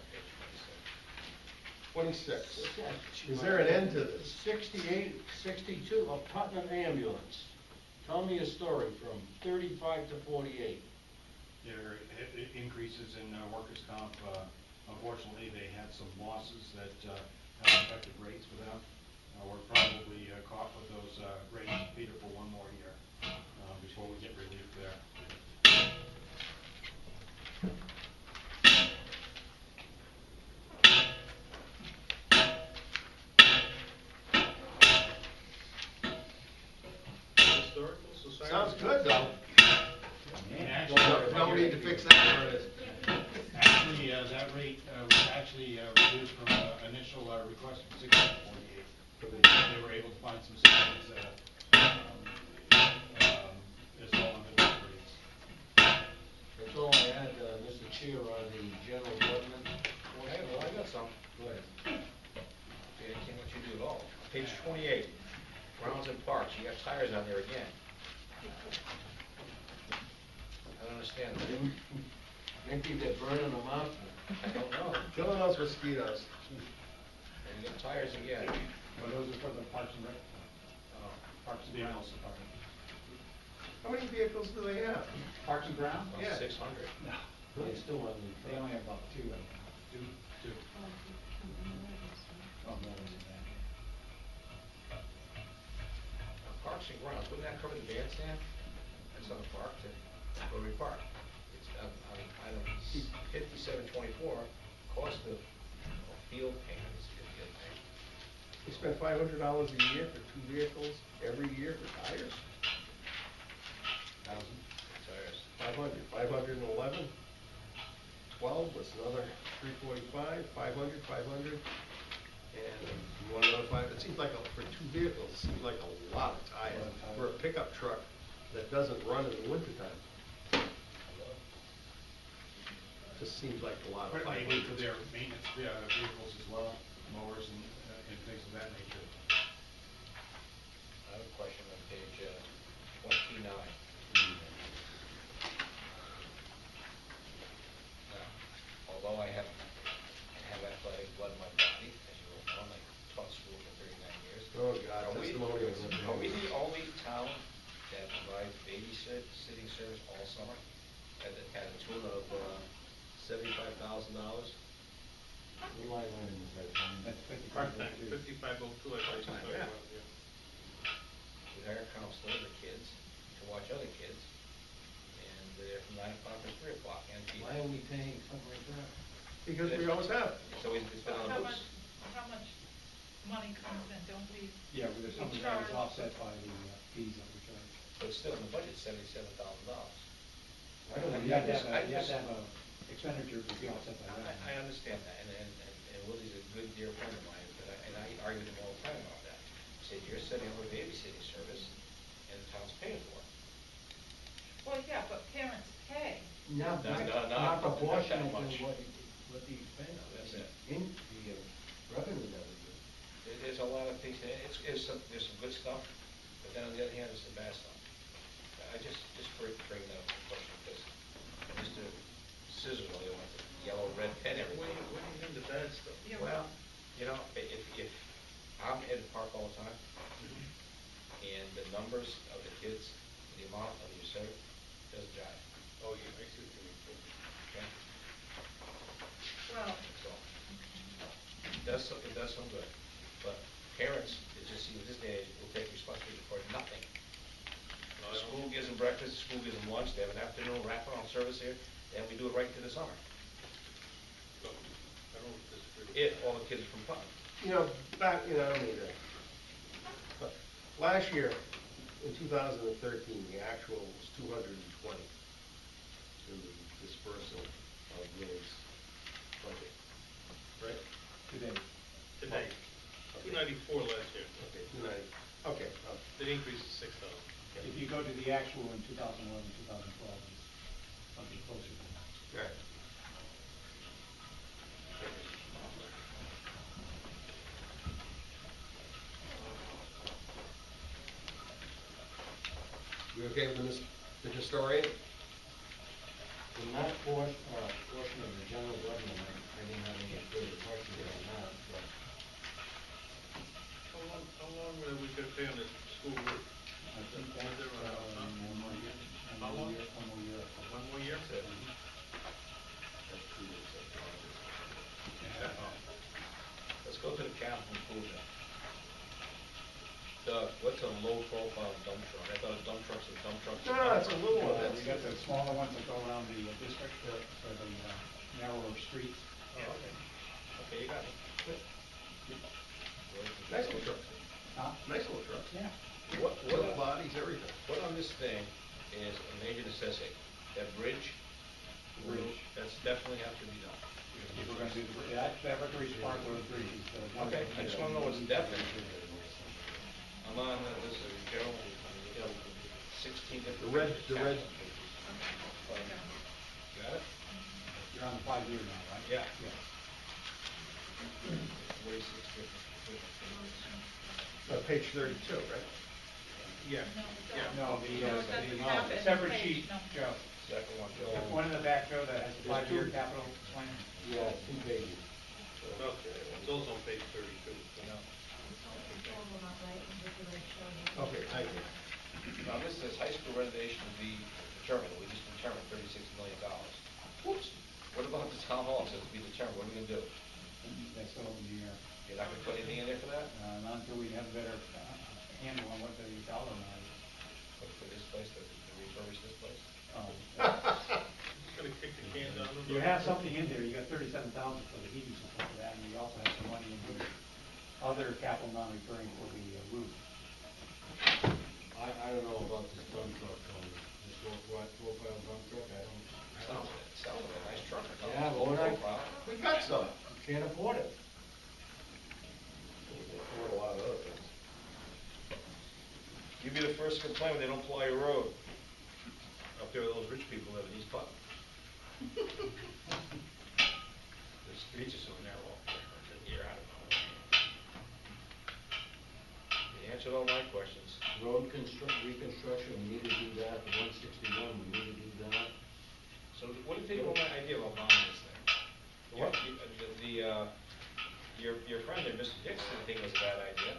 26. Is there an end to this? 68, 62, a Putnam ambulance. Tell me a story from 35 to 48. There are increases in workers' comp. Unfortunately, they had some losses that have affected rates for them. We're probably caught with those rates, Peter, for one more year before we get relief there. Historical Society? Sounds good, though. And No need to fix that where it is. Actually, that rate was actually reduced from initial request from 60 to 48. They were able to find some savings as well on the rates. That's all I had, Mr. Chair, on the general government. Well, I got some. Go ahead. Okay, I can't let you do it all. Page 28, grounds and parks, you got tires on there again. I don't understand that. Maybe they're burning them out. I don't know. Killing those mosquitoes. And you got tires again. But those are for the Parks and Rec, Parks and Yeah. Grounds Department. How many vehicles do they have? Parks and Grounds? About Yeah. 600. They still on They only have about 2 right now. Two. Oh, more than that. Parks and grounds, wouldn't that cover the bandstand? That's on the park, where we park. It's on item 5724, cost of field payments, field payment. We spend $500 a year for 2 vehicles every year for tires? 1,000. Tires. 500, 511, 12, that's another 345, 500, 500, and you want another 5, it seems like, for 2 vehicles, it seems like a lot of tires for a pickup truck that doesn't run in the wintertime. Just seems like a lot of But tires. they need for their maintenance vehicles as well, mowers and things of that nature. I have a question on page 29. service all summer at a tune of $75,000. What line item is that, Tom? That's 55. Part-time, 5502, I think. Part-time, yeah. We hire counselors or kids to watch other kids, and they're from 9 o'clock to 3 o'clock, and people. Why are we paying something like that? Because we always have. It's always, it's been on the books. How much money comes in, don't we? Yeah, well, there's we something that is charge- offset by the fees that we charge. But still, in the budget's $77,000. I don't You have to know. have a expenditure to be offset by that. I understand that, and Willie's a good dear friend of mine, and I argue with him all the time about that. I said, you're setting up a babysitting service, and the town's paying for it. Well, yeah, but parents pay. Not not proportional that to much. what the expense That's is. it. In the revenue that we get. There's a lot of things, there's some good stuff, but then on the other hand, there's some bad stuff. I just bring that up, question, because Mr. Scissor, you know, wants a yellow, red pen everywhere. What do you mean the bad stuff? Yeah, Well, you know, if I'm in the park all the time, and the numbers of the kids, the amount of you serve, doesn't jive, Oh, yeah, I see what you mean. okay? Well, So, it does some good, but parents, it just seems this day, will take responsibility for nothing. No, I The don't- school gives them breakfast, the school gives them lunch, they have an afternoon wraparound service here, and we do it right through the summer. I don't disagree. If all the kids are from Putnam. You know, back, I don't need that. But last year, in 2013, the actual was 220 in the dispersal of Willie's budget, right? Today. Today, Okay. 294 last year. Okay, 290, okay. The increase is 6,000. If you go to the actual in 2011, 2012, it's something closer to that. Right. We okay with the historian? In that portion of the general government, I didn't have any further questions on that, but How long are we gonna pay on the school roof? I think Is that's, there a- one more year. How long? One more year. One more year? That's 2 years. Let's go to the capital improvement. Doug, what's a low profile dump truck? I thought a dump truck's a dump truck. No, it's a little one. You got the smaller ones that go around the district, or the narrower streets. Oh, okay. Okay, you got it. Good. Nice little truck. Huh? Nice little truck. Yeah. Little bodies, everything. What on this thing is a major necessity? That bridge? Bridge. That's definitely have to be done. If we're gonna do, that Recreation Park Road Bridge is one of Okay, the- I just wanna know what's definite. I'm on, this is Carol, 16 different. The red. Got it? You're on the 5-year now, right? Yeah. Yeah. 46 different. Page 32, right? Yeah, yeah. No, No, it doesn't have it. separate Page, sheet, no. Joe. Second one, Joe. One in the back, Joe, that has the 5-year capital plan. yeah, 2 pages. Okay, it's also on page 32. No. Total amount, right, is what they're gonna show you. Okay, thank you. Now, this says high school renovation to be determined, we just determined $36 million. Whoops. What about the town hall, says to be determined, what are we gonna do? That's all in the air. You're not gonna put anything in there for that? Not until we have a better handle on what the dollar amount is. For this place, to refurbish this place? Just gonna kick the can down the road. You have something in there, you got 37,000 for the heating system for that, and you also have some money in the other capital non-recurring for the roof. I don't know about this dump truck, this profile dump truck, I don't. Sounds like a nice truck. Yeah, but we're not, We got some. we can't afford it. We can afford a lot of other things. Give me the first complaint when they don't plow your road. Up there with those rich people live in East Putnam. The streets are so narrow up there, you're out of it. You answered all my questions. Road reconstruction, we need to do that, the 161, we need to do that. So what do you think about my idea about buying this thing? What? Your friend there, Mr. Dixon, didn't think it was a bad idea.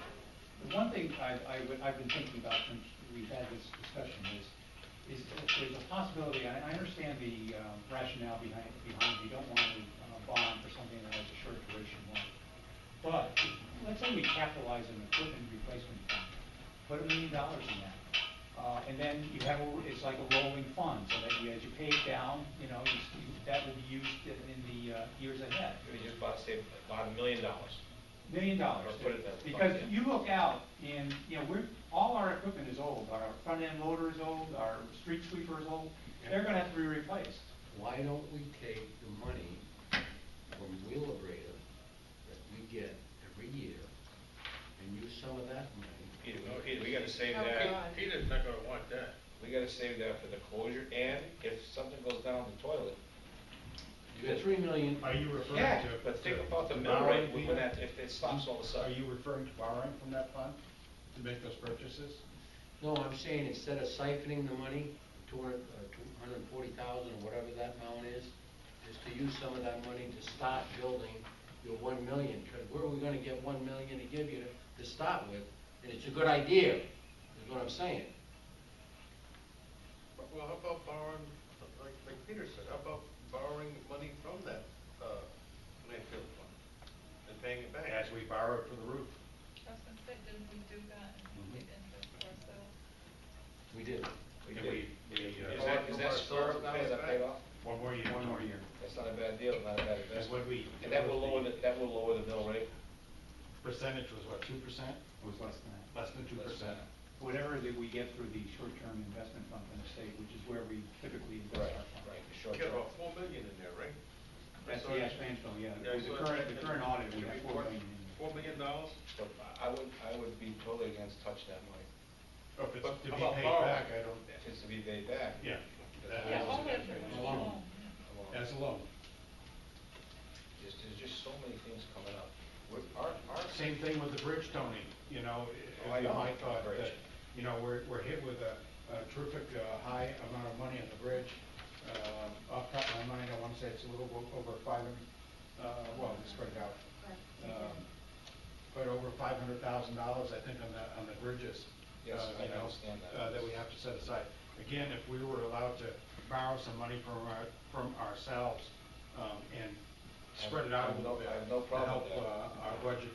The one thing I've been thinking about since we've had this discussion is, is, there's a possibility, I understand the rationale behind you don't want to bond for something that has a short duration loan. But, let's say we capitalize an equipment replacement fund, put $1 million in that. And then you have, it's like a rolling fund, so that as you pay it down, that will be used in the years ahead. We just say about $1 million. $1 million. Or put it in that Because fund, yeah. you look out and, all our equipment is old, our front end loader is old, our street sweeper is old, they're gonna have to be replaced. Why don't we take the money from Wheelabrator that we get every year and use some of that money? Peter, we gotta save Oh, that. God. Peter's not gonna want that. We gotta save that for the closure, and if something goes down the toilet. You got $3 million. Are you referring Yeah, to? but think about the to mill rate borrowing, when Peter? that, if it stops all of a Are sudden. you referring to borrowing from that fund to make those purchases? No, I'm saying instead of siphoning the money, 240,000 or whatever that amount is to use some of that money to start building your 1 million. Because where are we gonna get 1 million to give you to start with? And it's a good idea, is what I'm saying. Well, how about borrowing, like Peter said, how about borrowing money from that, landfill fund and paying it back? As we borrowed for the roof. I was gonna say, didn't we do that and complete interest ourselves? We did. We Yeah, did. we- Is that square now, is that paid off? One more year. One more year. That's not a bad deal, not a bad That's what investment. we. And that will lower the mill rate? Percentage was what, 2%? It was less than that. Less than 2%. Less than that. Whatever that we get through the short-term investment fund from the state, which is where we typically invest Right, our funds. right, the You short got term. about 4 million in there, right? That's So the it's- Ashland, yeah. Yeah, With so the it's- current audit, we should have be 4 million in there. $4 million? So I would be totally against touching that money. Oh, if it's But to how be about paid borrowing? back, I don't, If it's to be paid back. yeah. that Yeah, is- all of it was Alone. wrong. As a loan. There's just so many things coming up. Our Same thing with the bridge, Tony, Oh, I you know. might thought Bridge. that, we're hit with a terrific, high amount of money on the bridge. Off the top of my mind, I wanna say it's a little over 500, well, it's spread out. But over $500,000, I think, on the bridges. Yes, I understand that. That we have to set aside. Again, if we were allowed to borrow some money from ourselves, and spread it out a little bit. I have no problem with To that. help, our budget,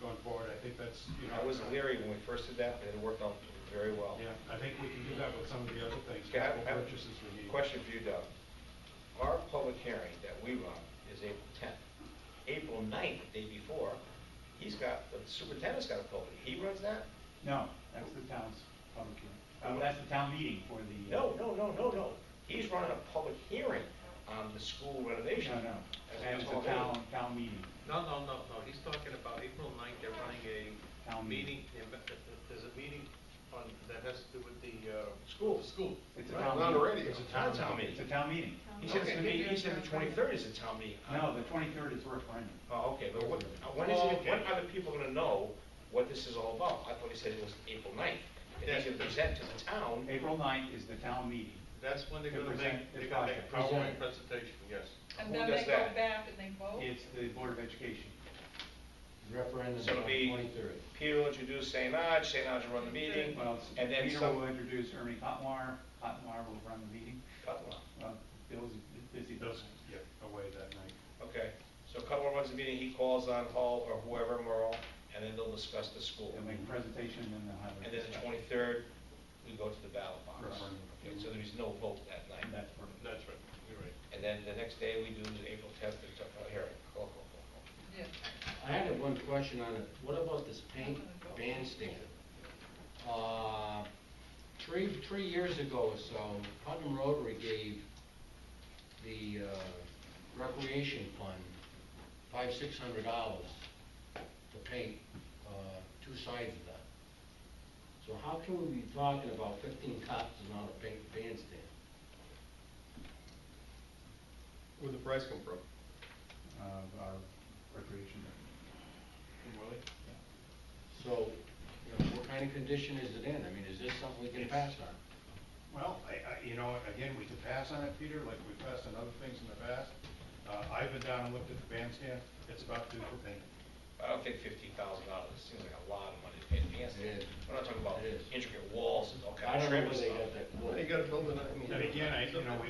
going forward, I think that's, I was leery when we first did that, but it worked out very well. Yeah, I think we can do that with some of the other things, Okay, I capital have purchases we need. Question for you, Doug. Our public hearing that we run is April 10th. April 9th, the day before, the superintendent's got a public, he runs that? No, that's the town's public hearing. That's the town meeting for the. No. He's running a public hearing on the school renovation. No, As that we is told the him. town meeting. No, he's talking about April 9th, they're running a Town meeting, meeting. there's a meeting that has to do with the, School. School. It's a Right, town on the meeting. radio. It's a Not a town town meeting. It's a meeting. town meeting. He said Okay. he said the 23rd is a town meeting. No, the 23rd is the referendum. Oh, okay, but when are the people gonna know what this is all about? I thought he said it was April 9th. And Yes. he's gonna present to the town. April 9th is the town meeting. That's when they're To gonna present make, the they're gonna make a project. PowerPoint Present. presentation, yes. And Who then does they go that? back and they vote? It's the Board of Education. Referendum So on it'll be, 23rd. Peter will introduce St. Ange will run the meeting, Well, and then Peter some. will introduce Ernie Cottonwar will run the meeting. Well, Bill's busy. Those, away that night. Okay, so Cutler runs the meeting, he calls on Hull or whoever, Merle, and then they'll discuss the school. They'll make a presentation and then they'll have a. And then the discussion. 23rd, we go to the ballot box. Referendum. Okay, so there's no vote that night. And that's perfect. That's right, you're right. And then the next day, we do the April 10th hearing. Call. Yeah. I had one question on it. What about this paint bandstand? Three years ago or so, Putnam Rotary gave the recreation fund $500-600 to paint two sides of that. So how can we be talking about 15 cops and not a paint bandstand? Where'd the price come from? Our recreation. Willie? So, what kind of condition is it in? I mean, is this something we can pass on? Well, again, we can pass on it, Peter, like we've passed on other things in the past. I've been down and looked at the bandstand, it's about due for paint. I don't think $15,000 seems like a lot of money to pay advance. It is. We're not talking about It is. intricate walls and all I kinds of don't know trim and where they stuff. got that Well, quote. you gotta build it, I mean. And again,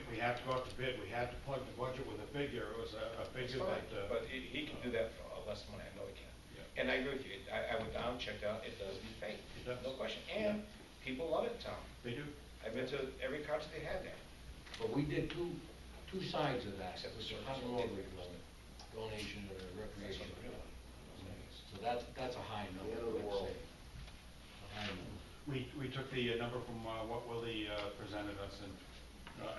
we have to go out to bid, we had to plug the budget with a figure, it was a figure Fine, that, but he can do that for less money, I know he can. Yeah. And I agree with you, I went down, checked out, it does beat paint, It does. no question, and people love it in town. they do. I've been to every concert they had there. But we did two sides of that, Except the the service. Hudson Rotary Club, donation to the recreation. So that's a high number, The end of the I'd world. say. A high number. We took the number from what Willie presented us, and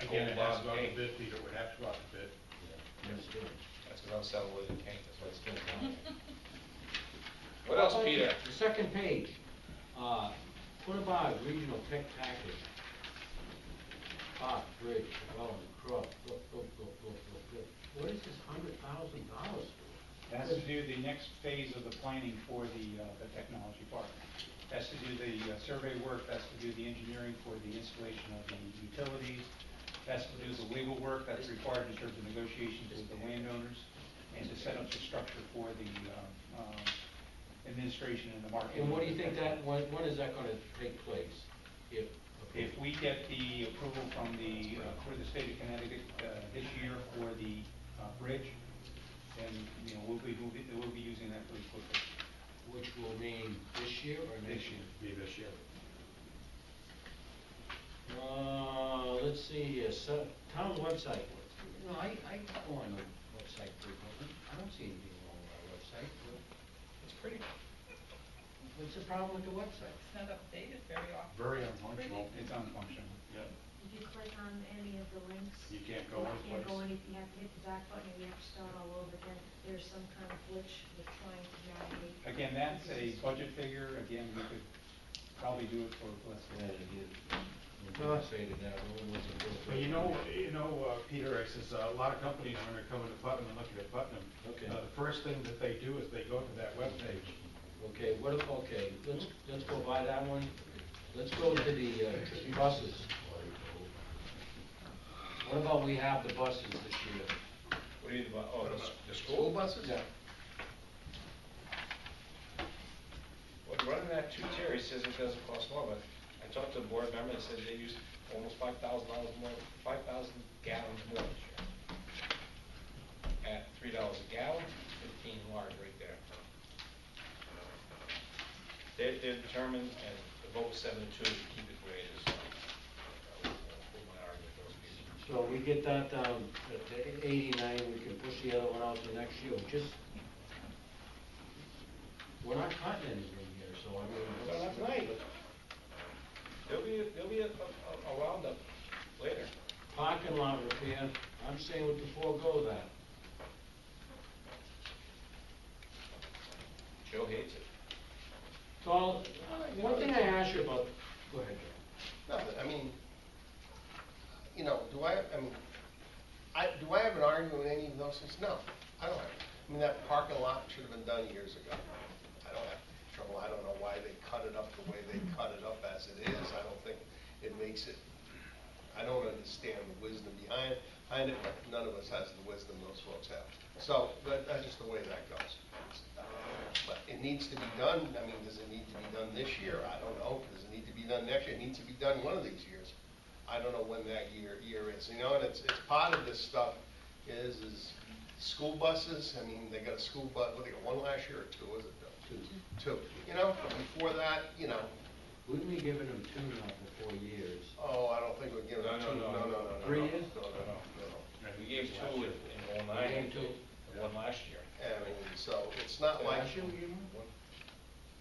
again, it Gold has to go out bond to bid, Peter would have to go out to bid. Yeah, understood. That's because I'm selling wood and paint, that's why it's still down. What How else, about Peter? The second page, Quinnipiac Regional Tech Package. Park, bridge, development, crop, look. What is this $100,000 for? That's to do the next phase of the planning for the technology park. That's to do the survey work, that's to do the engineering for the installation of the utilities, that's to do the legal work that's required in terms of negotiations with the landowners, and to set up the structure for the administration and the marketing. And what do you think when is that gonna take place? If we get the approval from for the state of Connecticut this year for the bridge, then, we'll be using that pretty quickly. Which will mean this year or next year? Be this year. Let's see, so, town website. I go on the website frequently. I don't see anything wrong with our website. It's pretty. What's the problem with the website? It's not updated very often. Very It's pretty. unfunctional. It's unfunctional. Yeah. If you click on any of the links. You can't go you anyplace. can't go any, you have to hit the back button and you have to start all over again. There's some kind of glitch with trying to navigate. Again, that's a budget figure, again, we could probably do it for less than that. But Peter, since a lot of companies, when they're coming to Putnam and looking at Putnam, Okay. the first thing that they do is they go to that webpage. Okay, let's go by that one. Let's go to the buses. What about we have the buses this year? What do you mean about, the School school? buses? Yeah. Well, running that two-tier, he says it doesn't cost more, but I talked to a board member that said they used almost $5,000 more, 5,000 gallons more this year. At $3 a gallon, 15 large right there. They're determined, and the vote was 7-2 to keep it the way it is. I won't put my argument with those people. So we get that down to 89, we can push the other one out to next year. We're not cutting anything here, so I mean. No, not tonight. There'll be a roundup later. Parking lot repair, I'm saying we can forego that. Joe hates it. Paul, one thing I asked you about, go ahead, Joe. Nothing, I mean, do I have an argument with any of those things? No, I don't have. I mean, that parking lot should have been done years ago. I don't have trouble, I don't know why they cut it up the way they cut it up as it is. I don't think it makes it, I don't understand the wisdom behind it, but none of us has the wisdom those folks have. So, but that's just the way that goes. But it needs to be done, I mean, does it need to be done this year? I don't know. Does it need to be done next year? It needs to be done one of these years. I don't know when that year is, and it's part of this stuff is school buses. I mean, they got a school bus, what, they got one last year or two, was it, Bill? Two. Before that, Wouldn't we given them two now for 4 years? oh, I don't think we're giving them two. No. 3 years? No. We gave two in '09, We gave two. and one last year. I mean, so it's not like. Last year we gave them?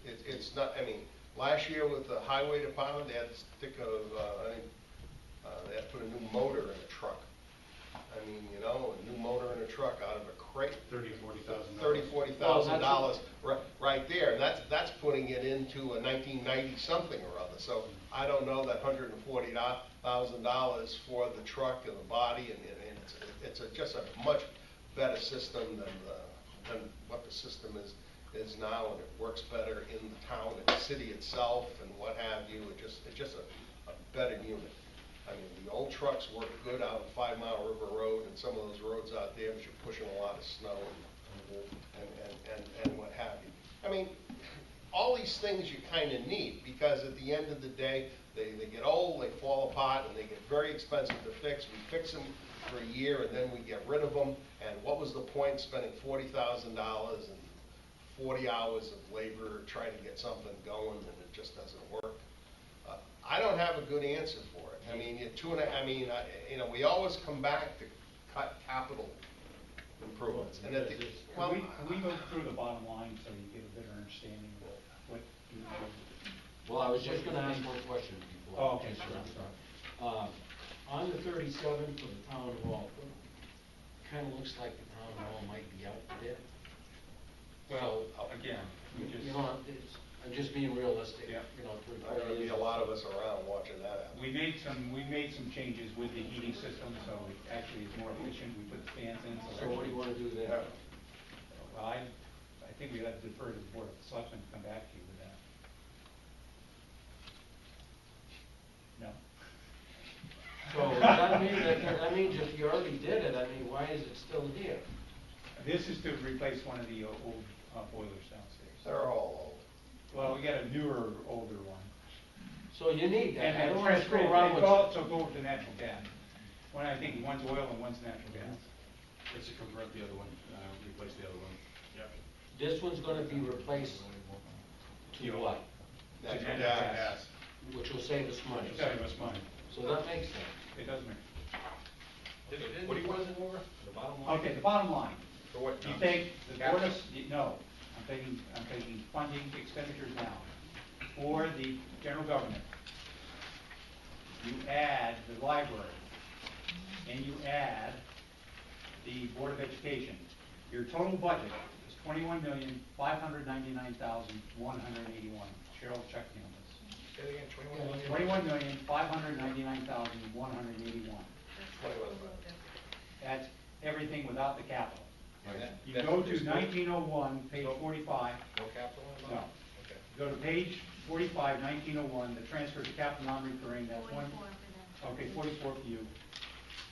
It's not, I mean, last year with the highway department, they had to stick they had to put a new motor in a truck. I mean, a new motor in a truck out of a crate. $40,000 right there. And that's putting it into a 1990 something or other. So I don't know that $140,000 for the truck and the body, and it's just a much better system than what the system is now, and it works better in the town and the city itself and what have you. It's just a better unit. I mean, the old trucks work good out on 5 Mile River Road and some of those roads out there, but you're pushing a lot of snow and comfortable and what have you. I mean, all these things you kind of need, because at the end of the day, they get old, they fall apart, and they get very expensive to fix. We fix them for a year, and then we get rid of them, and what was the point spending $40,000 and 40 hours of labor trying to get something going, and it just doesn't work? I don't have a good answer for it. I mean, we always come back to cut capital improvements, and at the, well, Can we go through the bottom line so you get a better understanding of what you do? Well, I was just gonna ask one question before. Oh, okay, sure, I'm sorry. On the 37 for the town hall, kinda looks like the town hall might be out there. Well, again, we just. You know, I'm just being realistic. Yeah. You know, there's going to be a lot of us around watching that happen. We made some changes with the heating system, so it actually is more efficient. We put the fans in. So what do you wanna do there? Well, I think we have to defer to the Board of Selectmen to come back to you with that. No? So that means if you already did it, I mean, why is it still here? This is to replace one of the old boilers downstairs. They're all old. Well, we got a newer, older one. So you need that. I And don't wanna transfer, screw around with it. also go to natural gas. One, I think one's oil and one's natural gas. It's to convert the other one, replace the other one. Yep. This one's gonna be replaced to what? Natural gas. Which will save us money. Save us money. So that makes sense. It does make. What do you want to go over? The bottom line? Okay, the bottom line. For what? You take the Board of, no, I'm taking funding expenditures now. For the general government, you add the library, and you add the Board of Education. Your total budget is $21,599,181. Cheryl checked me on this. Say it again, $21,599,181. That's everything without the capital. You go to 1901, page 45. No capital in No. mind? Okay. Go to page 45, 1901, the transfer to capital non-recurring, that's one. 44 for that. Okay, 44 for you.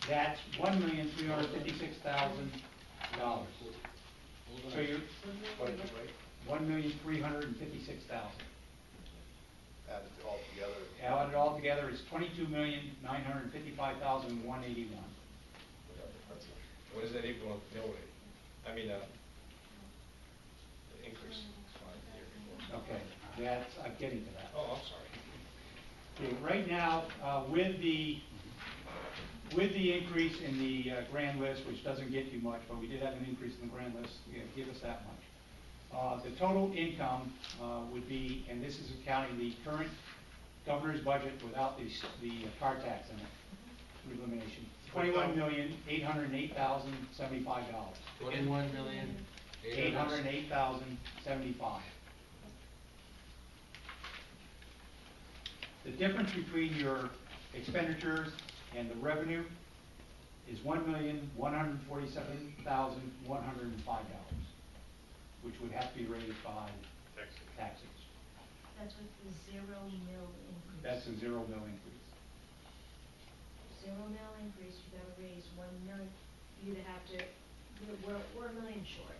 That's $1,356,000. So you're, $1,356,000. Add it all together. Add it all together, it's $22,955,181. What does that equal, the increase? Okay, that's, I'm getting to that. Oh, I'm sorry. Okay, right now, with the increase in the grand list, which doesn't get you much, but we did have an increase in the grand list, give us that much. The total income would be, and this is accounting the current governor's budget without the car tax in it, through elimination, $21,808,075. $808,075. The difference between your expenditures and the revenue is $1,147,105, which would have to be raised by taxes. That's with the 0 mil increase. That's a 0 mil increase. 0 mil increase, you gotta raise 1 million, you either have to, we're $1 million short.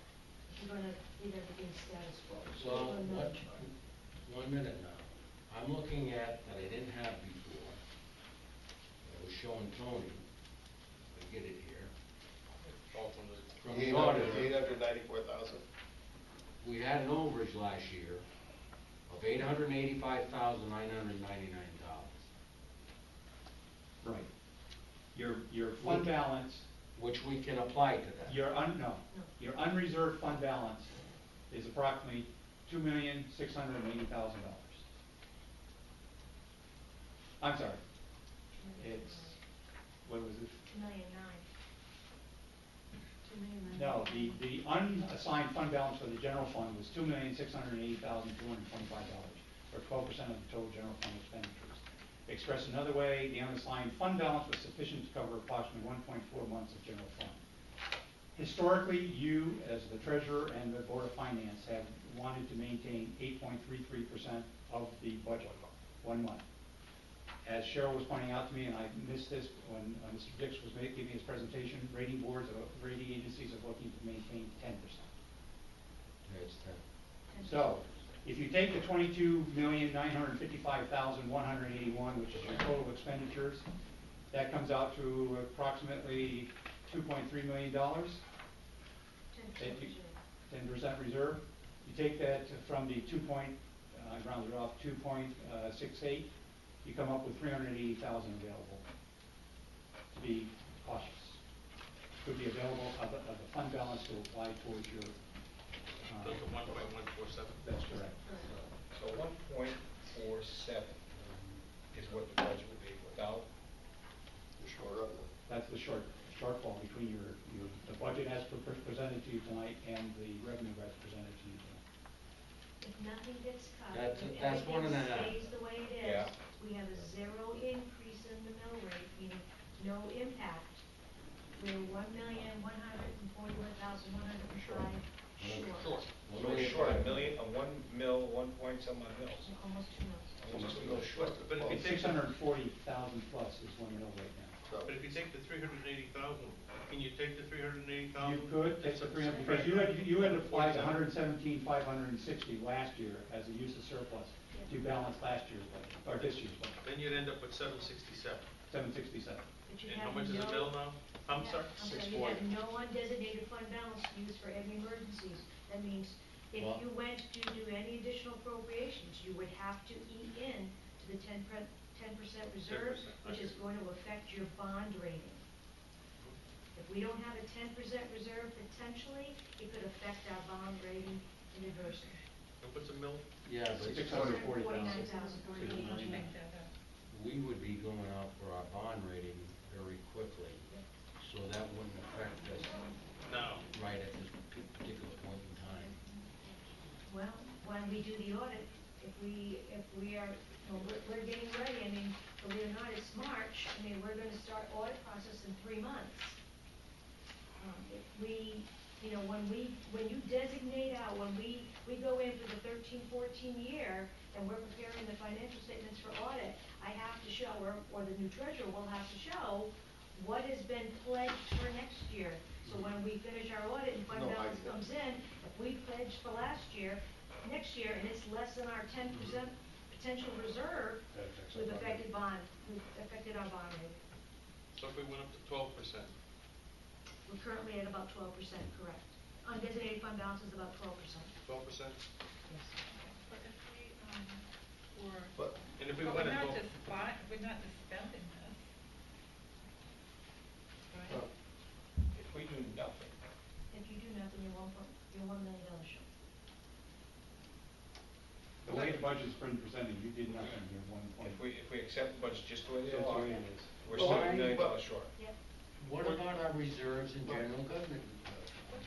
If you're gonna leave everything status quo. Well, We're $1 million short. 1 minute now. I'm looking at, that I didn't have before. I was showing Tony. I get it here. All From the auditor. 894,000. We had an overage last year of $885,999. Right. Your fund balance, Which we can apply to that. your unreserved fund balance is approximately $2,680,000. I'm sorry. It's, what was it? 2,000,009. No, the unassigned fund balance for the general fund was $2,680,225, or 12% of the total general fund expenditures. Expressed another way, the unassigned fund balance was sufficient to cover approximately 1.4 months of general fund. Historically, you, as the treasurer and the Board of Finance, have wanted to maintain 8.33% of the budget, 1 month. As Cheryl was pointing out to me, and I missed this when Mr. Dix was giving his presentation, rating boards, rating agencies are looking to maintain 10%. Yeah, it's 10. So, if you take the 22,955,181, which is your total expenditures, that comes out to approximately $2.3 million. 10% That you- reserve. 10% reserve. You take that from the I rounded off 2.68, you come up with 380,000 available. To be cautious. Could be available of the fund balance to apply towards your. Goes to 1.147. That's correct. So 1.47 is what the budget would be without, The short run. That's the shortfall between the budget as presented to you tonight and the revenue as presented to you tonight. If nothing gets cut, That's- if that's 1.5. everything stays the way it is, Yeah. we have a zero increase in the mill rate, meaning no impact. We're 1,141,105 short. So we're short a million, a 1 mil, 1 point some odd mils. Almost 2 mils. Almost 2 mils short. But if you take, 640,000 plus is 1 mil right now. but if you take the 380,000, can you take the 380,000? You could take the 300, because you had applied 117,560 last year as a use of surplus to balance last year's budget, or this year's budget, Then you'd end up with 767. 767. But you And how have much is the no- bill now? I'm sorry? You have no undesignated fund balance to use for any emergencies. That means if Well- you went to do any additional appropriations, you would have to eat in to the 10% reserve, 10%, which is okay. going to affect your bond rating. If we don't have a 10% reserve, potentially, it could affect our bond rating inadvertently. And what's a mill? Yeah, but 649,000. Make that up. we would be going out for our bond rating very quickly, so that wouldn't affect us No. right at this particular point in time. Well, when we do the audit, if we are, well, we're getting ready, I mean, believe it or not, it's March, I mean, we're gonna start audit process in 3 months. If we, you know, when you designate out, when we go in for the 13-14 year, and we're preparing the financial statements for audit, I have to show, or the new treasurer will have to show what has been pledged for next year. So when we finish our audit and fund No, I balance get it. comes in, if we pledged for next year, and it's less than our 10% potential reserve, we've affected our bond rate. So if we went up to 12%, We're currently at about 12%, correct. Undesignated fund balance is about 12%. 12%? Yes. But if we, were. But, And if we But went we're and not vote, just we're not just spending this. Right? If we do nothing, If you do nothing, you're $1 million short. The way the budget's been presented, you did nothing, you're 1 point. if we accept the budget just the way they That's the are, way it is. we're still Well, $1 million but- short. Yep. What about our reserves in general government?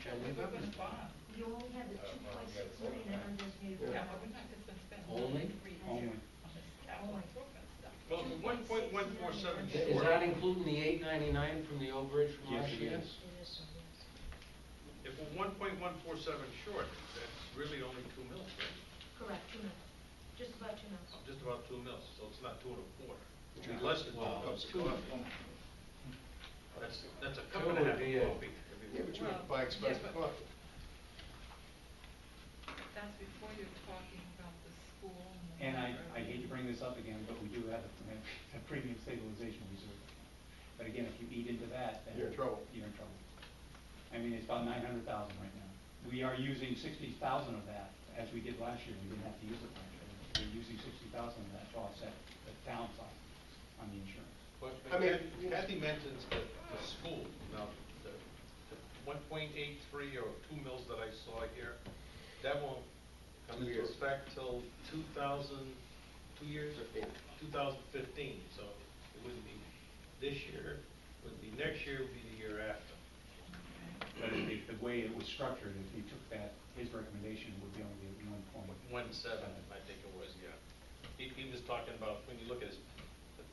General We're gonna government? bond. You only have the 2.6 million in undesignated Yeah, fund but we're balance. not just gonna spend. Only? Only. On this capital improvement stuff. well, the 1.147 Is Is short, that including the 899 from the overage from Yes, last it year? is. It is, so yes. if we're 1.147 short, that's really only 2 mils, right? Correct, 2 mils. Just about 2 mils. Just about 2 mils, so it's not 2 1/4. Which Yeah. is less than 2 Wow. mils. That's a cup Two and a half would of be a- coffee. yeah, but you Well, would buy expensive yeah, but- coffee. That's before you're talking about the school and the. And I library. hate to bring this up again, but we do have a premium stabilization reserve. But again, if you eat into that, then. You're in trouble. You're in trouble. I mean, it's about 900,000 right now. We are using 60,000 of that, as we did last year, we didn't have to use it last year. We're using 60,000 of that to offset the downside on the insurance. But I mean, Kathy mentions the school, now, the 1.83 or 2 mils that I saw here, that won't come 2 into years. effect till 2 years? 15. 2015, so it wouldn't be this year, it wouldn't be next year, it would be the year after. But the way it was structured, if you took that, his recommendation would be only 1 point. 1.7, I think it was, yeah. He was talking about, when you look at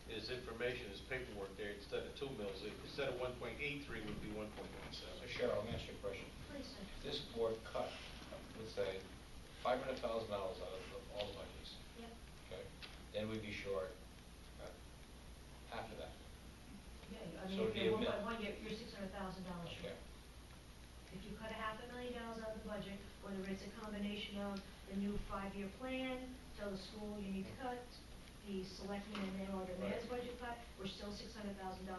his information, his paperwork there, instead of 2 mils, instead of 1.83 would be 1.17. So Cheryl, let me ask you a question. Please, sir. This board cut, let's say, $500,000 out of all the budgets, Yep. okay? Then we'd be short half of that. Yeah, I So mean, if do you're you 1.1, you're $600,000 Okay. short. If you cut $500,000 out of the budget, whether it's a combination of the new 5-year plan, tell the school you need to cut, the selectmen and their or the mayor's budget cut, we're still $600,000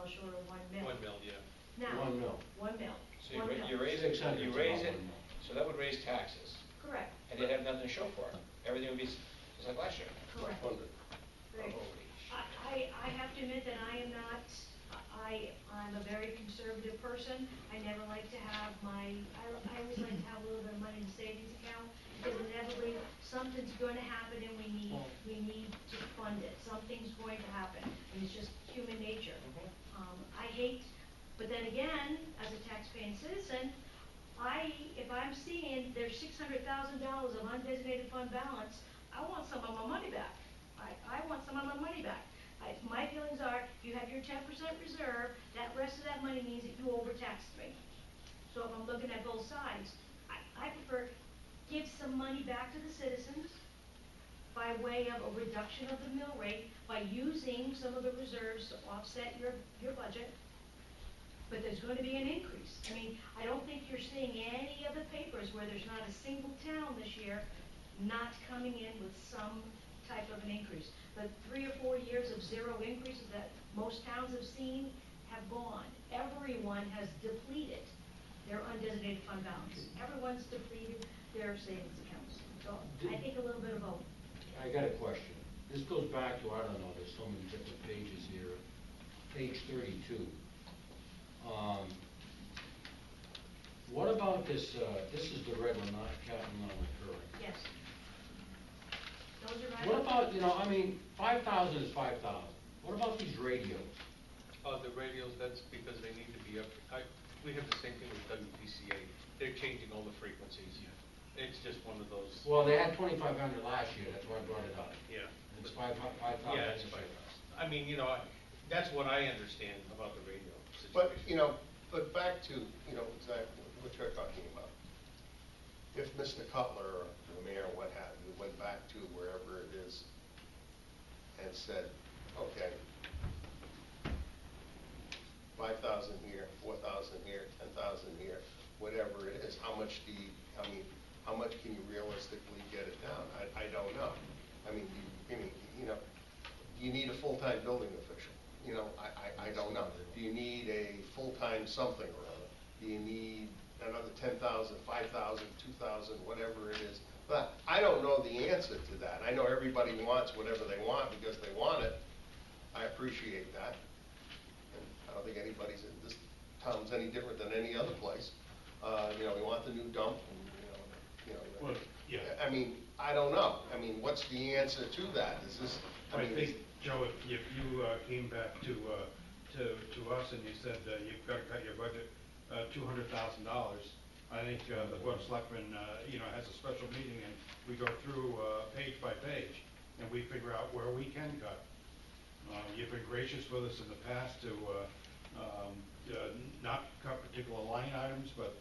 short of 1 mil. 1 mil, yeah. Now, 1 mil. 1 mil. So 1 mil. you raise it, 600 you is raise about it, 1 mil. so that would raise taxes, Correct. and they'd have nothing to show for it. Everything would be just like last year. Correct. Funded. Right. Holy I have to admit that I am not, I'm a very conservative person. I never like to have I always like to have a little bit of money in the savings account, because inevitably, something's gonna happen and we need to fund it. Something's going to happen, and it's just human nature. I hate, but then again, as a taxpaying citizen, if I'm seeing there's $600,000 of undesignated fund balance, I want some of my money back. I want some of my money back. My feelings are, you have your 10% reserve, that rest of that money means that you overtaxed me. So if I'm looking at both sides, I prefer give some money back to the citizens by way of a reduction of the mill rate, by using some of the reserves to offset your budget. But there's going to be an increase. I mean, I don't think you're seeing any of the papers where there's not a single town this year not coming in with some type of an increase. The 3 or 4 years of zero increases that most towns have seen have gone. Everyone has depleted their undesignated fund balance. Everyone's depleted their savings accounts. So I think a little bit of both. I got a question. This goes back to, I don't know, there's so many different pages here. Page 32. What about this, this is the red one, not capital non-recurring. Yes. Those are right. What about, I mean, 5,000 is 5,000. What about these radios? The radios, that's because they need to be up, we have the same thing with WPCA. They're changing all the frequencies. It's just one of those. Well, they had 2,500 last year, that's why I brought it up. Yeah. It's 5,000. Yeah, it's 5,000. I mean, that's what I understand about the radio But, situation. but back to, exactly what you're talking about. If Mr. Cutler or the mayor, what have you, went back to wherever it is and said, okay, 5,000 here, 4,000 here, 10,000 here, whatever it is, how much can you realistically get it down? I don't know. Do you need a full-time building official? I don't know. Do you need a full-time something or other? Do you need another 10,000, 5,000, 2,000, whatever it is? But I don't know the answer to that. I know everybody wants whatever they want because they want it. I appreciate that. And I don't think anybody's in this town's any different than any other place. We want the new dump. Well, yeah. I don't know. What's the answer to that? Is this? I think, Joe, if you came back to us and you said you've got to cut your budget $200,000, I think the Board of Selectmen, has a special meeting and we go through page by page and we figure out where we can cut. You've been gracious with us in the past to not cut particular line items, but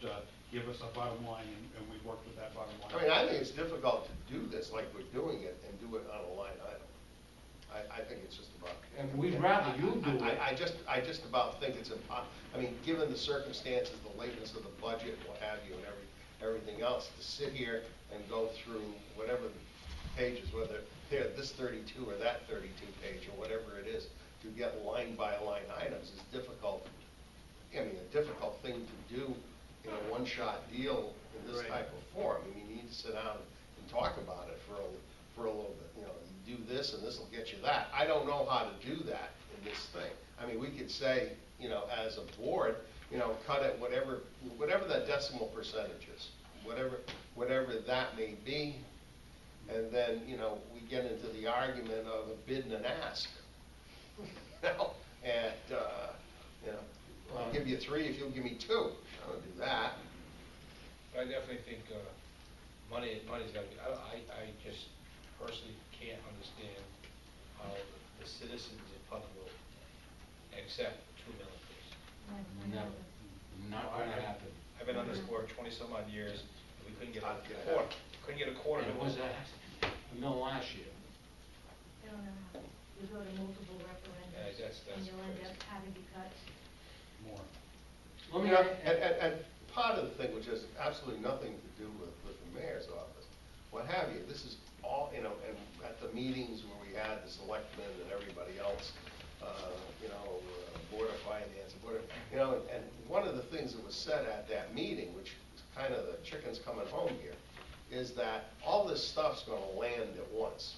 give us a bottom line, and we've worked with that bottom line. I think it's difficult to do this like we're doing it and do it on a line item. I think it's just about. And we'd rather you do it. I just about think it's impossible. Given the circumstances, the lateness of the budget, and what have you, and everything else, to sit here and go through whatever the pages, whether they're this 32 or that 32 page or whatever it is, to get line by line items is difficult. A difficult thing to do in a one-shot deal in this Right. type of form. You need to sit down and talk about it for a little bit. You do this and this will get you that. I don't know how to do that in this thing. We could say, as a board, cut it whatever that decimal percentage is, whatever that may be, and then, we get into the argument of a bid and an ask. I'll give you 3 if you'll give me 2. I don't do that. I definitely think money's got to be, I just personally can't understand how the citizens of Putnam accept 2 millionaires. Never. Not gonna happen. I've been on this board 20-some odd years, and we couldn't get a I'd get quarter. that. Couldn't get a quarter. And it was a mill last year. I don't know. You go to multiple referendums, that's and you'll end crazy. up having to cut. More. And part of the thing which has absolutely nothing to do with the mayor's office, what have you. This is all, you know, and at the meetings where we had the selectmen and everybody else, Board of Finance, and one of the things that was said at that meeting, which is kind of the chickens coming home here, is that all this stuff's gonna land at once.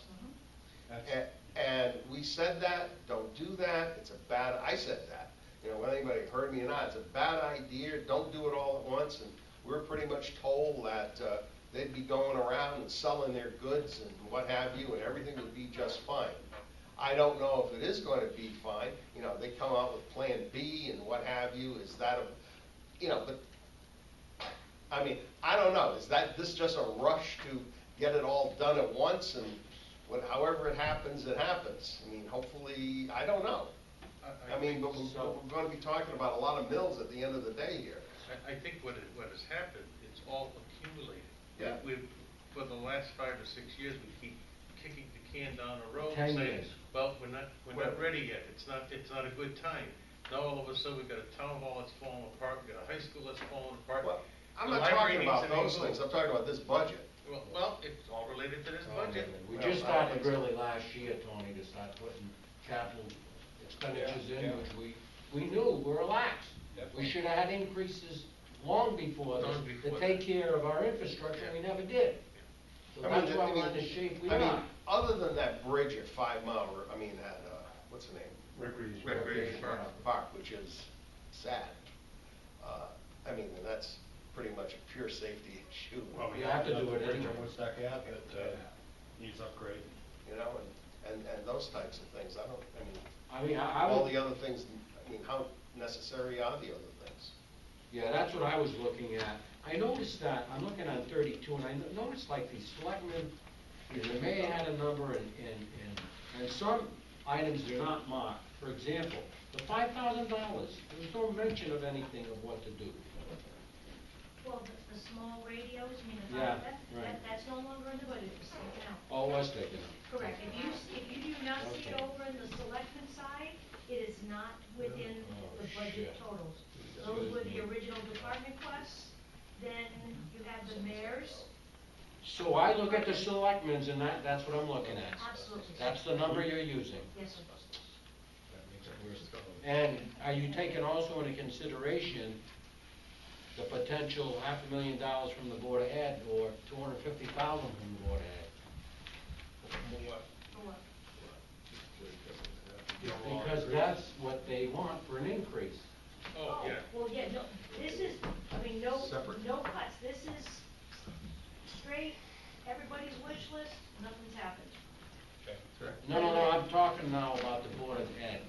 And we said that, don't do that, it's a bad, I said that. You know, whether anybody heard me or not, it's a bad idea, don't do it all at once. And we're pretty much told that they'd be going around and selling their goods and what have you, and everything would be just fine. I don't know if it is going to be fine. You know, they come out with Plan B and what have you. Is that but I mean, I don't know. Is this just a rush to get it all done at once, and however it happens, it happens? I mean, hopefully, I don't know. I mean, but we're going to be talking about a lot of mills at the end of the day here. I think what has happened, it's all accumulated. Yeah. For the last 5 or 6 years, we keep kicking the can down the road, 10 saying, years. well, we're not ready yet. It's not a good time. Now all of a sudden we've got a town hall that's falling apart. We've got a high school that's falling apart. Well, I'm The not library talking about needs to be those things. moved. I'm talking about this budget. Well, it's all related to this budget. We just started really last year, Tony, to start putting capital expenditures in, which we knew were relaxed. We should have had increases long before this to take care of our infrastructure, and we never did. So that's why we're in the shape we are. Other than that bridge at 5 Mile, what's the name? Recreation Park, which is sad. And that's pretty much a pure safety issue. Well, You have to do it bridge anyway. on Woodstock Ave that needs upgrade. And those types of things. I All would, the other things, how necessary are the other things? yeah, that's what I was looking at. I noticed that, I'm looking on 32, and I noticed like these selectmen, the mayor had a number, and some items are not marked. For example, the $5,000, there's no mention of anything of what to do. Well, the small radios, Yeah, right. that's no longer in the budget, it's taken out. Oh, it was taken out. Correct. If you do not see it over in the selectmen side, it is not within the budget totals. Those were the original department requests, then you have the mayor's. So I look at the selectmen's, and that's what I'm looking at. Absolutely. That's the number you're using. Yes, sir. And are you taking also into consideration the potential $500,000 from the Board of Ed, or $250,000 from the Board of Ed? For what? Because that's what they want for an increase. Oh, yeah. Well, yeah, no, this is, Separate. no cuts. This is straight, everybody's wish list, nothing's happened. No, I'm talking now about the Board of Ed.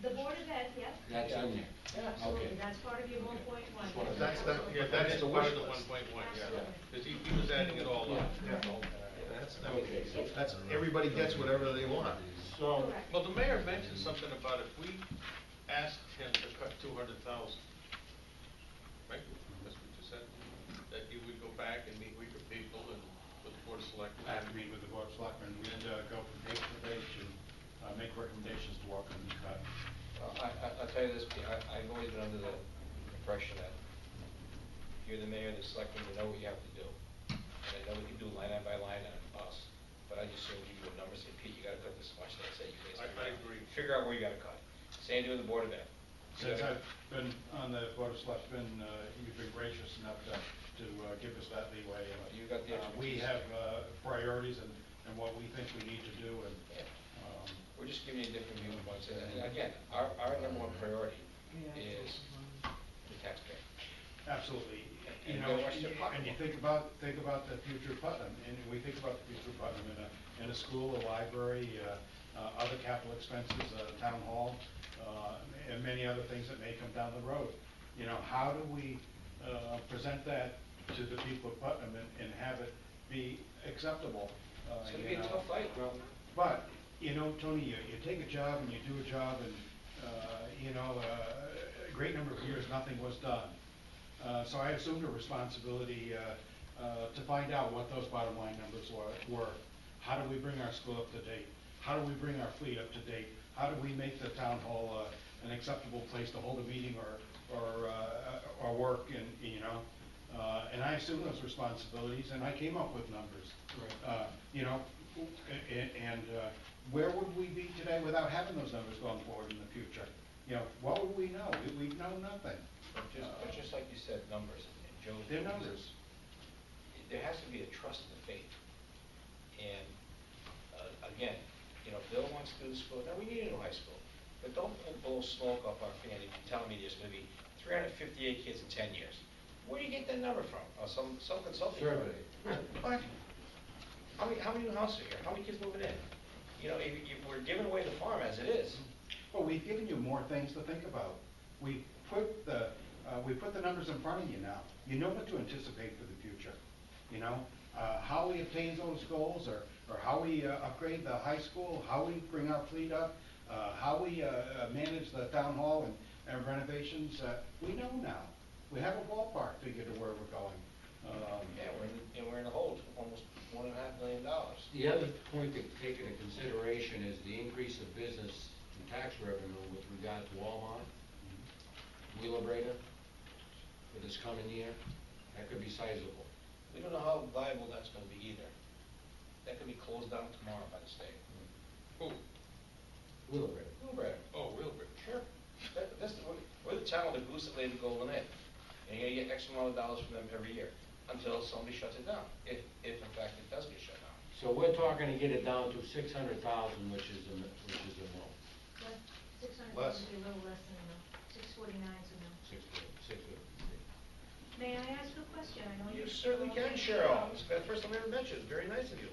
The Board of Ed, yeah, That's in there. absolutely, that's part of your 1.1. That's Yeah, That's that's the part wish of the list. 1.1, yeah. Absolutely. Because he was adding it all up. That's everybody gets whatever they want. So, Correct. Well, the mayor mentioned something about if we asked him to cut 200,000, right? That's what you said, that he would go back and meet with your people and with the Board of Selectmen. I have to meet with the Board of Selectmen, we'd go from page to page and make recommendations to what can be cut. I'll tell you this, Pete, I've always been under the impression that you're the mayor, the selectmen, you know what you have to do. And I know we can do line item by line on us, but I just assume give you a number, say, Pete, you gotta cut this much, that's it, you basically. I agree. Figure out where you gotta cut. Same thing with the Board of Ed. You Since gotta- I've been on the Board of Selectmen, you've been gracious enough to give us that leeway. You got the We expertise. have priorities and what we think we need to do, and We're just giving you a different viewpoints, and again, our number one priority is the taxpayer. absolutely. And You know, what's your and you think about the future of Putnam, and we think about the future of Putnam in a school, a library, other capital expenses, a town hall, and many other things that may come down the road. You know, how do we present that to the people of Putnam and have it be acceptable? It's gonna be a tough fight. But, Tony, you take a job and you do a job and, a great number of years, nothing was done. So I assumed a responsibility to find out what those bottom line numbers were. How do we bring our school up to date? How do we bring our fleet up to date? How do we make the town hall an acceptable place to hold a meeting or work and, and I assumed those responsibilities and I came up with numbers. Right. Where would we be today without having those numbers going forward in the future? What would we know? We'd know nothing. But just like you said, numbers, and Joe. They're numbers. There has to be a trust and a faith. And, again, Bill wants to do the school, now we need a new high school. But don't blow smoke up our fanny telling me there's gonna be 358 kids in 10 years. Where do you get that number from? Some consulting firm? Survey. What? How many new houses are here? How many kids moving in? We're giving away the farm as it is. Well, we've given you more things to think about. We put the numbers in front of you now. You know what to anticipate for the future. How we obtain those goals, or how we upgrade the high school, how we bring our fleet up, how we manage the town hall and renovations. We know now. We have a ballpark figure to where we're going. Yeah, we're in the hole to almost $1.5 million. The other point to take into consideration is the increase of business and tax revenue with regard to Walmart, Wheelabrator, for this coming year. That could be sizable. We don't know how viable that's gonna be either. That could be closed down tomorrow by the state. Who? Wheelabrator. Wheelbarrow. Oh, Wilbur. Sure. We're the town with the goose that laid the golden egg. And you're gonna get X amount of dollars from them every year, until somebody shuts it down, if in fact it does get shut down. So we're talking to get it down to 600,000, which is a mill. 600 Less. would be a little less than a mill. 649 is a mill. 650. May I ask a question? I know You you're certainly can, Cheryl. It's the first time I ever met you. It's very nice of you.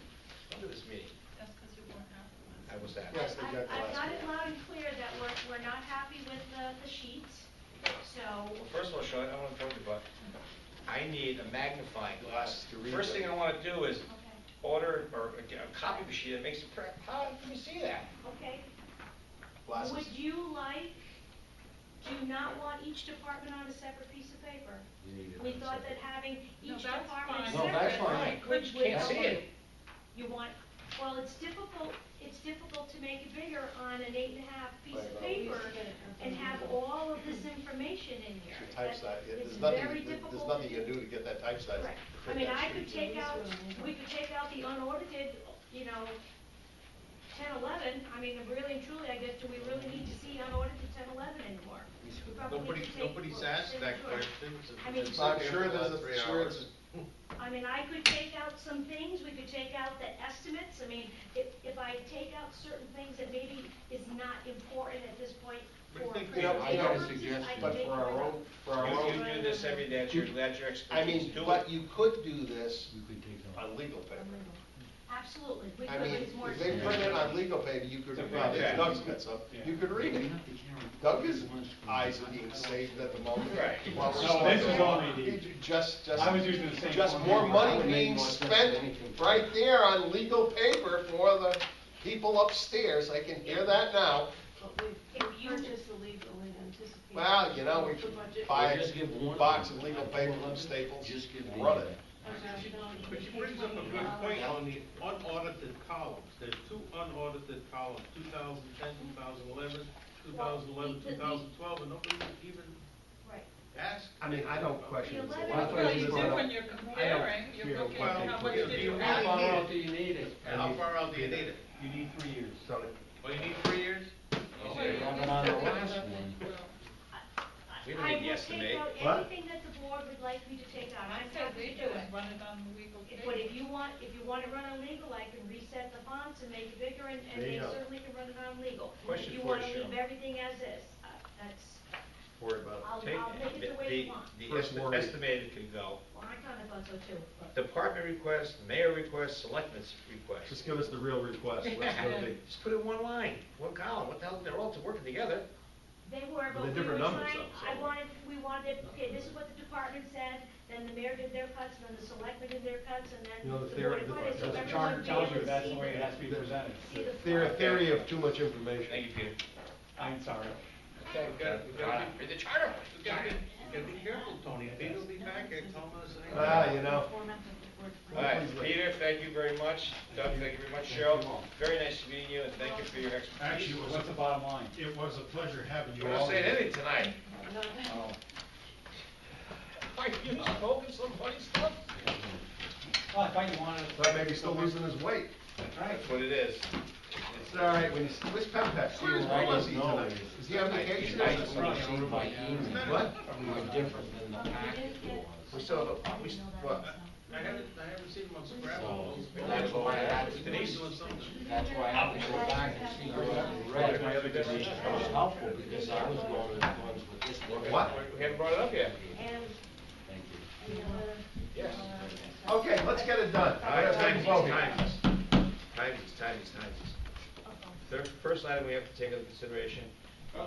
Come to this meeting. That's because you weren't happy. I was that. Yes, they got the I've last got one. it loud and clear that we're not happy with the sheets, so. Well, first of all, Cheryl, I don't want to talk to you, but I need a magnifying glass. To read First thing I them. want to do is Okay, order or get a copy machine that makes it print. How can you see that? okay. Glasses. Would you like, do you not want each department on a separate piece of paper? You need it We on thought that separate. having No, each that's department fine. No, separate. that's fine. would- Can't see it. You want, well, it's difficult to make it bigger on an 8.5 piece of Right. paper and have all of this information in here. Your type size, It's there's very nothing, difficult. there's nothing you can do to get that type size. Right. to I fit mean, that I sheet. could take out, we could take out the unaudited, 10, 11. I mean, really and truly, I guess, do we really need to see unaudited 10, 11 anymore? We probably need to take- Nobody's asked that well, question. I mean, I'm sure there's a, sure it's, I mean, I could take out some things, we could take out the estimates. I mean, if I take out certain things that maybe is not important at this point What for do you think, presentation I got a purposes, suggestion, I can but take for them our out. own, for our own. You do this every day, that's your I expertise. mean, Do but it. you could do this You could take them. on legal paper. Absolutely, we I could, mean, it's more. if they print it on legal paper, you could, well, Yeah. Doug's got some, you could read it. Doug's eyes are being saved at the moment. Right. While we're No, this is still- only Just, I was using the same just form more here. money That would make being more sense spent than anything. right there on legal paper for the people upstairs. I can hear that now. If you, Purchase illegal and anticipate. Well, you know, we The could budget. buy Just give a one. box of legal paper from Staples, Just give and one. run it. But she brings up a good point on the unaudited columns. There's two unaudited columns, 2010, 2011, 2011, 2012, and nobody even right. asked. I mean, I don't question The it. 11 Well, Well, you it's do brought up. when you're comparing, you're looking Well, at how much do did you you really have. How far need out it? do you need it? How far out do you need it? You need 3 years. So, Oh, you need 3 years? Oh, You you have just it on said the that last was- one. well, We don't I need will the estimate. take out What? anything that the board would like me to take out, I I'm said happy we to do do it. is run it on the legal But paper. if you want it run on legal, I can reset the fonts and make it bigger, and There you they go. certainly can run it on legal. Question If you for you, wanna leave Cheryl. everything as is, that's, worry about I'll Take make it the way you want. the First warning. estimated can go. Well, I kinda thought so too, but. Department request, mayor request, selectmen's request. Just give us the real request. What's gonna be? Just put it in one line, one column. What the hell? They're all working together. They were, but They're we different were numbers, trying, though, so. we wanted, okay, this is what the department said, then the mayor did their cuts, and then the selectmen did their cuts, and then You know, the the board theory- of finance, so As the everyone charter would be tells able you, to that's see the way it has to be presented. see the Theory of too much information. Thank you, Peter. I'm sorry. Okay, We gotta be- read the charter. we gotta be careful, Tony. Pete will be back and telling us anything. Ah, you know. All right, Peter, thank you very much. Doug, thank you very much. Cheryl, very nice meeting you, and thank you for your expertise. Actually, What's the bottom line? it was a pleasure having you You're all. not saying anything tonight. Oh. you smoking some funny stuff? Oh, I thought you wanted. Thought maybe he's still losing his weight. That's what it is. It's all right, when he's, where's Pempex? Where was he tonight? Is he on vacation? Nice when you see my email. What? How different than the package was. We still have, what? I haven't seen him on Scrabble. So, that's why I had to, Denise doing something. that's why I had to go back and see what I read. It was helpful because I was going to the ones with this one. What? We haven't brought it up yet. Thank you. Yes. Okay, let's get it done. All right, Let's time vote here. is. First item we have to take into consideration,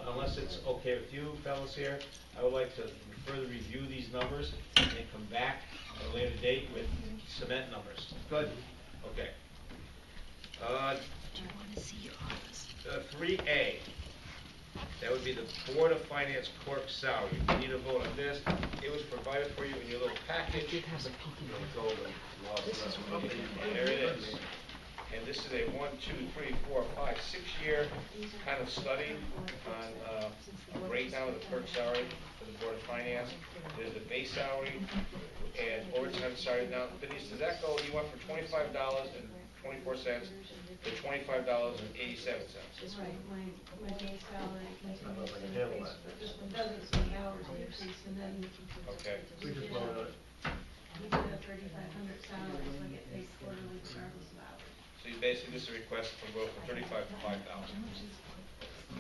unless it's okay with you fellas here, I would like to further review these numbers and come back at a later date with cement numbers. Good. Okay. 3A, that would be the Board of Finance clerk salary. You need a vote on this. It was provided for you in your little package. There it is. And this is a 1, 2, 3, 4, 5, 6-year kind of study on a breakdown of the clerk salary for the Board of Finance. There's the base salary and overtime salary. Now, Denise, does that go, you went from $25.24 to $25.87? That's right, my base salary continues to increase, but this one doesn't, so the hours increase, and then. Okay. We just voted on it. We do have 3,500 salaries, so I get paid quarterly regardless of hours. So you basically, this is a request for growth from 35 to 5,000.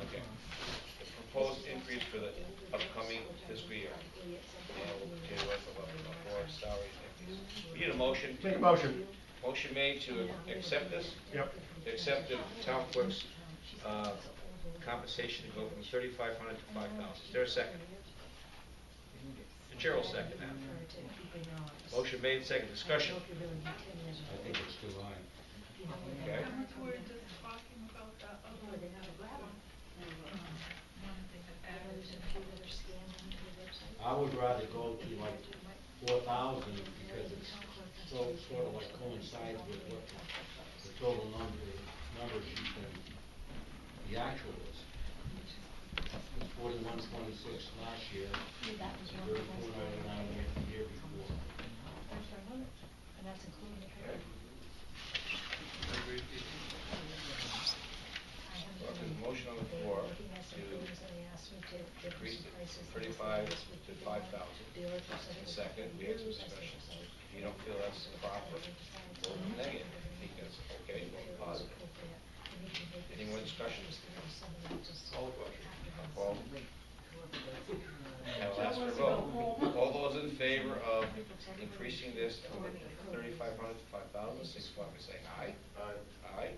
Okay. The proposed increase for the upcoming fiscal year. And we'll continue with the four salary increase. We need a motion. Make a motion. Motion made to accept this? Yep. To accept the town clerk's compensation to go from 3,500 to 5,000. Is there a second? The chair will second that. Motion made, second. Discussion? I think it's too high. Okay. How much were you just talking about that other one? I would rather go to like 4,000 because it's so sort of like coincides with what the total number sheet and the actual is. It was 41.26 last year, 34.99 the year before. And that's including the. Well, there's a motion on the floor to increase it from 35 to 5,000. Second, we had some discussion. If you don't feel that's proper, vote negative. I think that's okay, vote positive. Any more discussion? Call the question. Paul? I'll ask for a vote. All those in favor of increasing this from 3,500 to 5,000, signify by saying aye. Aye.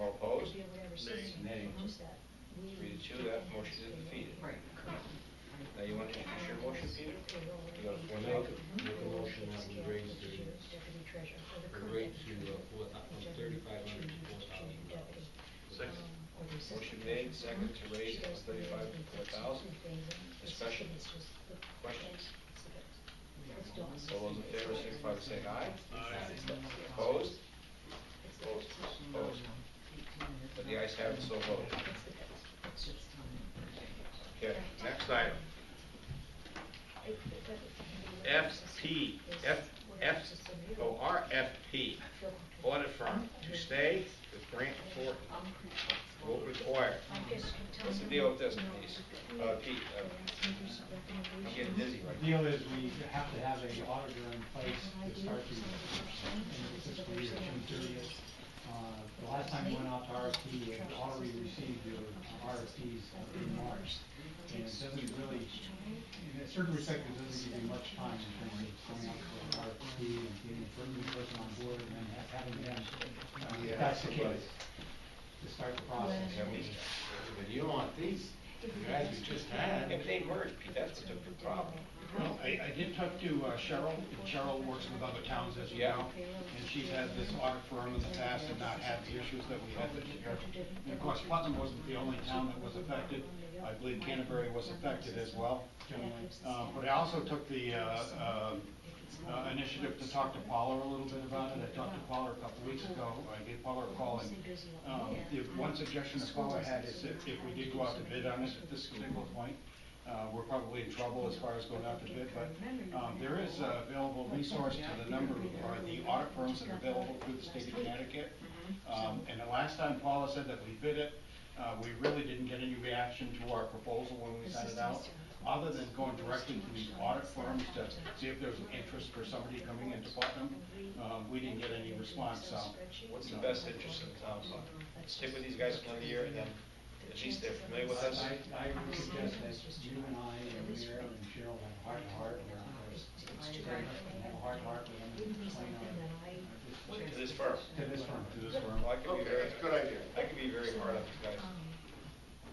All opposed? Nay. 3 to 2, that motion is defeated. Now you want to introduce your motion, Peter? You got a Make a motion that we raise the rate to 3,500 to 4,000. Second. Motion made, second to raise it from 35 to 4,000. Discussion? Questions? All those in favor, signify by saying aye. Opposed? Opposed. But the ayes have it, so voted. Okay, next item. RFP, audit firm, to stay with grant for vote required. What's the deal with this, Denise? Pete, I'm getting dizzy right The now. deal is we have to have an auditor in place to start the fiscal year June 30th. The last time we went out to RFP, we had already received the RFPs in March. And it doesn't really, in a certain respect, it doesn't give you much time in terms of going out for an RFP and getting the new person on board and then having them, if that's the case, to start the process. But you don't want these, the guys we just had. If they merge, Pete, that's the problem. Well, I did talk to Cheryl, and Cheryl works with other towns as you Yeah. know, and she's had this audit firm in the past and not had the issues that we had this year. And of course, Putnam wasn't the only town that was affected. I believe Canterbury was affected as well. But I also took the initiative to talk to Paula a little bit about it. I talked to Paula a couple weeks ago. I gave Paula a call, and the one suggestion that Paula had is if we did go out to bid on this at this particular point, we're probably in trouble as far as going out to bid, but there is available resource to the number, or the audit firms that are available through the state of Connecticut. And the last time Paula said that we bid it, we really didn't get any reaction to our proposal when we sent it out, other than going directly to these audit firms to see if there's an interest for somebody coming into Putnam. We didn't get any response, so. What's the best interest in the town fund? Stick with these guys for another year, and then at least they're familiar with us. I would suggest that you and I and Mayor and Cheryl have a heart-to-heart, or have a heart-to-heart with them and explain To this firm. to this firm. Well, I can be Okay, very, that's a good idea. I can be very hard on these guys.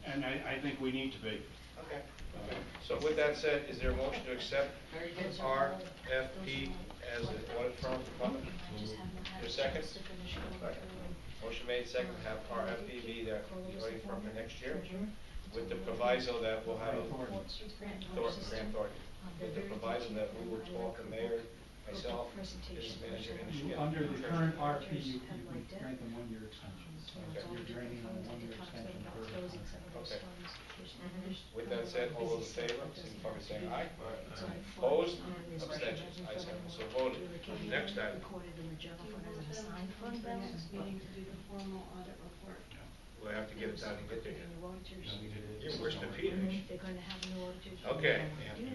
And I think we need to be. Okay. So with that said, is there a motion to accept RFP as an audit firm for Putnam? Is there a second? Motion made, second, to have RFP be the auditing firm for next year, with the proviso that we'll have Grant Thornton. With the proviso that we will talk to mayor, myself, business manager, and she get. Under the current RP, you can grant them 1-year extensions, so you're granting them a 1-year extension for. Okay. With that said, all those in favor, signify by saying aye. Opposed? Abstentions? Ayes have it, so voted. Next item. We'll have to get it done and get there. You're worse than Peter. Okay,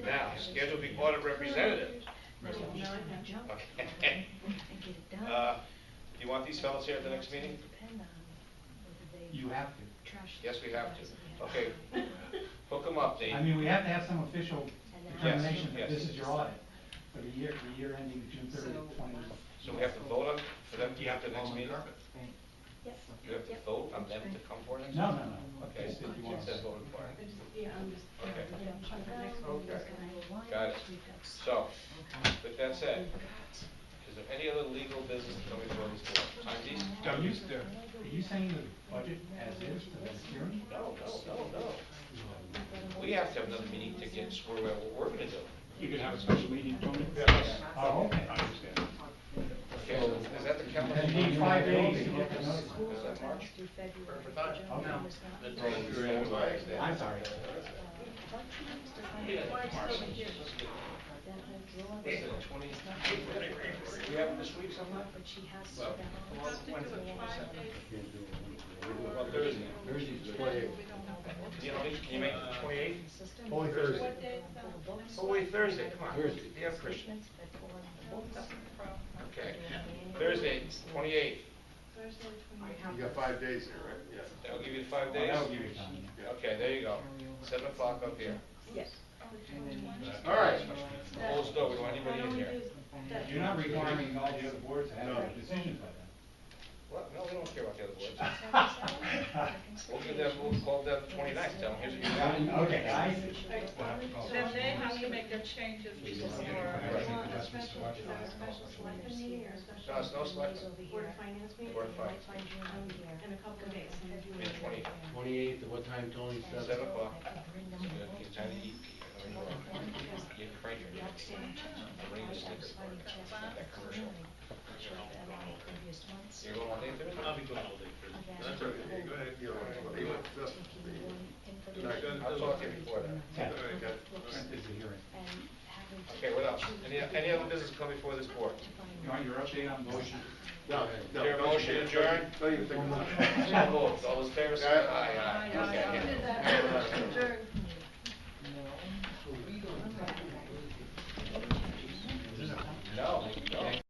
now, schedule the audit representative. Okay. Do you want these fellows here at the next meeting? You have to. Yes, we have to. Okay, hook them up, Dave. I mean, we have to have some official determination that yes. this is your audit for the year ending June 30th, 20. So we have to vote on, for them to come to the next meeting? Yes. You have to vote on them to come for next? No. Okay, Just if you want. it says voting for it. Okay. Okay. Got it. So, with that said, is there any other legal business coming before this board? Are you saying the budget as is to this hearing? No. We have to have another meeting to get squared away what we're gonna do. You can have a special meeting, Tony? Oh, okay. I understand. Okay, so is that the calendar? And you need 5 days to get the notice. Is that March? Perfect time. Okay. I'm sorry. Is it 20? We have it this week sometime? Well, Well, Thursday. Thursday's the 28th. Can you make the 28th? Only Thursday. What day is that? Oh, wait, Thursday, come on. Thursday. Yeah, Christian. Okay, Thursday, 28th. Thursday, 28th. You got 5 days there, right? Yeah. That'll give you 5 days? That'll give you time. Okay, there you go. 7 o'clock up here. Yes. All right. Close door, we don't want anybody in here. You're not requiring all the other boards to have their decisions by then. What? No, we don't care about the other boards. We'll call them 29th, tell them, here's what you got. Okay, I see. Then they have to make their changes before. No, it's no select. Board of Finance meeting. Board of Finance. In a couple of days. May 20th. 28th, at what time, Tony? 7 o'clock. So you have to get time to eat. Get cranky. Bring the stickers for it. That commercial. You're going all day Thursday? I'll be going all day Thursday. That's okay, go ahead. I'll talk to you before that. Yeah. This is a hearing. Okay, what else? Any other business come before this board? You want your update on motion? No, Is there a motion to adjourn? Don't even think about it. So moved. All those in favor say aye. Okay. No.